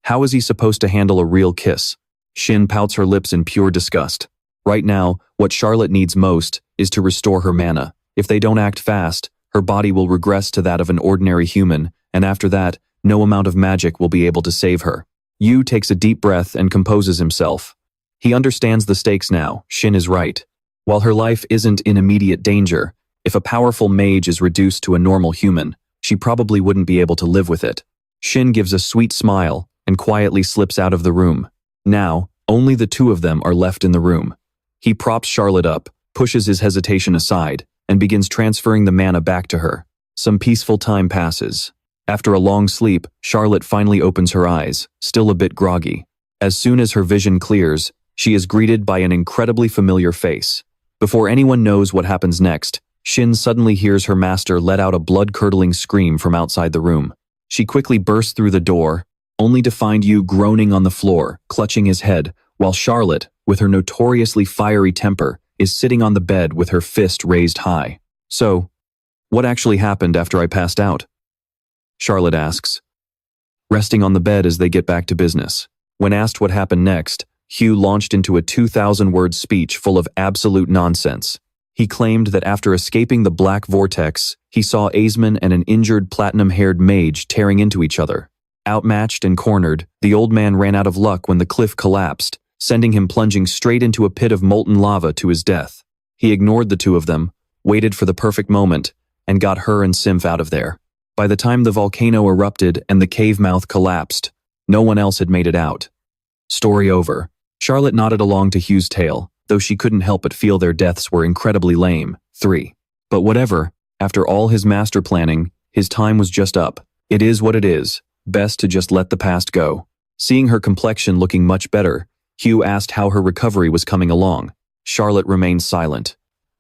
How is he supposed to handle a real kiss? Shin pouts her lips in pure disgust. Right now, what Charlotte needs most is to restore her mana. If they don't act fast, her body will regress to that of an ordinary human, and after that, no amount of magic will be able to save her. Yu takes a deep breath and composes himself. He understands the stakes now. Shin is right. While her life isn't in immediate danger, if a powerful mage is reduced to a normal human, she probably wouldn't be able to live with it. Shin gives a sweet smile and quietly slips out of the room. Now, only the two of them are left in the room. He props Charlotte up, pushes his hesitation aside, and begins transferring the mana back to her. Some peaceful time passes. After a long sleep, Charlotte finally opens her eyes, still a bit groggy. As soon as her vision clears, she is greeted by an incredibly familiar face. Before anyone knows what happens next, Shin suddenly hears her master let out a blood-curdling scream from outside the room. She quickly bursts through the door, only to find Yu groaning on the floor, clutching his head, while Charlotte, with her notoriously fiery temper, is sitting on the bed with her fist raised high. "So, what actually happened after I passed out?" Charlotte asks, resting on the bed as they get back to business. When asked what happened next, Hugh launched into a 2,000-word speech full of absolute nonsense. He claimed that after escaping the black vortex, he saw Aesman and an injured platinum-haired mage tearing into each other. Outmatched and cornered, the old man ran out of luck when the cliff collapsed, sending him plunging straight into a pit of molten lava to his death. He ignored the two of them, waited for the perfect moment, and got her and Sinf out of there. By the time the volcano erupted and the cave mouth collapsed, no one else had made it out. Story over. Charlotte nodded along to Hugh's tale, though she couldn't help but feel their deaths were incredibly lame. 3. But whatever, after all his master planning, his time was just up. It is what it is, best to just let the past go. Seeing her complexion looking much better, Hugh asked how her recovery was coming along. Charlotte remained silent.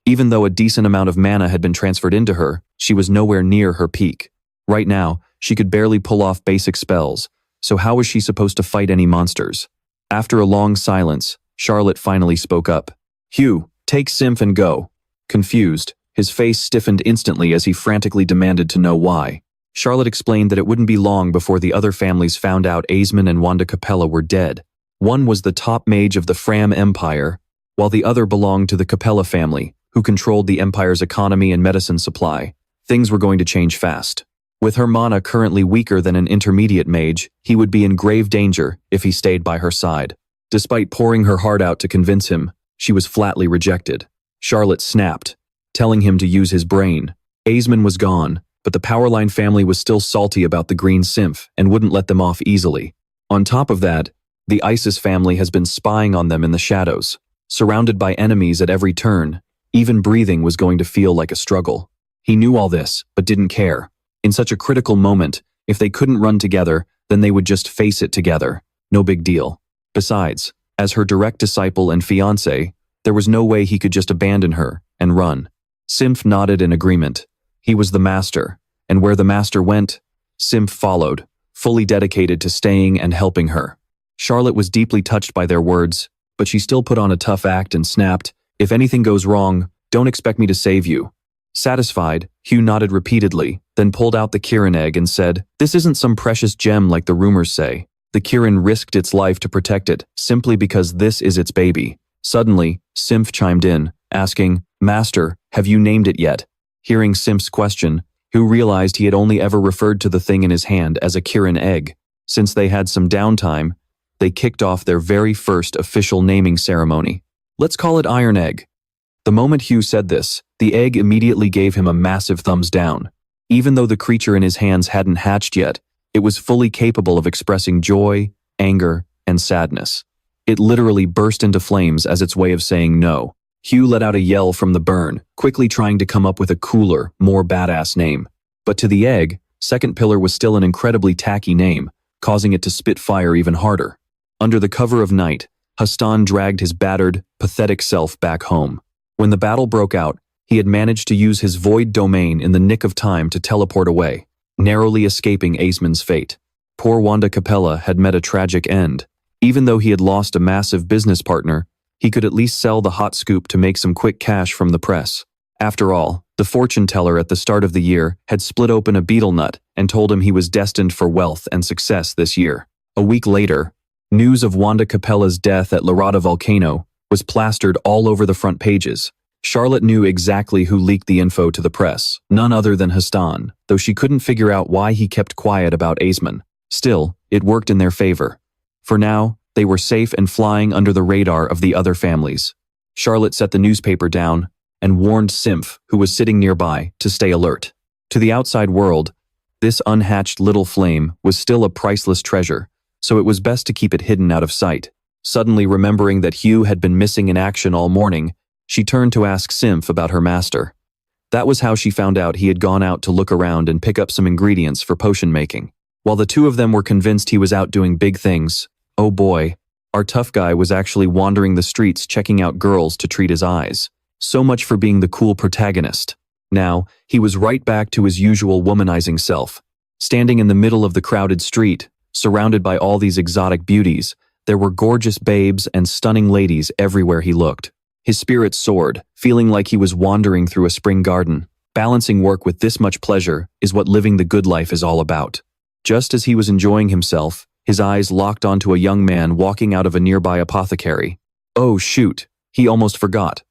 Even though a decent amount of mana had been transferred into her, she was nowhere near her peak. Right now, she could barely pull off basic spells, so how was she supposed to fight any monsters? After a long silence, Charlotte finally spoke up. Hugh, take Sinf and go. Confused, his face stiffened instantly as he frantically demanded to know why. Charlotte explained that it wouldn't be long before the other families found out Asmon and Wanda Capella were dead. One was the top mage of the Fram Empire, while the other belonged to the Capella family, who controlled the Empire's economy and medicine supply. Things were going to change fast. With her mana currently weaker than an intermediate mage, he would be in grave danger if he stayed by her side. Despite pouring her heart out to convince him, she was flatly rejected. Charlotte snapped, telling him to use his brain. Asmon was gone, but the Powerline family was still salty about the Green Sinf and wouldn't let them off easily. On top of that, the Isis family has been spying on them in the shadows. Surrounded by enemies at every turn, even breathing was going to feel like a struggle. He knew all this, but didn't care. In such a critical moment, if they couldn't run together, then they would just face it together. No big deal. Besides, as her direct disciple and fiancé, there was no way he could just abandon her and run. Sinf nodded in agreement. He was the master, and where the master went, Sinf followed, fully dedicated to staying and helping her. Charlotte was deeply touched by their words, but she still put on a tough act and snapped, "If anything goes wrong, don't expect me to save you." Satisfied, Hugh nodded repeatedly, then pulled out the Kirin egg and said, "This isn't some precious gem like the rumors say. The Kirin risked its life to protect it, simply because this is its baby." Suddenly, Sinf chimed in, asking, "Master, have you named it yet?" Hearing Sinf's question, Hugh realized he had only ever referred to the thing in his hand as a Kirin egg. Since they had some downtime, they kicked off their very first official naming ceremony. "Let's call it Iron Egg." The moment Hugh said this, the egg immediately gave him a massive thumbs down. Even though the creature in his hands hadn't hatched yet, it was fully capable of expressing joy, anger, and sadness. It literally burst into flames as its way of saying no. Hugh let out a yell from the burn, quickly trying to come up with a cooler, more badass name. But to the egg, Second Pillar was still an incredibly tacky name, causing it to spit fire even harder. Under the cover of night, Hastan dragged his battered, pathetic self back home. When the battle broke out, he had managed to use his void domain in the nick of time to teleport away, narrowly escaping Asmon's fate. Poor Wanda Capella had met a tragic end. Even though he had lost a massive business partner, he could at least sell the hot scoop to make some quick cash from the press. After all, the fortune teller at the start of the year had split open a beetle nut and told him he was destined for wealth and success this year. A week later, news of Wanda Capella's death at Larada Volcano was plastered all over the front pages. Charlotte knew exactly who leaked the info to the press, none other than Hastan, though she couldn't figure out why he kept quiet about Asmon. Still, it worked in their favor. For now, they were safe and flying under the radar of the other families. Charlotte set the newspaper down and warned Sinf, who was sitting nearby, to stay alert. To the outside world, this unhatched little flame was still a priceless treasure, so it was best to keep it hidden out of sight. Suddenly remembering that Hugh had been missing in action all morning, she turned to ask Sinf about her master. That was how she found out he had gone out to look around and pick up some ingredients for potion making. While the two of them were convinced he was out doing big things, oh boy, our tough guy was actually wandering the streets checking out girls to treat his eyes. So much for being the cool protagonist. Now, he was right back to his usual womanizing self. Standing in the middle of the crowded street, surrounded by all these exotic beauties, there were gorgeous babes and stunning ladies everywhere he looked. His spirit soared, feeling like he was wandering through a spring garden. Balancing work with this much pleasure is what living the good life is all about. Just as he was enjoying himself, his eyes locked onto a young man walking out of a nearby apothecary. Oh shoot, he almost forgot.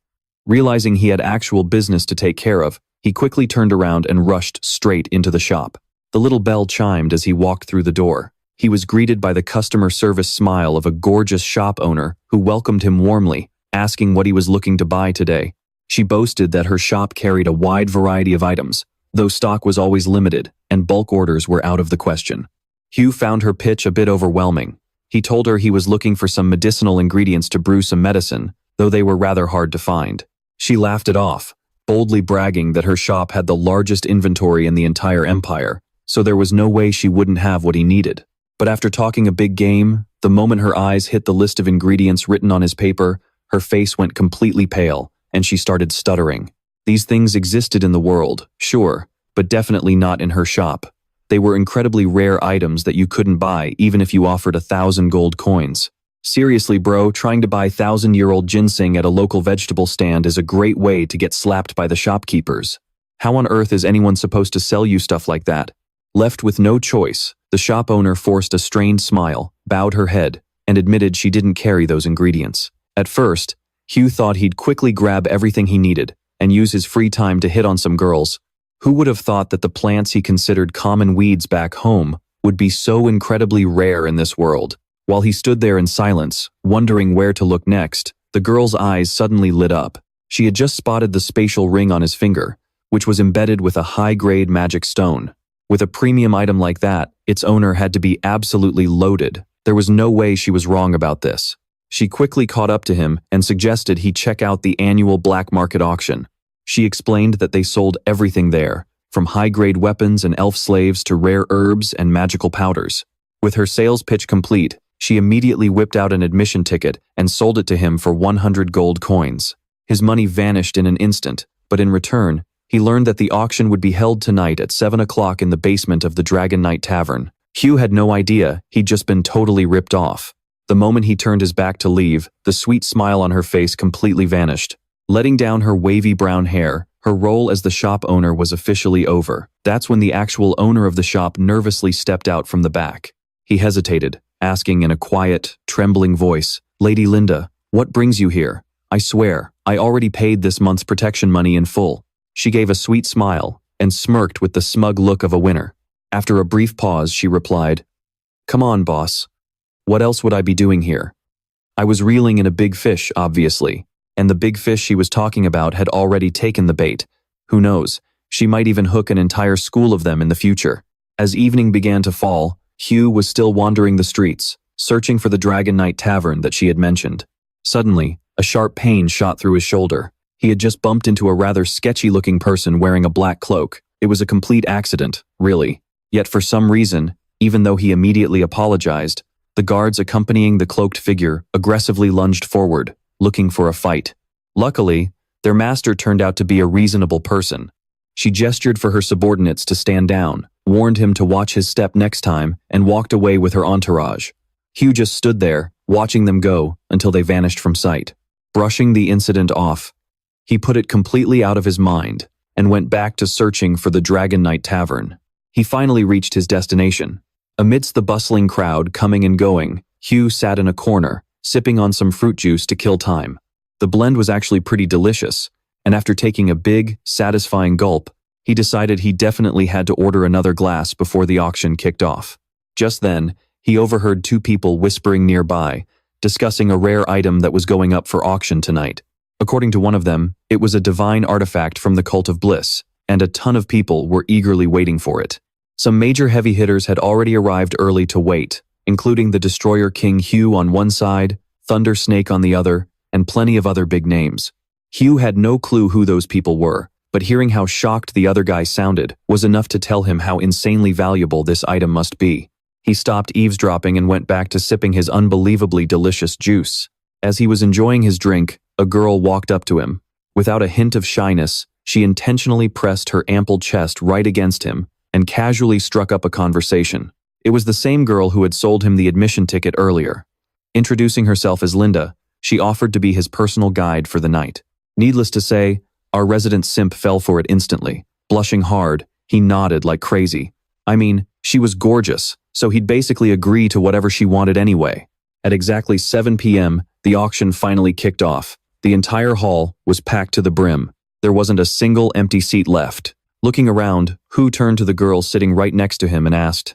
Realizing he had actual business to take care of, he quickly turned around and rushed straight into the shop. The little bell chimed as he walked through the door. He was greeted by the customer service smile of a gorgeous shop owner who welcomed him warmly, asking what he was looking to buy today. She boasted that her shop carried a wide variety of items, though stock was always limited and bulk orders were out of the question. Hugh found her pitch a bit overwhelming. He told her he was looking for some medicinal ingredients to brew some medicine, though they were rather hard to find. She laughed it off, boldly bragging that her shop had the largest inventory in the entire empire, so there was no way she wouldn't have what he needed. But after talking a big game, the moment her eyes hit the list of ingredients written on his paper, her face went completely pale, and she started stuttering. These things existed in the world, sure, but definitely not in her shop. They were incredibly rare items that you couldn't buy even if you offered 1,000 gold coins. Seriously, bro, trying to buy 1,000-year-old ginseng at a local vegetable stand is a great way to get slapped by the shopkeepers. How on earth is anyone supposed to sell you stuff like that? Left with no choice, the shop owner forced a strained smile, bowed her head, and admitted she didn't carry those ingredients. At first, Hugh thought he'd quickly grab everything he needed and use his free time to hit on some girls. Who would have thought that the plants he considered common weeds back home would be so incredibly rare in this world? While he stood there in silence, wondering where to look next, the girl's eyes suddenly lit up. She had just spotted the spatial ring on his finger, which was embedded with a high-grade magic stone. With a premium item like that, its owner had to be absolutely loaded. There was no way she was wrong about this. She quickly caught up to him and suggested he check out the annual black market auction. She explained that they sold everything there, from high-grade weapons and elf slaves to rare herbs and magical powders. With her sales pitch complete, she immediately whipped out an admission ticket and sold it to him for 100 gold coins. His money vanished in an instant, but in return, he learned that the auction would be held tonight at 7 o'clock in the basement of the Dragon Knight Tavern. Hugh had no idea he'd just been totally ripped off. The moment he turned his back to leave, the sweet smile on her face completely vanished. Letting down her wavy brown hair, her role as the shop owner was officially over. That's when the actual owner of the shop nervously stepped out from the back. He hesitated, asking in a quiet, trembling voice, "Lady Linda, what brings you here? I swear, I already paid this month's protection money in full." She gave a sweet smile and smirked with the smug look of a winner. After a brief pause, she replied, "Come on, boss. What else would I be doing here?" I was reeling in a big fish, obviously, and the big fish she was talking about had already taken the bait. Who knows, she might even hook an entire school of them in the future. As evening began to fall, Hugh was still wandering the streets, searching for the Dragon Knight Tavern that she had mentioned. Suddenly, a sharp pain shot through his shoulder. He had just bumped into a rather sketchy-looking person wearing a black cloak. It was a complete accident, really. Yet for some reason, even though he immediately apologized, the guards accompanying the cloaked figure aggressively lunged forward, looking for a fight. Luckily, their master turned out to be a reasonable person. She gestured for her subordinates to stand down, warned him to watch his step next time, and walked away with her entourage. Hugh just stood there, watching them go until they vanished from sight. Brushing the incident off, he put it completely out of his mind and went back to searching for the Dragon Knight Tavern. He finally reached his destination. Amidst the bustling crowd coming and going, Hugh sat in a corner, sipping on some fruit juice to kill time. The blend was actually pretty delicious, and after taking a big, satisfying gulp, he decided he definitely had to order another glass before the auction kicked off. Just then, he overheard two people whispering nearby, discussing a rare item that was going up for auction tonight. According to one of them, it was a divine artifact from the Cult of Bliss, and a ton of people were eagerly waiting for it. Some major heavy hitters had already arrived early to wait, including the Destroyer King Hugh on one side, Thunder Snake on the other, and plenty of other big names. Hugh had no clue who those people were, but hearing how shocked the other guy sounded was enough to tell him how insanely valuable this item must be. He stopped eavesdropping and went back to sipping his unbelievably delicious juice. As he was enjoying his drink, a girl walked up to him. Without a hint of shyness, she intentionally pressed her ample chest right against him and casually struck up a conversation. It was the same girl who had sold him the admission ticket earlier. Introducing herself as Linda, she offered to be his personal guide for the night. Needless to say, our resident simp fell for it instantly. Blushing hard, he nodded like crazy. I mean, she was gorgeous, so he'd basically agree to whatever she wanted anyway. At exactly 7 p.m., the auction finally kicked off. The entire hall was packed to the brim. There wasn't a single empty seat left. Looking around, Hu turned to the girl sitting right next to him and asked,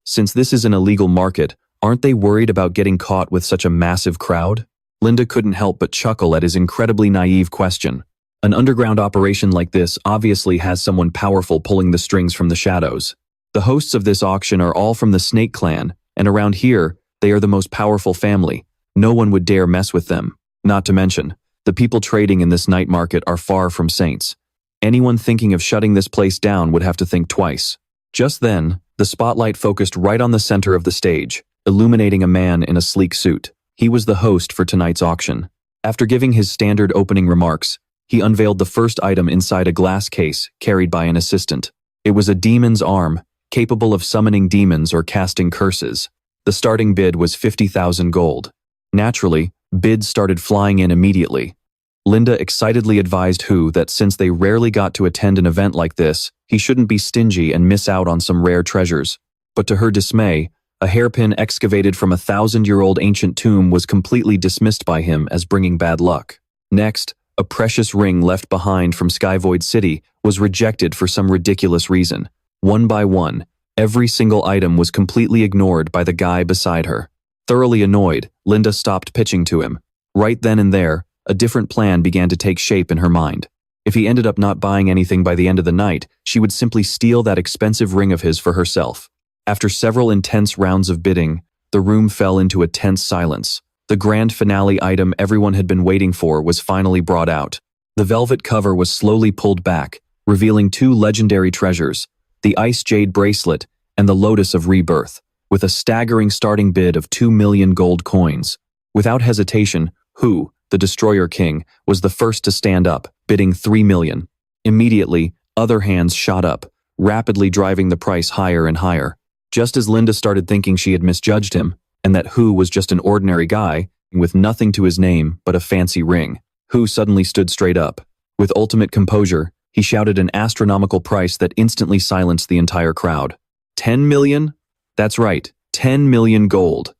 "Since this is an illegal market, aren't they worried about getting caught with such a massive crowd?" Linda couldn't help but chuckle at his incredibly naive question. An underground operation like this obviously has someone powerful pulling the strings from the shadows. The hosts of this auction are all from the Snake Clan, and around here, they are the most powerful family. No one would dare mess with them. Not to mention, the people trading in this night market are far from saints. Anyone thinking of shutting this place down would have to think twice. Just then, the spotlight focused right on the center of the stage, illuminating a man in a sleek suit. He was the host for tonight's auction. After giving his standard opening remarks, he unveiled the first item inside a glass case carried by an assistant. It was a demon's arm, capable of summoning demons or casting curses. The starting bid was 50,000 gold. Naturally, bids started flying in immediately. Linda excitedly advised Hu that since they rarely got to attend an event like this, he shouldn't be stingy and miss out on some rare treasures. But to her dismay, a hairpin excavated from a 1,000-year-old ancient tomb was completely dismissed by him as bringing bad luck. Next, a precious ring left behind from Skyvoid City was rejected for some ridiculous reason. One by one, every single item was completely ignored by the guy beside her. Thoroughly annoyed, Linda stopped pitching to him. Right then and there, a different plan began to take shape in her mind. If he ended up not buying anything by the end of the night, she would simply steal that expensive ring of his for herself. After several intense rounds of bidding, the room fell into a tense silence. The grand finale item everyone had been waiting for was finally brought out. The velvet cover was slowly pulled back, revealing two legendary treasures, the Ice Jade Bracelet and the Lotus of Rebirth, with a staggering starting bid of 2 million gold coins. Without hesitation, Hu, the Destroyer King, was the first to stand up, bidding 3 million. Immediately, other hands shot up, rapidly driving the price higher and higher. Just as Linda started thinking she had misjudged him, and that Hu was just an ordinary guy, with nothing to his name but a fancy ring, Hu suddenly stood straight up. With ultimate composure, he shouted an astronomical price that instantly silenced the entire crowd. 10 million? That's right, 10 million gold.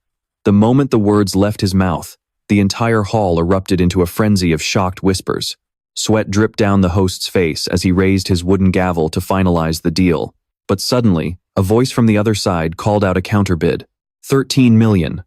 The moment the words left his mouth, the entire hall erupted into a frenzy of shocked whispers. Sweat dripped down the host's face as he raised his wooden gavel to finalize the deal. But suddenly, a voice from the other side called out a counterbid. 13 million.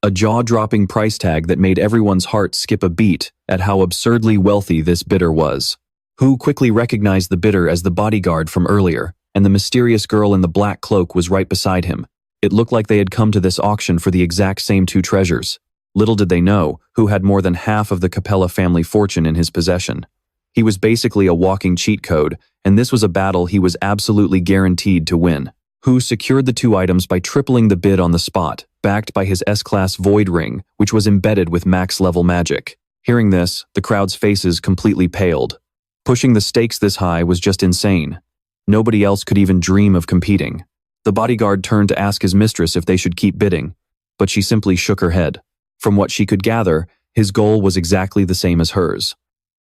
A jaw-dropping price tag that made everyone's heart skip a beat at how absurdly wealthy this bidder was. Hu quickly recognized the bidder as the bodyguard from earlier, and the mysterious girl in the black cloak was right beside him. It looked like they had come to this auction for the exact same two treasures. Little did they know, Hu had more than half of the Capella family fortune in his possession. He was basically a walking cheat code, and this was a battle he was absolutely guaranteed to win. Hu secured the two items by tripling the bid on the spot, backed by his S-Class Void Ring, which was embedded with max-level magic. Hearing this, the crowd's faces completely paled. Pushing the stakes this high was just insane. Nobody else could even dream of competing. The bodyguard turned to ask his mistress if they should keep bidding, but she simply shook her head. From what she could gather, his goal was exactly the same as hers.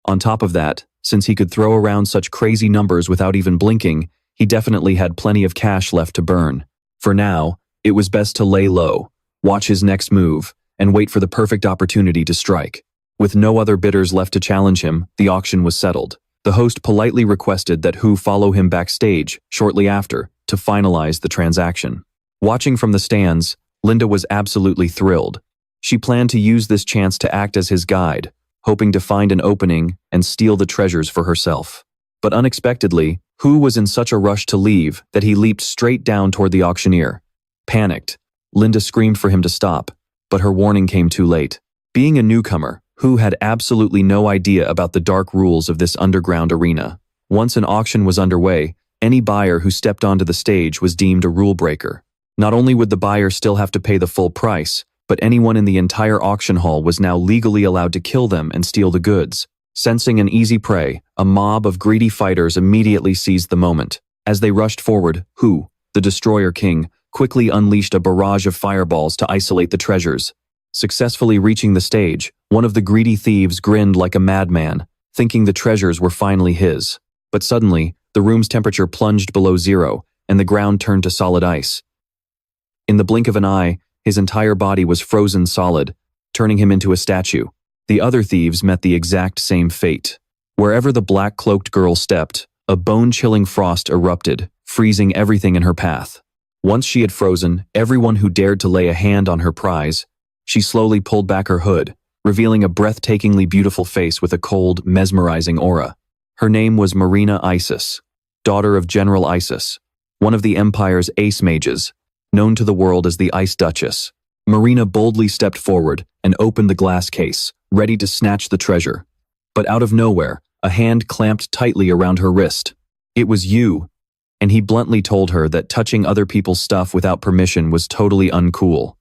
On top of that, since he could throw around such crazy numbers without even blinking, he definitely had plenty of cash left to burn. For now, it was best to lay low, watch his next move, and wait for the perfect opportunity to strike. With no other bidders left to challenge him, the auction was settled. The host politely requested that Hu follow him backstage shortly after to finalize the transaction. Watching from the stands, Linda was absolutely thrilled. She planned to use this chance to act as his guide, hoping to find an opening and steal the treasures for herself. But unexpectedly, Hu was in such a rush to leave that he leaped straight down toward the auctioneer. Panicked, Linda screamed for him to stop, but her warning came too late. Being a newcomer, Hu had absolutely no idea about the dark rules of this underground arena. Once an auction was underway, any buyer who stepped onto the stage was deemed a rule breaker. Not only would the buyer still have to pay the full price, but anyone in the entire auction hall was now legally allowed to kill them and steal the goods. Sensing an easy prey, a mob of greedy fighters immediately seized the moment. As they rushed forward, Hu, the Destroyer King, quickly unleashed a barrage of fireballs to isolate the treasures. Successfully reaching the stage, one of the greedy thieves grinned like a madman, thinking the treasures were finally his. But suddenly, the room's temperature plunged below zero, and the ground turned to solid ice. In the blink of an eye, his entire body was frozen solid, turning him into a statue. The other thieves met the exact same fate. Wherever the black-cloaked girl stepped, a bone-chilling frost erupted, freezing everything in her path. Once she had frozen everyone who dared to lay a hand on her prize, she slowly pulled back her hood, revealing a breathtakingly beautiful face with a cold, mesmerizing aura. Her name was Marina Isis, daughter of General Isis, one of the Empire's ace mages, known to the world as the Ice Duchess. Marina boldly stepped forward and opened the glass case, ready to snatch the treasure. But out of nowhere, a hand clamped tightly around her wrist. It was you, and he bluntly told her that touching other people's stuff without permission was totally uncool.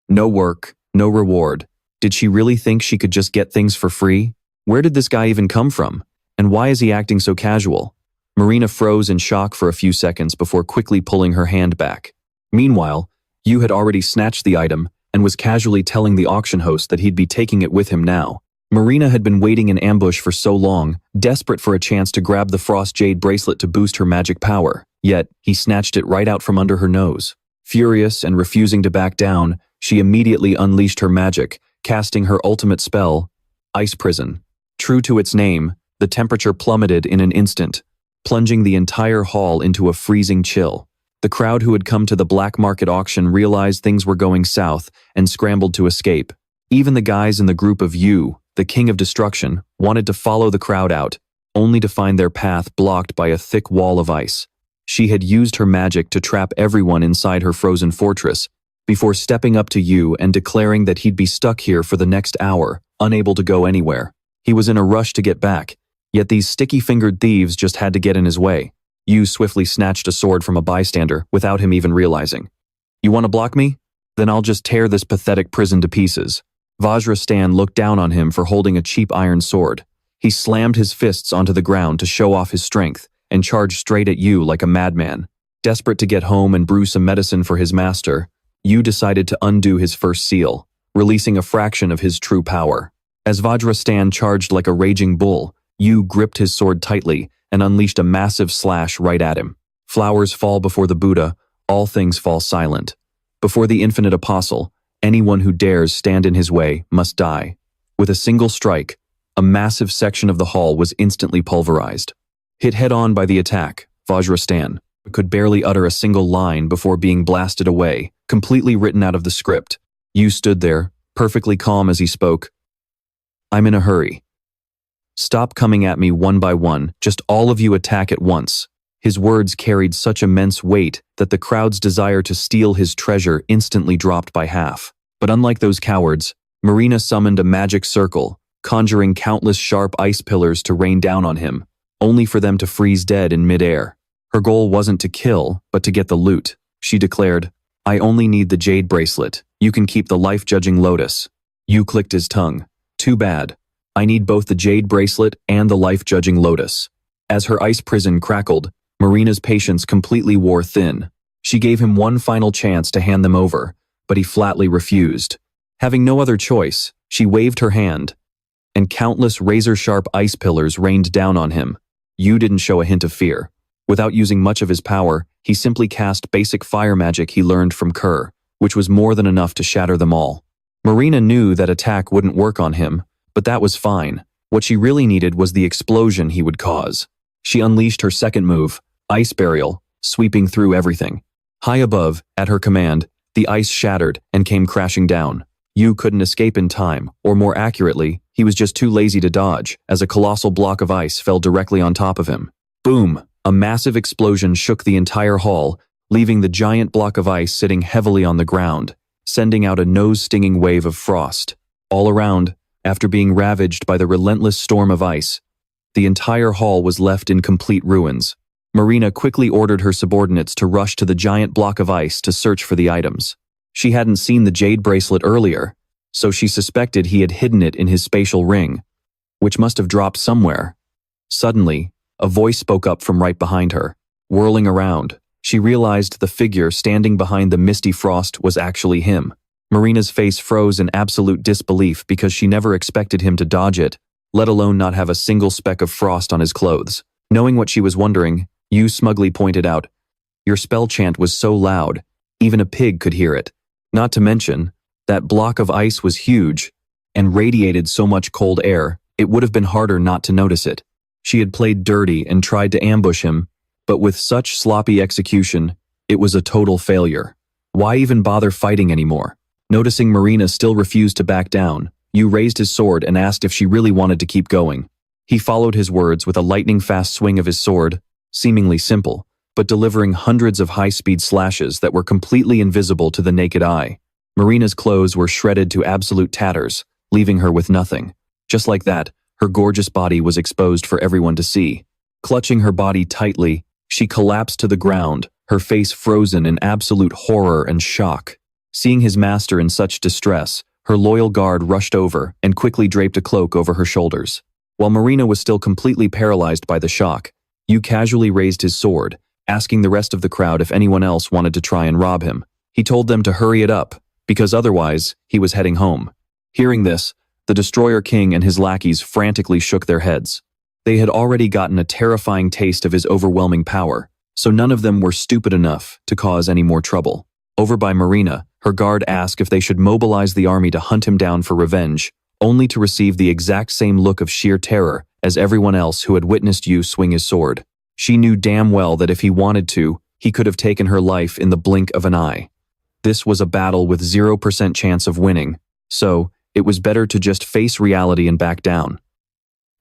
No work, no reward. Did she really think she could just get things for free? Where did this guy even come from? And why is he acting so casual? Marina froze in shock for a few seconds before quickly pulling her hand back. Meanwhile, Yu had already snatched the item and was casually telling the auction host that he'd be taking it with him now. Marina had been waiting in ambush for so long, desperate for a chance to grab the Frost Jade bracelet to boost her magic power, yet he snatched it right out from under her nose. Furious and refusing to back down, she immediately unleashed her magic, casting her ultimate spell, Ice Prison. True to its name, the temperature plummeted in an instant, plunging the entire hall into a freezing chill. The crowd who had come to the black market auction realized things were going south and scrambled to escape. Even the guys in the group of Yu, the King of Destruction, wanted to follow the crowd out, only to find their path blocked by a thick wall of ice. She had used her magic to trap everyone inside her frozen fortress, before stepping up to Yu and declaring that he'd be stuck here for the next hour, unable to go anywhere. He was in a rush to get back, yet these sticky-fingered thieves just had to get in his way. Yu swiftly snatched a sword from a bystander without him even realizing. "You want to block me? Then I'll just tear this pathetic prison to pieces." Vajrastan looked down on him for holding a cheap iron sword. He slammed his fists onto the ground to show off his strength and charged straight at Yu like a madman. Desperate to get home and brew some medicine for his master, Yu decided to undo his first seal, releasing a fraction of his true power. As Vajrastan charged like a raging bull, Yu gripped his sword tightly and unleashed a massive slash right at him. Flowers fall before the Buddha, all things fall silent. Before the infinite apostle, anyone who dares stand in his way must die. With a single strike, a massive section of the hall was instantly pulverized. Hit head-on by the attack, Vajrastan could barely utter a single line before being blasted away, completely written out of the script. Yu stood there, perfectly calm as he spoke. "I'm in a hurry. Stop coming at me one by one, just all of you attack at once." His words carried such immense weight that the crowd's desire to steal his treasure instantly dropped by half. But unlike those cowards, Marina summoned a magic circle, conjuring countless sharp ice pillars to rain down on him, only for them to freeze dead in midair. Her goal wasn't to kill, but to get the loot. She declared, "I only need the jade bracelet. You can keep the life-judging lotus." Yu clicked his tongue. "Too bad. I need both the jade bracelet and the life-judging lotus." As her ice prison crackled, Marina's patience completely wore thin. She gave him one final chance to hand them over, but he flatly refused. Having no other choice, she waved her hand, and countless razor-sharp ice pillars rained down on him. Yu didn't show a hint of fear. Without using much of his power, he simply cast basic fire magic he learned from Kerr, which was more than enough to shatter them all. Marina knew that attack wouldn't work on him, but that was fine. What she really needed was the explosion he would cause. She unleashed her second move, Ice Burial, sweeping through everything. High above, at her command, the ice shattered and came crashing down. Yu couldn't escape in time, or more accurately, he was just too lazy to dodge, as a colossal block of ice fell directly on top of him. Boom! A massive explosion shook the entire hall, leaving the giant block of ice sitting heavily on the ground, sending out a nose-stinging wave of frost. All around, after being ravaged by the relentless storm of ice, the entire hall was left in complete ruins. Marina quickly ordered her subordinates to rush to the giant block of ice to search for the items. She hadn't seen the jade bracelet earlier, so she suspected he had hidden it in his spatial ring, which must have dropped somewhere. Suddenly, a voice spoke up from right behind her. Whirling around, she realized the figure standing behind the misty frost was actually him. Marina's face froze in absolute disbelief because she never expected him to dodge it, let alone not have a single speck of frost on his clothes. Knowing what she was wondering, Yu smugly pointed out, "Your spell chant was so loud, even a pig could hear it. Not to mention, that block of ice was huge and radiated so much cold air, it would have been harder not to notice it." She had played dirty and tried to ambush him, but with such sloppy execution, it was a total failure. Why even bother fighting anymore? Noticing Marina still refused to back down, Yu raised his sword and asked if she really wanted to keep going. He followed his words with a lightning-fast swing of his sword, seemingly simple, but delivering hundreds of high-speed slashes that were completely invisible to the naked eye. Marina's clothes were shredded to absolute tatters, leaving her with nothing. Just like that, her gorgeous body was exposed for everyone to see. Clutching her body tightly, she collapsed to the ground, her face frozen in absolute horror and shock. Seeing his master in such distress, her loyal guard rushed over and quickly draped a cloak over her shoulders. While Marina was still completely paralyzed by the shock, Yu casually raised his sword, asking the rest of the crowd if anyone else wanted to try and rob him. He told them to hurry it up, because otherwise, he was heading home. Hearing this, the Destroyer King and his lackeys frantically shook their heads. They had already gotten a terrifying taste of his overwhelming power, so none of them were stupid enough to cause any more trouble. Over by Marina, her guard asked if they should mobilize the army to hunt him down for revenge, only to receive the exact same look of sheer terror as everyone else who had witnessed Yu swing his sword. She knew damn well that if he wanted to, he could have taken her life in the blink of an eye. This was a battle with 0% chance of winning, so it was better to just face reality and back down.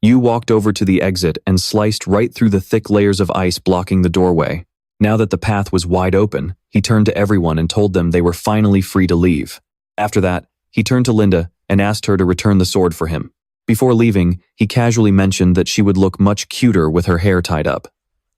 Yu walked over to the exit and sliced right through the thick layers of ice blocking the doorway. Now that the path was wide open, he turned to everyone and told them they were finally free to leave. After that, he turned to Linda and asked her to return the sword for him. Before leaving, he casually mentioned that she would look much cuter with her hair tied up.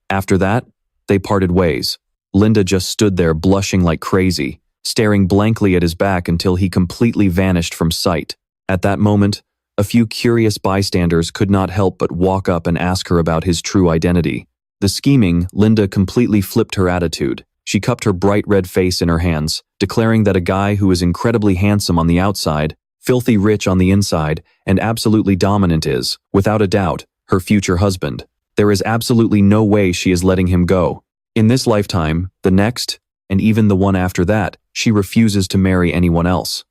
After that, they parted ways. Linda just stood there blushing like crazy, staring blankly at his back until he completely vanished from sight. At that moment, a few curious bystanders could not help but walk up and ask her about his true identity. The scheming Linda completely flipped her attitude. She cupped her bright red face in her hands, declaring that a guy who is incredibly handsome on the outside, filthy rich on the inside, and absolutely dominant is, without a doubt, her future husband. There is absolutely no way she is letting him go. In this lifetime, the next, and even the one after that, she refuses to marry anyone else.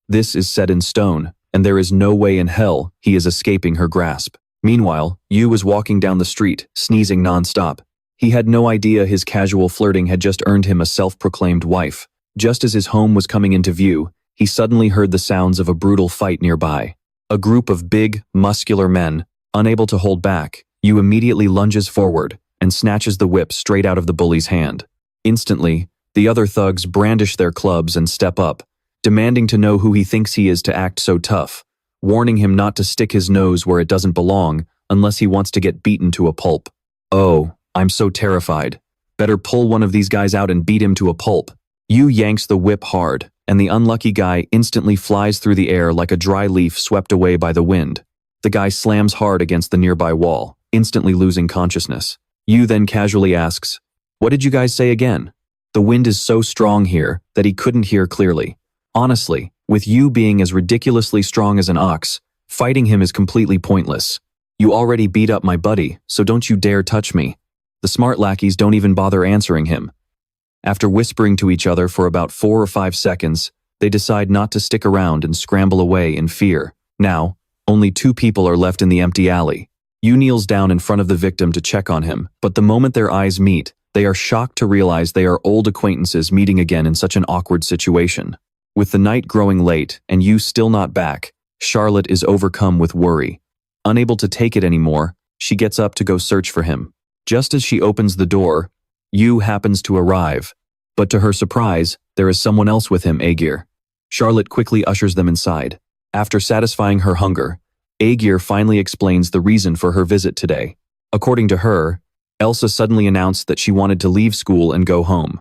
This is set in stone, and there is no way in hell he is escaping her grasp. Meanwhile, Yu was walking down the street, sneezing nonstop. He had no idea his casual flirting had just earned him a self-proclaimed wife. Just as his home was coming into view, he suddenly heard the sounds of a brutal fight nearby. A group of big, muscular men, unable to hold back, Yu immediately lunges forward and snatches the whip straight out of the bully's hand. Instantly, the other thugs brandish their clubs and step up, demanding to know who he thinks he is to act so tough, warning him not to stick his nose where it doesn't belong unless he wants to get beaten to a pulp. Oh, I'm so terrified. Better pull one of these guys out and beat him to a pulp. Yu yanks the whip hard, and the unlucky guy instantly flies through the air like a dry leaf swept away by the wind. The guy slams hard against the nearby wall, instantly losing consciousness. Yu then casually asks, "What did you guys say again?" The wind is so strong here that he couldn't hear clearly. Honestly, with Yu being as ridiculously strong as an ox, fighting him is completely pointless. You already beat up my buddy, so don't you dare touch me. The smart lackeys don't even bother answering him. After whispering to each other for about 4 or 5 seconds, they decide not to stick around and scramble away in fear. Now, only 2 people are left in the empty alley. Yu kneels down in front of the victim to check on him, but the moment their eyes meet, they are shocked to realize they are old acquaintances meeting again in such an awkward situation. With the night growing late and Yu still not back, Charlotte is overcome with worry. Unable to take it anymore, she gets up to go search for him. Just as she opens the door, Yu happens to arrive, but to her surprise, there is someone else with him, Aegir. Charlotte quickly ushers them inside. After satisfying her hunger, Aegir finally explains the reason for her visit today. According to her, Elsa suddenly announced that she wanted to leave school and go home.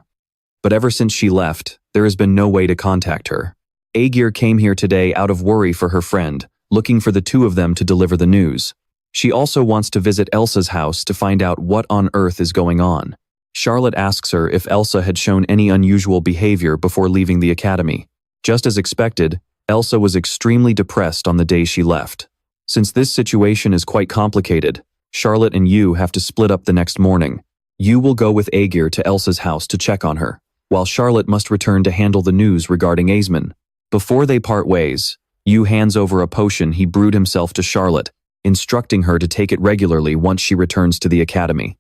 But ever since she left, there has been no way to contact her. Aegir came here today out of worry for her friend, looking for the 2 of them to deliver the news. She also wants to visit Elsa's house to find out what on earth is going on. Charlotte asks her if Elsa had shown any unusual behavior before leaving the academy. Just as expected, Elsa was extremely depressed on the day she left. Since this situation is quite complicated, Charlotte and Yu have to split up the next morning. Yu will go with Aegir to Elsa's house to check on her, while Charlotte must return to handle the news regarding Aesmond. Before they part ways, Yu hands over a potion he brewed himself to Charlotte, instructing her to take it regularly once she returns to the academy.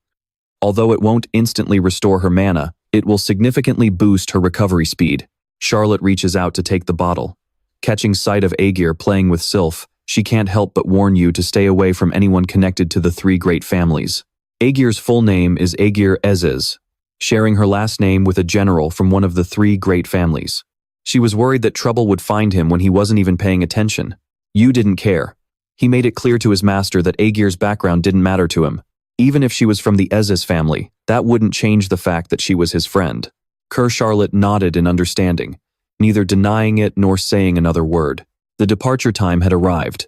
Although it won't instantly restore her mana, it will significantly boost her recovery speed. Charlotte reaches out to take the bottle. catching sight of Aegir playing with Sylph, she can't help but warn you to stay away from anyone connected to the three great families. Aegir's full name is Aegir Ezes, sharing her last name with a general from one of the three great families. She was worried that trouble would find him when he wasn't even paying attention. Yu didn't care. He made it clear to his master that Aegir's background didn't matter to him. Even if she was from the Ezes family, that wouldn't change the fact that she was his friend. Charlotte nodded in understanding, neither denying it nor saying another word. The departure time had arrived.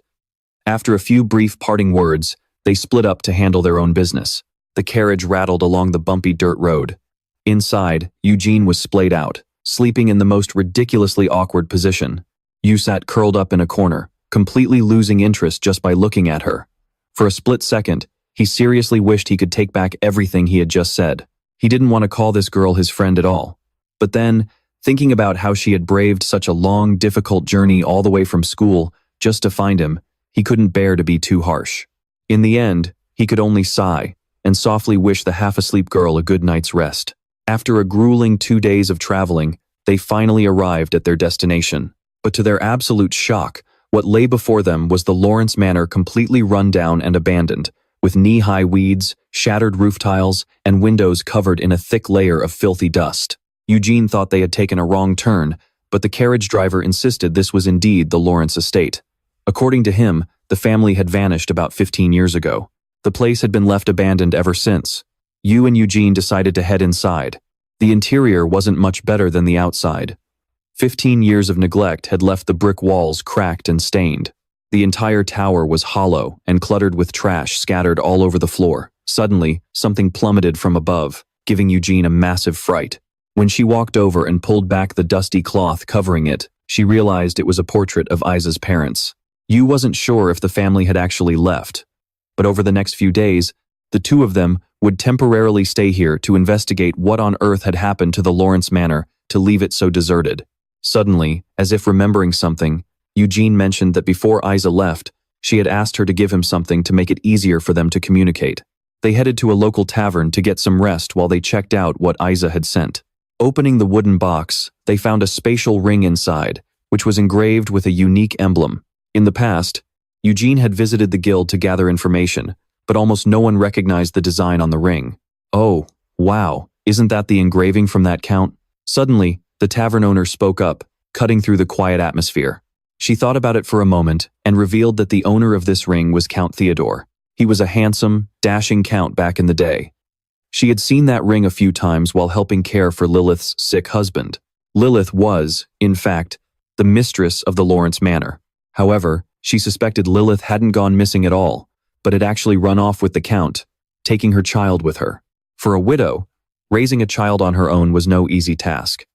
After a few brief parting words, they split up to handle their own business. The carriage rattled along the bumpy dirt road. Inside, Eugene was splayed out, sleeping in the most ridiculously awkward position. Yu sat curled up in a corner, completely losing interest just by looking at her. For a split second, he seriously wished he could take back everything he had just said. He didn't want to call this girl his friend at all. But then, thinking about how she had braved such a long, difficult journey all the way from school just to find him, he couldn't bear to be too harsh. In the end, he could only sigh and softly wish the half-asleep girl a good night's rest. After a grueling 2 days of traveling, they finally arrived at their destination. But to their absolute shock, what lay before them was the Lawrence Manor completely run down and abandoned, with knee-high weeds, shattered roof tiles, and windows covered in a thick layer of filthy dust. Eugene thought they had taken a wrong turn, but the carriage driver insisted this was indeed the Lawrence estate. According to him, the family had vanished about 15 years ago. The place had been left abandoned ever since. Yu and Eugene decided to head inside. The interior wasn't much better than the outside. 15 years of neglect had left the brick walls cracked and stained. The entire tower was hollow and cluttered with trash scattered all over the floor. Suddenly, something plummeted from above, giving Eugene a massive fright. When she walked over and pulled back the dusty cloth covering it, she realized it was a portrait of Isa's parents. Yu wasn't sure if the family had actually left, but over the next few days, the two of them would temporarily stay here to investigate what on earth had happened to the Lawrence Manor to leave it so deserted. Suddenly, as if remembering something, Eugene mentioned that before Isa left, she had asked her to give him something to make it easier for them to communicate. They headed to a local tavern to get some rest while they checked out what Isa had sent. Opening the wooden box, they found a spatial ring inside, which was engraved with a unique emblem. In the past, Eugene had visited the guild to gather information, but almost no one recognized the design on the ring. Oh, wow, isn't that the engraving from that count? Suddenly, the tavern owner spoke up, cutting through the quiet atmosphere. She thought about it for a moment and revealed that the owner of this ring was Count Theodore. He was a handsome, dashing count back in the day. She had seen that ring a few times while helping care for Lilith's sick husband. Lilith was, in fact, the mistress of the Lawrence Manor. However, she suspected Lilith hadn't gone missing at all, but had actually run off with the Count, taking her child with her. For a widow, raising a child on her own was no easy task.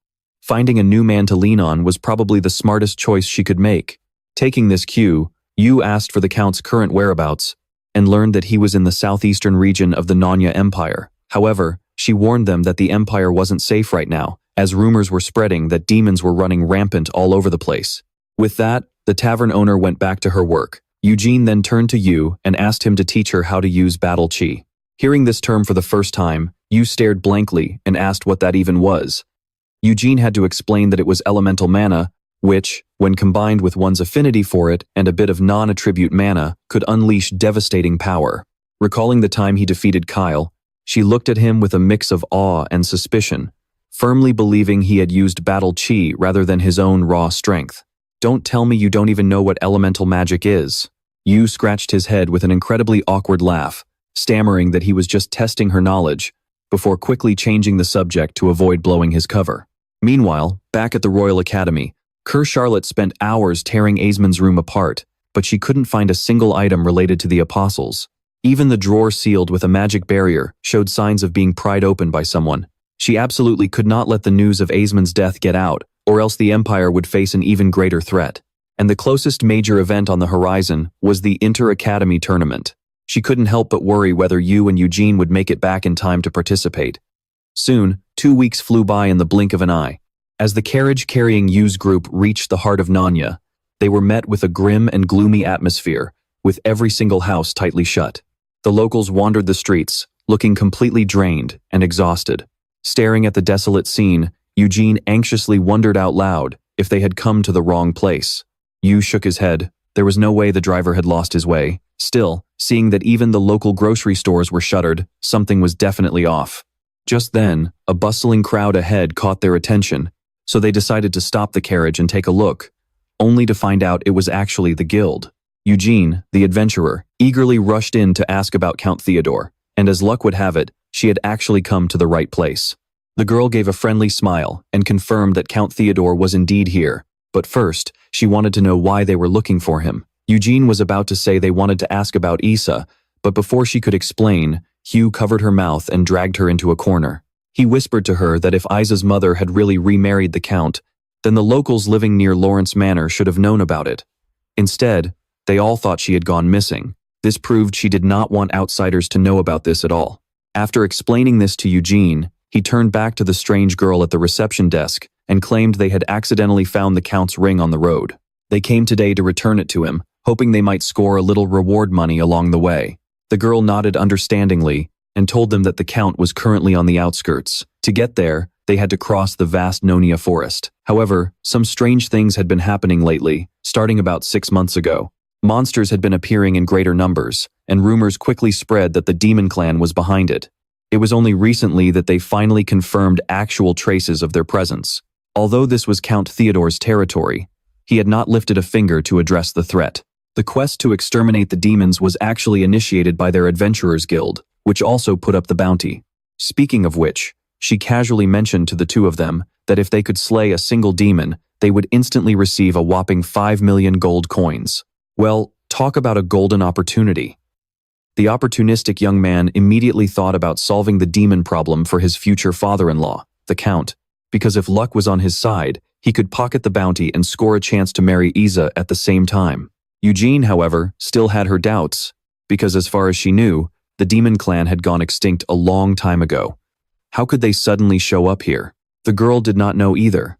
Finding a new man to lean on was probably the smartest choice she could make. Taking this cue, Yu asked for the Count's current whereabouts and learned that he was in the southeastern region of the Nanya Empire. However, she warned them that the Empire wasn't safe right now, as rumors were spreading that demons were running rampant all over the place. With that, the tavern owner went back to her work. Eugene then turned to Yu and asked him to teach her how to use battle chi. Hearing this term for the first time, Yu stared blankly and asked what that even was. Eugene had to explain that it was elemental mana, which, when combined with one's affinity for it and a bit of non-attribute mana, could unleash devastating power. Recalling the time he defeated Kyle, she looked at him with a mix of awe and suspicion, firmly believing he had used battle chi rather than his own raw strength. Don't tell me you don't even know what elemental magic is. Yu scratched his head with an incredibly awkward laugh, stammering that he was just testing her knowledge, before quickly changing the subject to avoid blowing his cover. Meanwhile, back at the Royal Academy, Charlotte spent hours tearing Aesmond's room apart, but she couldn't find a single item related to the apostles. Even the drawer sealed with a magic barrier showed signs of being pried open by someone. She absolutely could not let the news of Aesmond's death get out, or else the Empire would face an even greater threat. And the closest major event on the horizon was the Inter-Academy tournament. She couldn't help but worry whether Yu and Eugene would make it back in time to participate. Soon, 2 weeks flew by in the blink of an eye. As the carriage carrying Yu's group reached the heart of Nanya, they were met with a grim and gloomy atmosphere, with every single house tightly shut. The locals wandered the streets, looking completely drained and exhausted. Staring at the desolate scene, Eugene anxiously wondered out loud if they had come to the wrong place. Yu shook his head. There was no way the driver had lost his way. Still, seeing that even the local grocery stores were shuttered, something was definitely off. Just then, a bustling crowd ahead caught their attention, so they decided to stop the carriage and take a look, only to find out it was actually the guild. Eugene, the adventurer, eagerly rushed in to ask about Count Theodore, and as luck would have it, she had actually come to the right place. The girl gave a friendly smile and confirmed that Count Theodore was indeed here, but first, she wanted to know why they were looking for him. Eugene was about to say they wanted to ask about Isa, but before she could explain, Hugh covered her mouth and dragged her into a corner. He whispered to her that if Isa's mother had really remarried the Count, then the locals living near Lawrence Manor should have known about it. Instead, they all thought she had gone missing. This proved she did not want outsiders to know about this at all. After explaining this to Eugene, he turned back to the strange girl at the reception desk and claimed they had accidentally found the Count's ring on the road. They came today to return it to him, hoping they might score a little reward money along the way. The girl nodded understandingly and told them that the Count was currently on the outskirts. To get there, they had to cross the vast Nonia forest. However, some strange things had been happening lately, starting about 6 months ago. Monsters had been appearing in greater numbers, and rumors quickly spread that the demon clan was behind it. It was only recently that they finally confirmed actual traces of their presence. Although this was Count Theodore's territory, he had not lifted a finger to address the threat. The quest to exterminate the demons was actually initiated by their adventurers guild, which also put up the bounty. Speaking of which, she casually mentioned to the two of them that if they could slay a single demon, they would instantly receive a whopping 5 million gold coins. Well, talk about a golden opportunity. The opportunistic young man immediately thought about solving the demon problem for his future father-in-law, the Count, because if luck was on his side, he could pocket the bounty and score a chance to marry Isa at the same time. Eugene, however, still had her doubts, because as far as she knew, the demon clan had gone extinct a long time ago. How could they suddenly show up here? The girl did not know either.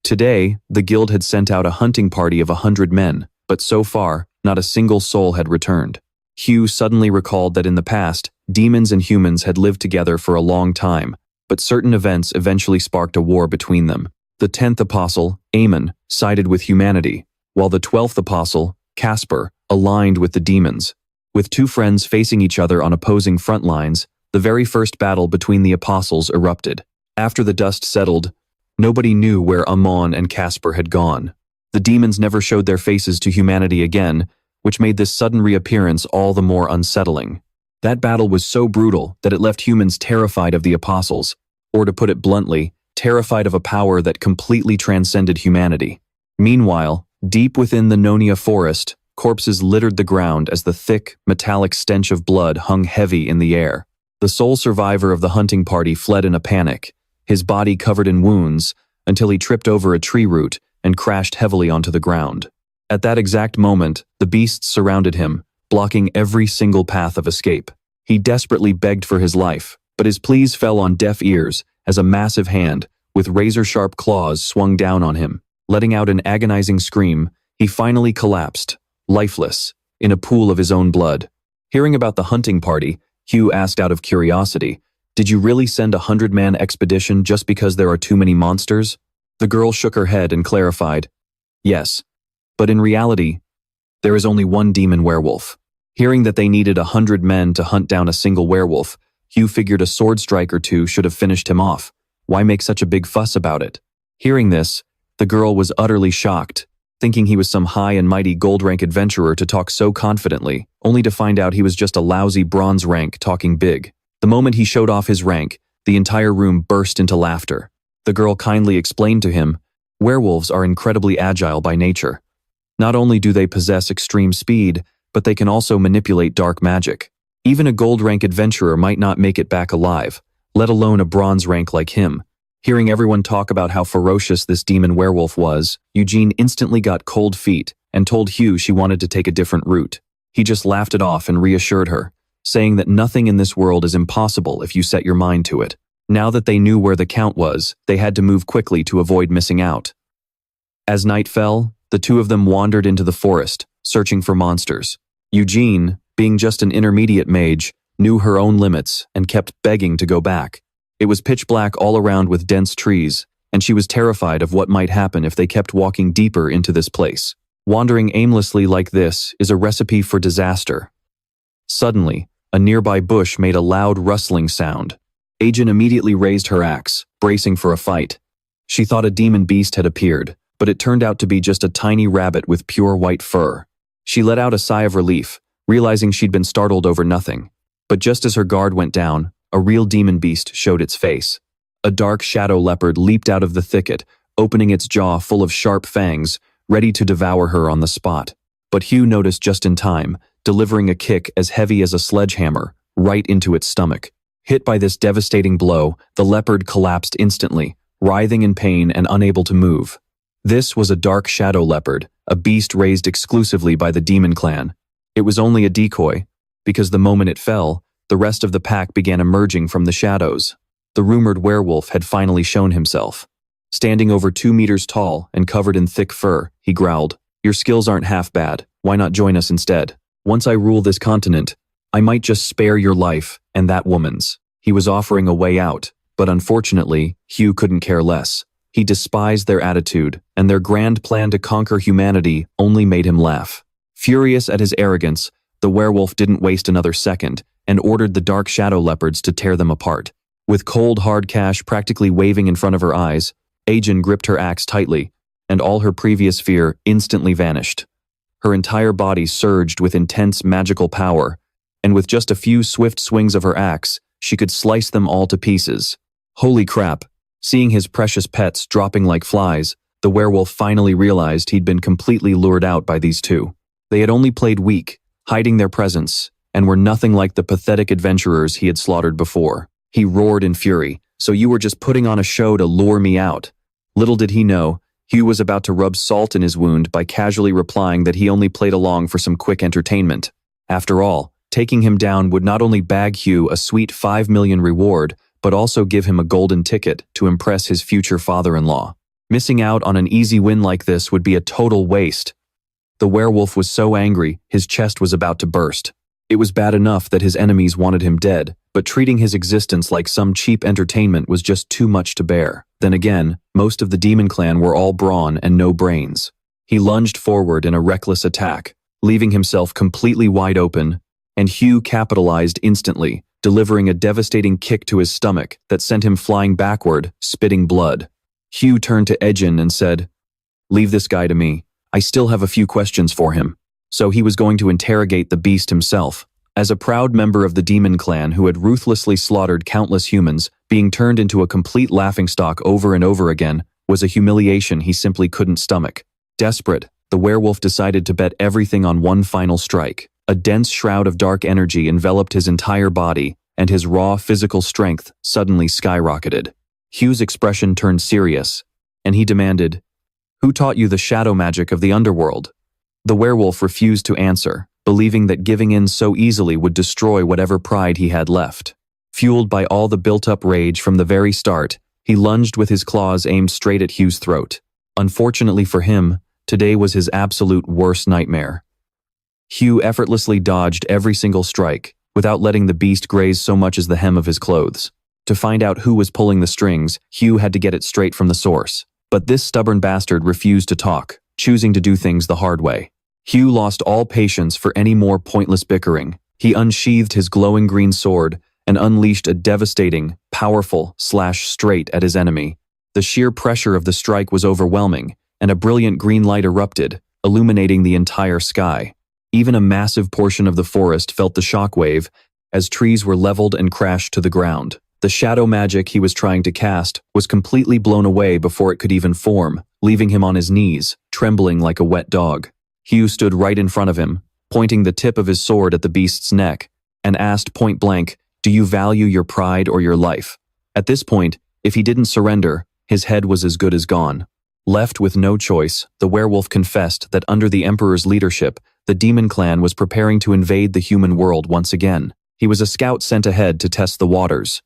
Today, the guild had sent out a hunting party of 100 men, but so far, not a single soul had returned. Hugh suddenly recalled that in the past, demons and humans had lived together for a long time, but certain events eventually sparked a war between them. The 10th apostle, Uman, sided with humanity, while the 12th apostle, Casper, aligned with the demons. With two friends facing each other on opposing front lines, the very first battle between the apostles erupted. After the dust settled, nobody knew where Uman and Casper had gone. The demons never showed their faces to humanity again, which made this sudden reappearance all the more unsettling. That battle was so brutal that it left humans terrified of the apostles, or to put it bluntly, terrified of a power that completely transcended humanity. Meanwhile, deep within the Nonia forest, corpses littered the ground as the thick, metallic stench of blood hung heavy in the air. The sole survivor of the hunting party fled in a panic, his body covered in wounds, until he tripped over a tree root and crashed heavily onto the ground. At that exact moment, the beasts surrounded him, blocking every single path of escape. He desperately begged for his life, but his pleas fell on deaf ears as a massive hand, with razor-sharp claws, swung down on him. Letting out an agonizing scream, he finally collapsed, lifeless, in a pool of his own blood. Hearing about the hunting party, Hugh asked out of curiosity, "Did you really send a 100-man expedition just because there are too many monsters?" The girl shook her head and clarified, "Yes, but in reality, there is only one demon werewolf." Hearing that they needed 100 men to hunt down a single werewolf, Hugh figured a sword strike or two should have finished him off. Why make such a big fuss about it? Hearing this, the girl was utterly shocked, thinking he was some high and mighty gold-rank adventurer to talk so confidently, only to find out he was just a lousy bronze rank talking big. The moment he showed off his rank, the entire room burst into laughter. The girl kindly explained to him, werewolves are incredibly agile by nature. Not only do they possess extreme speed, but they can also manipulate dark magic. Even a gold-rank adventurer might not make it back alive, let alone a bronze rank like him. Hearing everyone talk about how ferocious this demon werewolf was, Eugene instantly got cold feet and told Hugh she wanted to take a different route. He just laughed it off and reassured her, saying that nothing in this world is impossible if you set your mind to it. Now that they knew where the Count was, they had to move quickly to avoid missing out. As night fell, the two of them wandered into the forest, searching for monsters. Eugene, being just an intermediate mage, knew her own limits and kept begging to go back. It was pitch black all around with dense trees, and she was terrified of what might happen if they kept walking deeper into this place. Wandering aimlessly like this is a recipe for disaster. Suddenly, a nearby bush made a loud rustling sound. Ajin immediately raised her axe, bracing for a fight. She thought a demon beast had appeared, but it turned out to be just a tiny rabbit with pure white fur. She let out a sigh of relief, realizing she'd been startled over nothing. But just as her guard went down, a real demon beast showed its face. A dark shadow leopard leaped out of the thicket, opening its jaw full of sharp fangs, ready to devour her on the spot. But Hugh noticed just in time, delivering a kick as heavy as a sledgehammer, right into its stomach. Hit by this devastating blow, the leopard collapsed instantly, writhing in pain and unable to move. This was a dark shadow leopard, a beast raised exclusively by the demon clan. It was only a decoy, because the moment it fell, the rest of the pack began emerging from the shadows. The rumored werewolf had finally shown himself. Standing over 2 meters tall and covered in thick fur, he growled, "Your skills aren't half bad, why not join us instead? Once I rule this continent, I might just spare your life and that woman's." He was offering a way out, but unfortunately, Hugh couldn't care less. He despised their attitude, and their grand plan to conquer humanity only made him laugh. Furious at his arrogance, the werewolf didn't waste another second and ordered the dark shadow leopards to tear them apart. With cold hard cash practically waving in front of her eyes, Ajin gripped her axe tightly, and all her previous fear instantly vanished. Her entire body surged with intense magical power, and with just a few swift swings of her axe, she could slice them all to pieces. Holy crap! Seeing his precious pets dropping like flies, the werewolf finally realized he'd been completely lured out by these two. They had only played weak, hiding their presence, and were nothing like the pathetic adventurers he had slaughtered before. He roared in fury, "So you were just putting on a show to lure me out?" Little did he know, Hugh was about to rub salt in his wound by casually replying that he only played along for some quick entertainment. After all, taking him down would not only bag Hugh a sweet 5 million reward, but also give him a golden ticket to impress his future father-in-law. Missing out on an easy win like this would be a total waste. The werewolf was so angry, his chest was about to burst. It was bad enough that his enemies wanted him dead, but treating his existence like some cheap entertainment was just too much to bear. Then again, most of the demon clan were all brawn and no brains. He lunged forward in a reckless attack, leaving himself completely wide open, and Hugh capitalized instantly, delivering a devastating kick to his stomach that sent him flying backward, spitting blood. Hugh turned to Ajin and said, "Leave this guy to me. I still have a few questions for him." So he was going to interrogate the beast himself. As a proud member of the demon clan who had ruthlessly slaughtered countless humans, being turned into a complete laughingstock over and over again was a humiliation he simply couldn't stomach. Desperate, the werewolf decided to bet everything on one final strike. A dense shroud of dark energy enveloped his entire body, and his raw physical strength suddenly skyrocketed. Hugh's expression turned serious, and he demanded, "Who taught you the shadow magic of the underworld?" The werewolf refused to answer, believing that giving in so easily would destroy whatever pride he had left. Fueled by all the built-up rage from the very start, he lunged with his claws aimed straight at Hugh's throat. Unfortunately for him, today was his absolute worst nightmare. Hugh effortlessly dodged every single strike, without letting the beast graze so much as the hem of his clothes. To find out who was pulling the strings, Hugh had to get it straight from the source. But this stubborn bastard refused to talk, choosing to do things the hard way. Hugh lost all patience for any more pointless bickering. He unsheathed his glowing green sword and unleashed a devastating, powerful slash straight at his enemy. The sheer pressure of the strike was overwhelming, and a brilliant green light erupted, illuminating the entire sky. Even a massive portion of the forest felt the shockwave as trees were leveled and crashed to the ground. The shadow magic he was trying to cast was completely blown away before it could even form, leaving him on his knees, trembling like a wet dog. Hugh stood right in front of him, pointing the tip of his sword at the beast's neck, and asked point blank, "Do you value your pride or your life?" At this point, if he didn't surrender, his head was as good as gone. Left with no choice, the werewolf confessed that under the Emperor's leadership, the demon clan was preparing to invade the human world once again. He was a scout sent ahead to test the waters.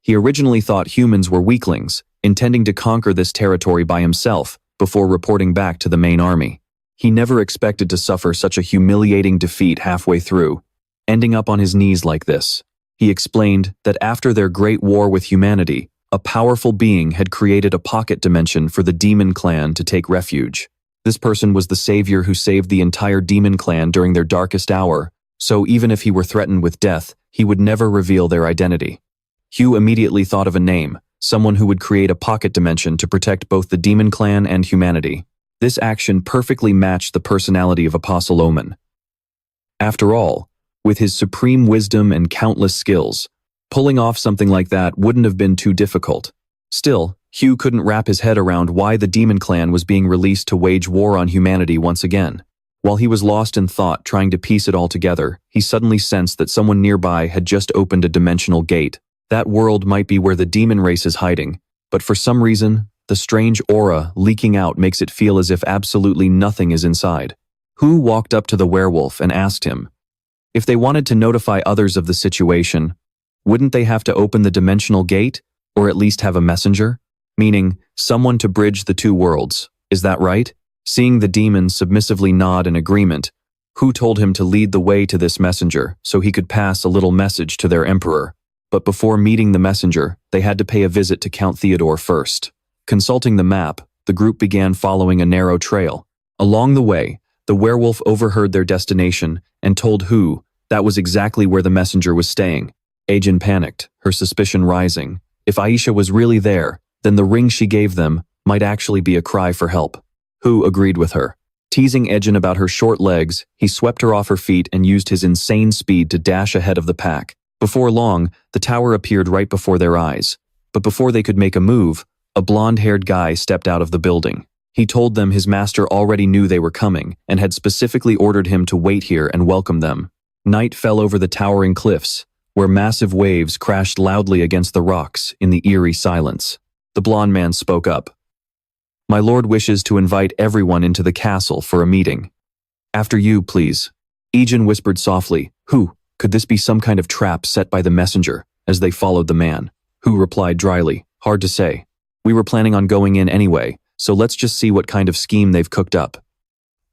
He originally thought humans were weaklings, intending to conquer this territory by himself before reporting back to the main army. He never expected to suffer such a humiliating defeat halfway through, ending up on his knees like this. He explained that after their great war with humanity, a powerful being had created a pocket dimension for the demon clan to take refuge. This person was the savior who saved the entire demon clan during their darkest hour, so even if he were threatened with death, he would never reveal their identity. Hugh immediately thought of a name, someone who would create a pocket dimension to protect both the demon clan and humanity. This action perfectly matched the personality of Apostle Uman. After all, with his supreme wisdom and countless skills, pulling off something like that wouldn't have been too difficult. Still, Hugh couldn't wrap his head around why the demon clan was being released to wage war on humanity once again. While he was lost in thought trying to piece it all together, he suddenly sensed that someone nearby had just opened a dimensional gate. That world might be where the demon race is hiding, but for some reason, the strange aura leaking out makes it feel as if absolutely nothing is inside. Hu walked up to the werewolf and asked him, if they wanted to notify others of the situation, wouldn't they have to open the dimensional gate, or at least have a messenger? Meaning, someone to bridge the two worlds, is that right? Seeing the demon submissively nod in agreement, Hu told him to lead the way to this messenger so he could pass a little message to their emperor. But before meeting the messenger, they had to pay a visit to Count Theodore first. Consulting the map, the group began following a narrow trail. Along the way, the werewolf overheard their destination and told Hu that was exactly where the messenger was staying. Ajin panicked, her suspicion rising. If Aisha was really there, then the ring she gave them might actually be a cry for help. Hu agreed with her. Teasing Ajin about her short legs, he swept her off her feet and used his insane speed to dash ahead of the pack. Before long, the tower appeared right before their eyes. But before they could make a move, a blonde-haired guy stepped out of the building. He told them his master already knew they were coming and had specifically ordered him to wait here and welcome them. Night fell over the towering cliffs, where massive waves crashed loudly against the rocks in the eerie silence. The blonde man spoke up. My lord wishes to invite everyone into the castle for a meeting. After you, please. Ajin whispered softly, Hu, could this be some kind of trap set by the messenger, as they followed the man? Hu replied dryly, hard to say. We were planning on going in anyway, so let's just see what kind of scheme they've cooked up.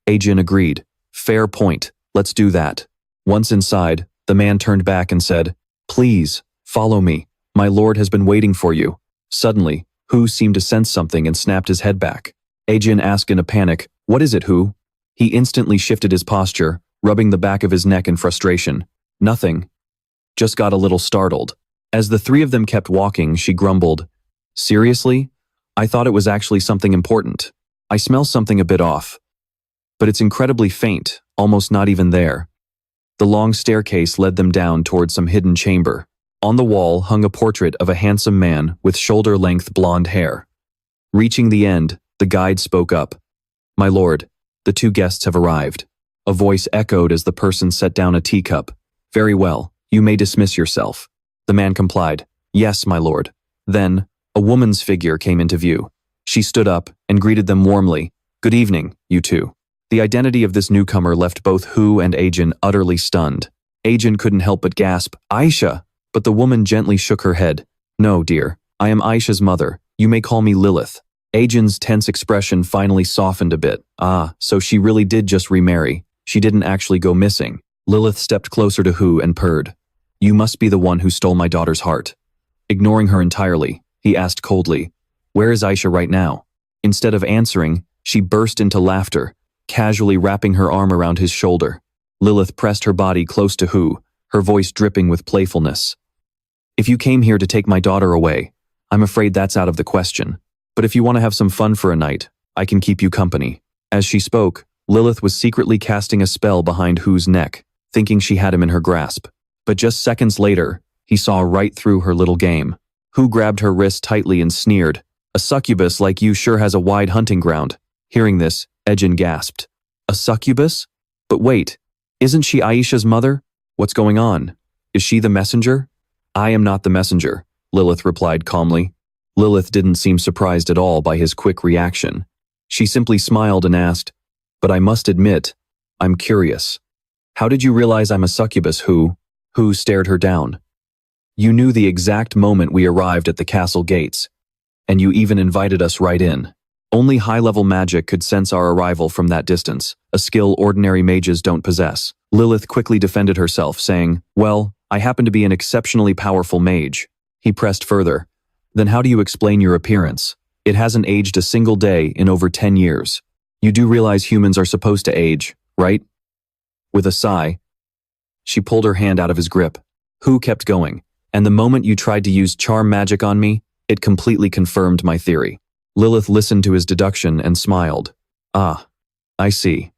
Ajin agreed. Fair point, let's do that. Once inside, the man turned back and said, please, follow me. My lord has been waiting for you. Suddenly, Hu seemed to sense something and snapped his head back. Ajin asked in a panic, what is it, Hu? He instantly shifted his posture, rubbing the back of his neck in frustration. Nothing. Just got a little startled. As the three of them kept walking, she grumbled, seriously? I thought it was actually something important. I smell something a bit off. But it's incredibly faint, almost not even there. The long staircase led them down toward some hidden chamber. On the wall hung a portrait of a handsome man with shoulder-length blonde hair. Reaching the end, the guide spoke up. My lord, the two guests have arrived. A voice echoed as the person set down a teacup. Very well, you may dismiss yourself. The man complied. Yes, my lord. Then, a woman's figure came into view. She stood up and greeted them warmly. Good evening, you two. The identity of this newcomer left both Hu and Ajin utterly stunned. Ajin couldn't help but gasp, Aisha! But the woman gently shook her head. No, dear, I am Aisha's mother. You may call me Lilith. Ajin's tense expression finally softened a bit. Ah, so she really did just remarry. She didn't actually go missing. Lilith stepped closer to Hu and purred. You must be the one who stole my daughter's heart. Ignoring her entirely, he asked coldly, where is Aisha right now? Instead of answering, she burst into laughter, casually wrapping her arm around his shoulder. Lilith pressed her body close to Hu, her voice dripping with playfulness. If you came here to take my daughter away, I'm afraid that's out of the question. But if you want to have some fun for a night, I can keep you company. As she spoke, Lilith was secretly casting a spell behind Hu's neck, thinking she had him in her grasp. But just seconds later, he saw right through her little game. Hu grabbed her wrist tightly and sneered. A succubus like you sure has a wide hunting ground. Hearing this, Ajin gasped. A succubus? But wait, isn't she Aisha's mother? What's going on? Is she the messenger? I am not the messenger, Lilith replied calmly. Lilith didn't seem surprised at all by his quick reaction. She simply smiled and asked, but I must admit, I'm curious. How did you realize I'm a succubus, Hu? Hu stared her down. You knew the exact moment we arrived at the castle gates, and you even invited us right in. Only high-level magic could sense our arrival from that distance, a skill ordinary mages don't possess. Lilith quickly defended herself, saying, well, I happen to be an exceptionally powerful mage. He pressed further. Then how do you explain your appearance? It hasn't aged a single day in over 10 years. You do realize humans are supposed to age, right? With a sigh, she pulled her hand out of his grip. Hu kept going, and the moment you tried to use charm magic on me, it completely confirmed my theory. Lilith listened to his deduction and smiled. Ah, I see.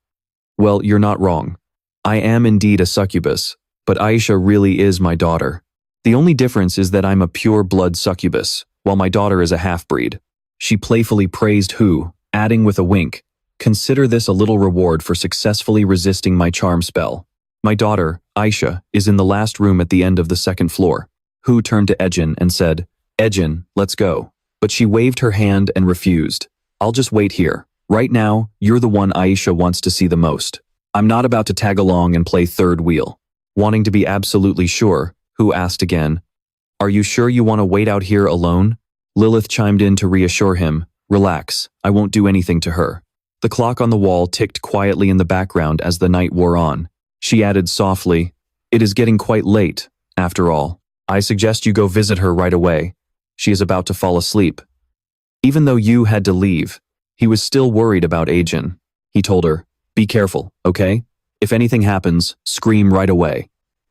Well, you're not wrong. I am indeed a succubus, but Aisha really is my daughter. The only difference is that I'm a pure-blood succubus, while my daughter is a half-breed. She playfully praised Hu, adding with a wink, "Consider this a little reward for successfully resisting my charm spell. My daughter, Aisha, is in the last room at the end of the second floor." Hu turned to Ejin and said, "Ejin, let's go." But she waved her hand and refused. "I'll just wait here. Right now, you're the one Aisha wants to see the most. I'm not about to tag along and play third wheel." Wanting to be absolutely sure, Hu asked again, "Are you sure you want to wait out here alone?" Lilith chimed in to reassure him, "Relax, I won't do anything to her." The clock on the wall ticked quietly in the background as the night wore on. She added softly, "It is getting quite late, after all. I suggest you go visit her right away. She is about to fall asleep." Even though Yu had to leave, he was still worried about Ajin. He told her, "Be careful, okay? If anything happens, scream right away."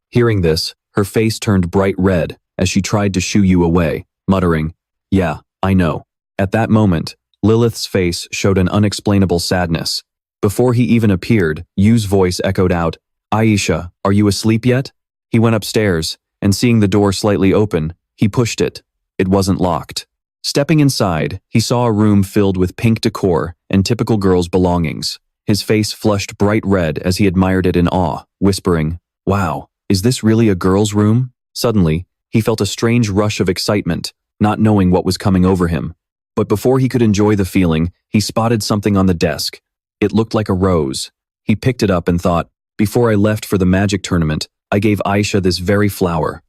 Hearing this, her face turned bright red as she tried to shoo Yu away, muttering, "Yeah, I know." At that moment, Lilith's face showed an unexplainable sadness. Before he even appeared, Yu's voice echoed out, "Aisha, are you asleep yet?" He went upstairs, and seeing the door slightly open, he pushed it. It wasn't locked. Stepping inside, he saw a room filled with pink decor and typical girls' belongings. His face flushed bright red as he admired it in awe, whispering, "Wow, is this really a girl's room?" Suddenly, he felt a strange rush of excitement, not knowing what was coming over him. But before he could enjoy the feeling, he spotted something on the desk. It looked like a rose. He picked it up and thought, "Before I left for the magic tournament, I gave Aisha this very flower."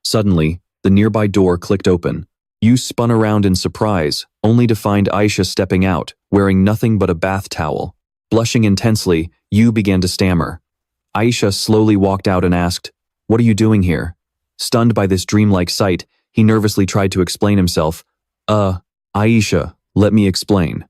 Suddenly, the nearby door clicked open. Yu spun around in surprise, only to find Aisha stepping out, wearing nothing but a bath towel. Blushing intensely, Yu began to stammer. Aisha slowly walked out and asked, "What are you doing here?" Stunned by this dreamlike sight, he nervously tried to explain himself. Aisha, let me explain.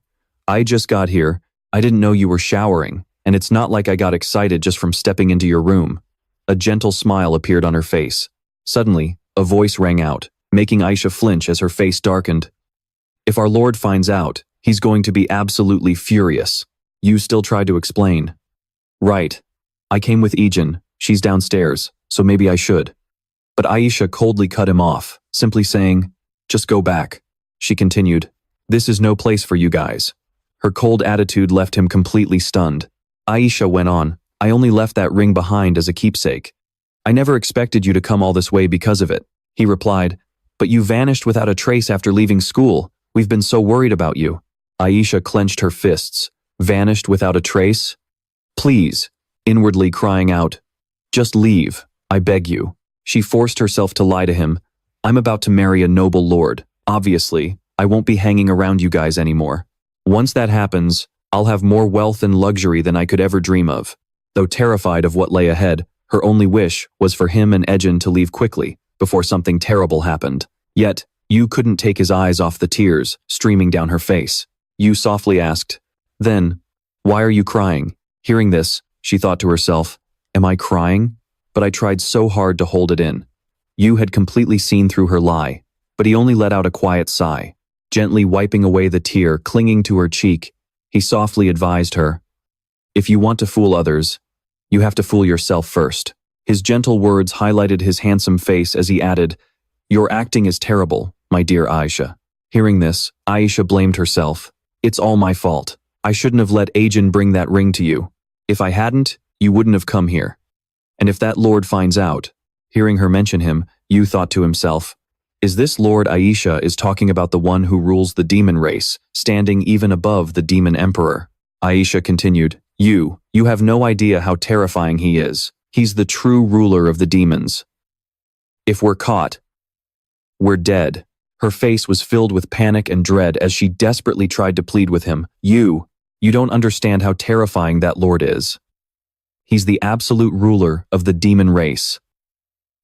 I just got here, I didn't know you were showering, and it's not like I got excited just from stepping into your room." A gentle smile appeared on her face. Suddenly, a voice rang out, making Aisha flinch as her face darkened. "If our Lord finds out, he's going to be absolutely furious." Yu still tried to explain. "Right. I came with Ejin, she's downstairs, so maybe I should." But Aisha coldly cut him off, simply saying, "Just go back." She continued, "This is no place for you guys." Her cold attitude left him completely stunned. Aisha went on, "I only left that ring behind as a keepsake. I never expected you to come all this way because of it." He replied, "But you vanished without a trace after leaving school. We've been so worried about you." Aisha clenched her fists. "Vanished without a trace? Please," inwardly crying out, "just leave, I beg you." She forced herself to lie to him. "I'm about to marry a noble lord. Obviously, I won't be hanging around you guys anymore. Once that happens, I'll have more wealth and luxury than I could ever dream of." Though terrified of what lay ahead, her only wish was for him and Ejin to leave quickly, before something terrible happened. Yet, Yu couldn't take his eyes off the tears streaming down her face. Yu softly asked, "Then, why are you crying?" Hearing this, she thought to herself, "Am I crying?" But I tried so hard to hold it in. Yu had completely seen through her lie, but he only let out a quiet sigh. Gently wiping away the tear clinging to her cheek, he softly advised her, "If you want to fool others, you have to fool yourself first." His gentle words highlighted his handsome face as he added, "Your acting is terrible, my dear Aisha." Hearing this, Aisha blamed herself. "It's all my fault. I shouldn't have let Ajin bring that ring to you. If I hadn't, you wouldn't have come here. And if that lord finds out," hearing her mention him, Yu thought to himself, "Is this Lord Aisha is talking about the one who rules the demon race, standing even above the demon emperor?" Aisha continued, You have no idea how terrifying he is. He's the true ruler of the demons. If we're caught, we're dead." Her face was filled with panic and dread as she desperately tried to plead with him. You don't understand how terrifying that lord is. He's the absolute ruler of the demon race.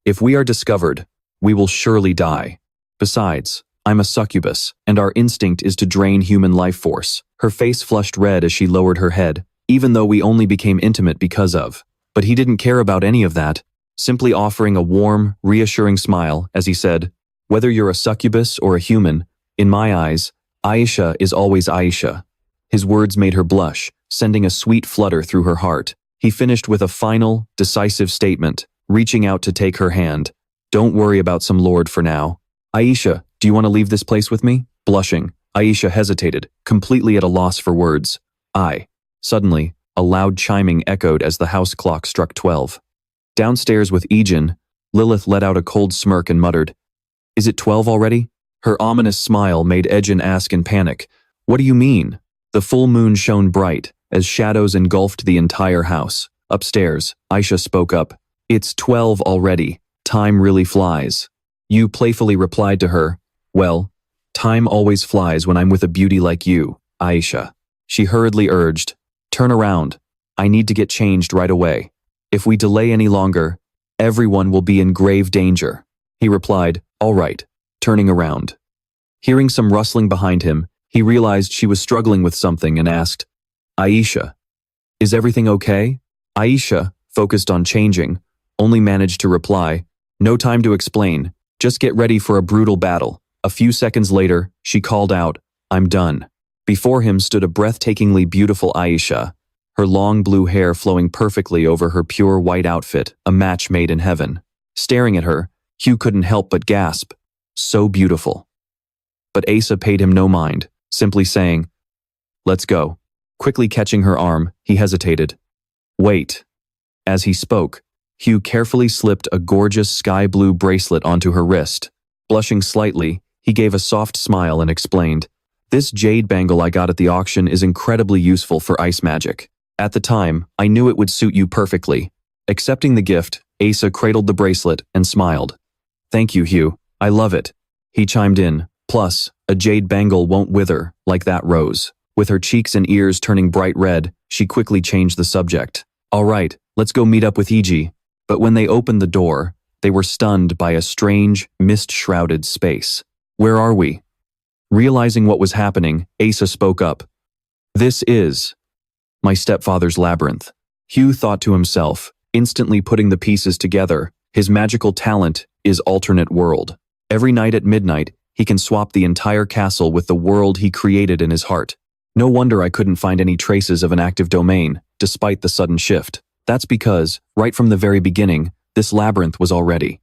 If we are discovered, we will surely die. Besides, I'm a succubus, and our instinct is to drain human life force. Her face flushed red as she lowered her head, even though we only became intimate because of. But he didn't care about any of that, simply offering a warm, reassuring smile as he said, whether you're a succubus or a human, in my eyes, Aisha is always Aisha. His words made her blush, sending a sweet flutter through her heart. He finished with a final, decisive statement, reaching out to take her hand. Don't worry about some lord for now. Aisha, do you want to leave this place with me? Blushing, Aisha hesitated, completely at a loss for words. Suddenly, a loud chiming echoed as the house clock struck 12. Downstairs with Ejin, Lilith let out a cold smirk and muttered, Is it 12 already? Her ominous smile made Ejin ask in panic, What do you mean? The full moon shone bright, as shadows engulfed the entire house. Upstairs, Aisha spoke up, It's 12 already. Time really flies. Yu playfully replied to her, Well, time always flies when I'm with a beauty like you, Aisha. She hurriedly urged, Turn around. I need to get changed right away. If we delay any longer, everyone will be in grave danger. He replied, All right, turning around. Hearing some rustling behind him, he realized she was struggling with something and asked, Aisha, is everything okay? Aisha, focused on changing, only managed to reply, No time to explain, just get ready for a brutal battle. A few seconds later, she called out, I'm done. Before him stood a breathtakingly beautiful Aisha, her long blue hair flowing perfectly over her pure white outfit, a match made in heaven. Staring at her, Hugh couldn't help but gasp, So beautiful. But Asa paid him no mind, simply saying, Let's go. Quickly catching her arm, he hesitated. Wait. As he spoke, Hugh carefully slipped a gorgeous sky blue bracelet onto her wrist. Blushing slightly, he gave a soft smile and explained, This jade bangle I got at the auction is incredibly useful for ice magic. At the time, I knew it would suit you perfectly. Accepting the gift, Asa cradled the bracelet and smiled. Thank you, Hugh. I love it. He chimed in, Plus, a jade bangle won't wither, like that rose. With her cheeks and ears turning bright red, she quickly changed the subject. All right, let's go meet up with Iji. But when they opened the door, they were stunned by a strange, mist-shrouded space. Where are we? Realizing what was happening, Asa spoke up. This is my stepfather's labyrinth. Hugh thought to himself, instantly putting the pieces together. His magical talent is alternate world. Every night at midnight, he can swap the entire castle with the world he created in his heart. No wonder I couldn't find any traces of an active domain, despite the sudden shift. That's because, right from the very beginning, this labyrinth was already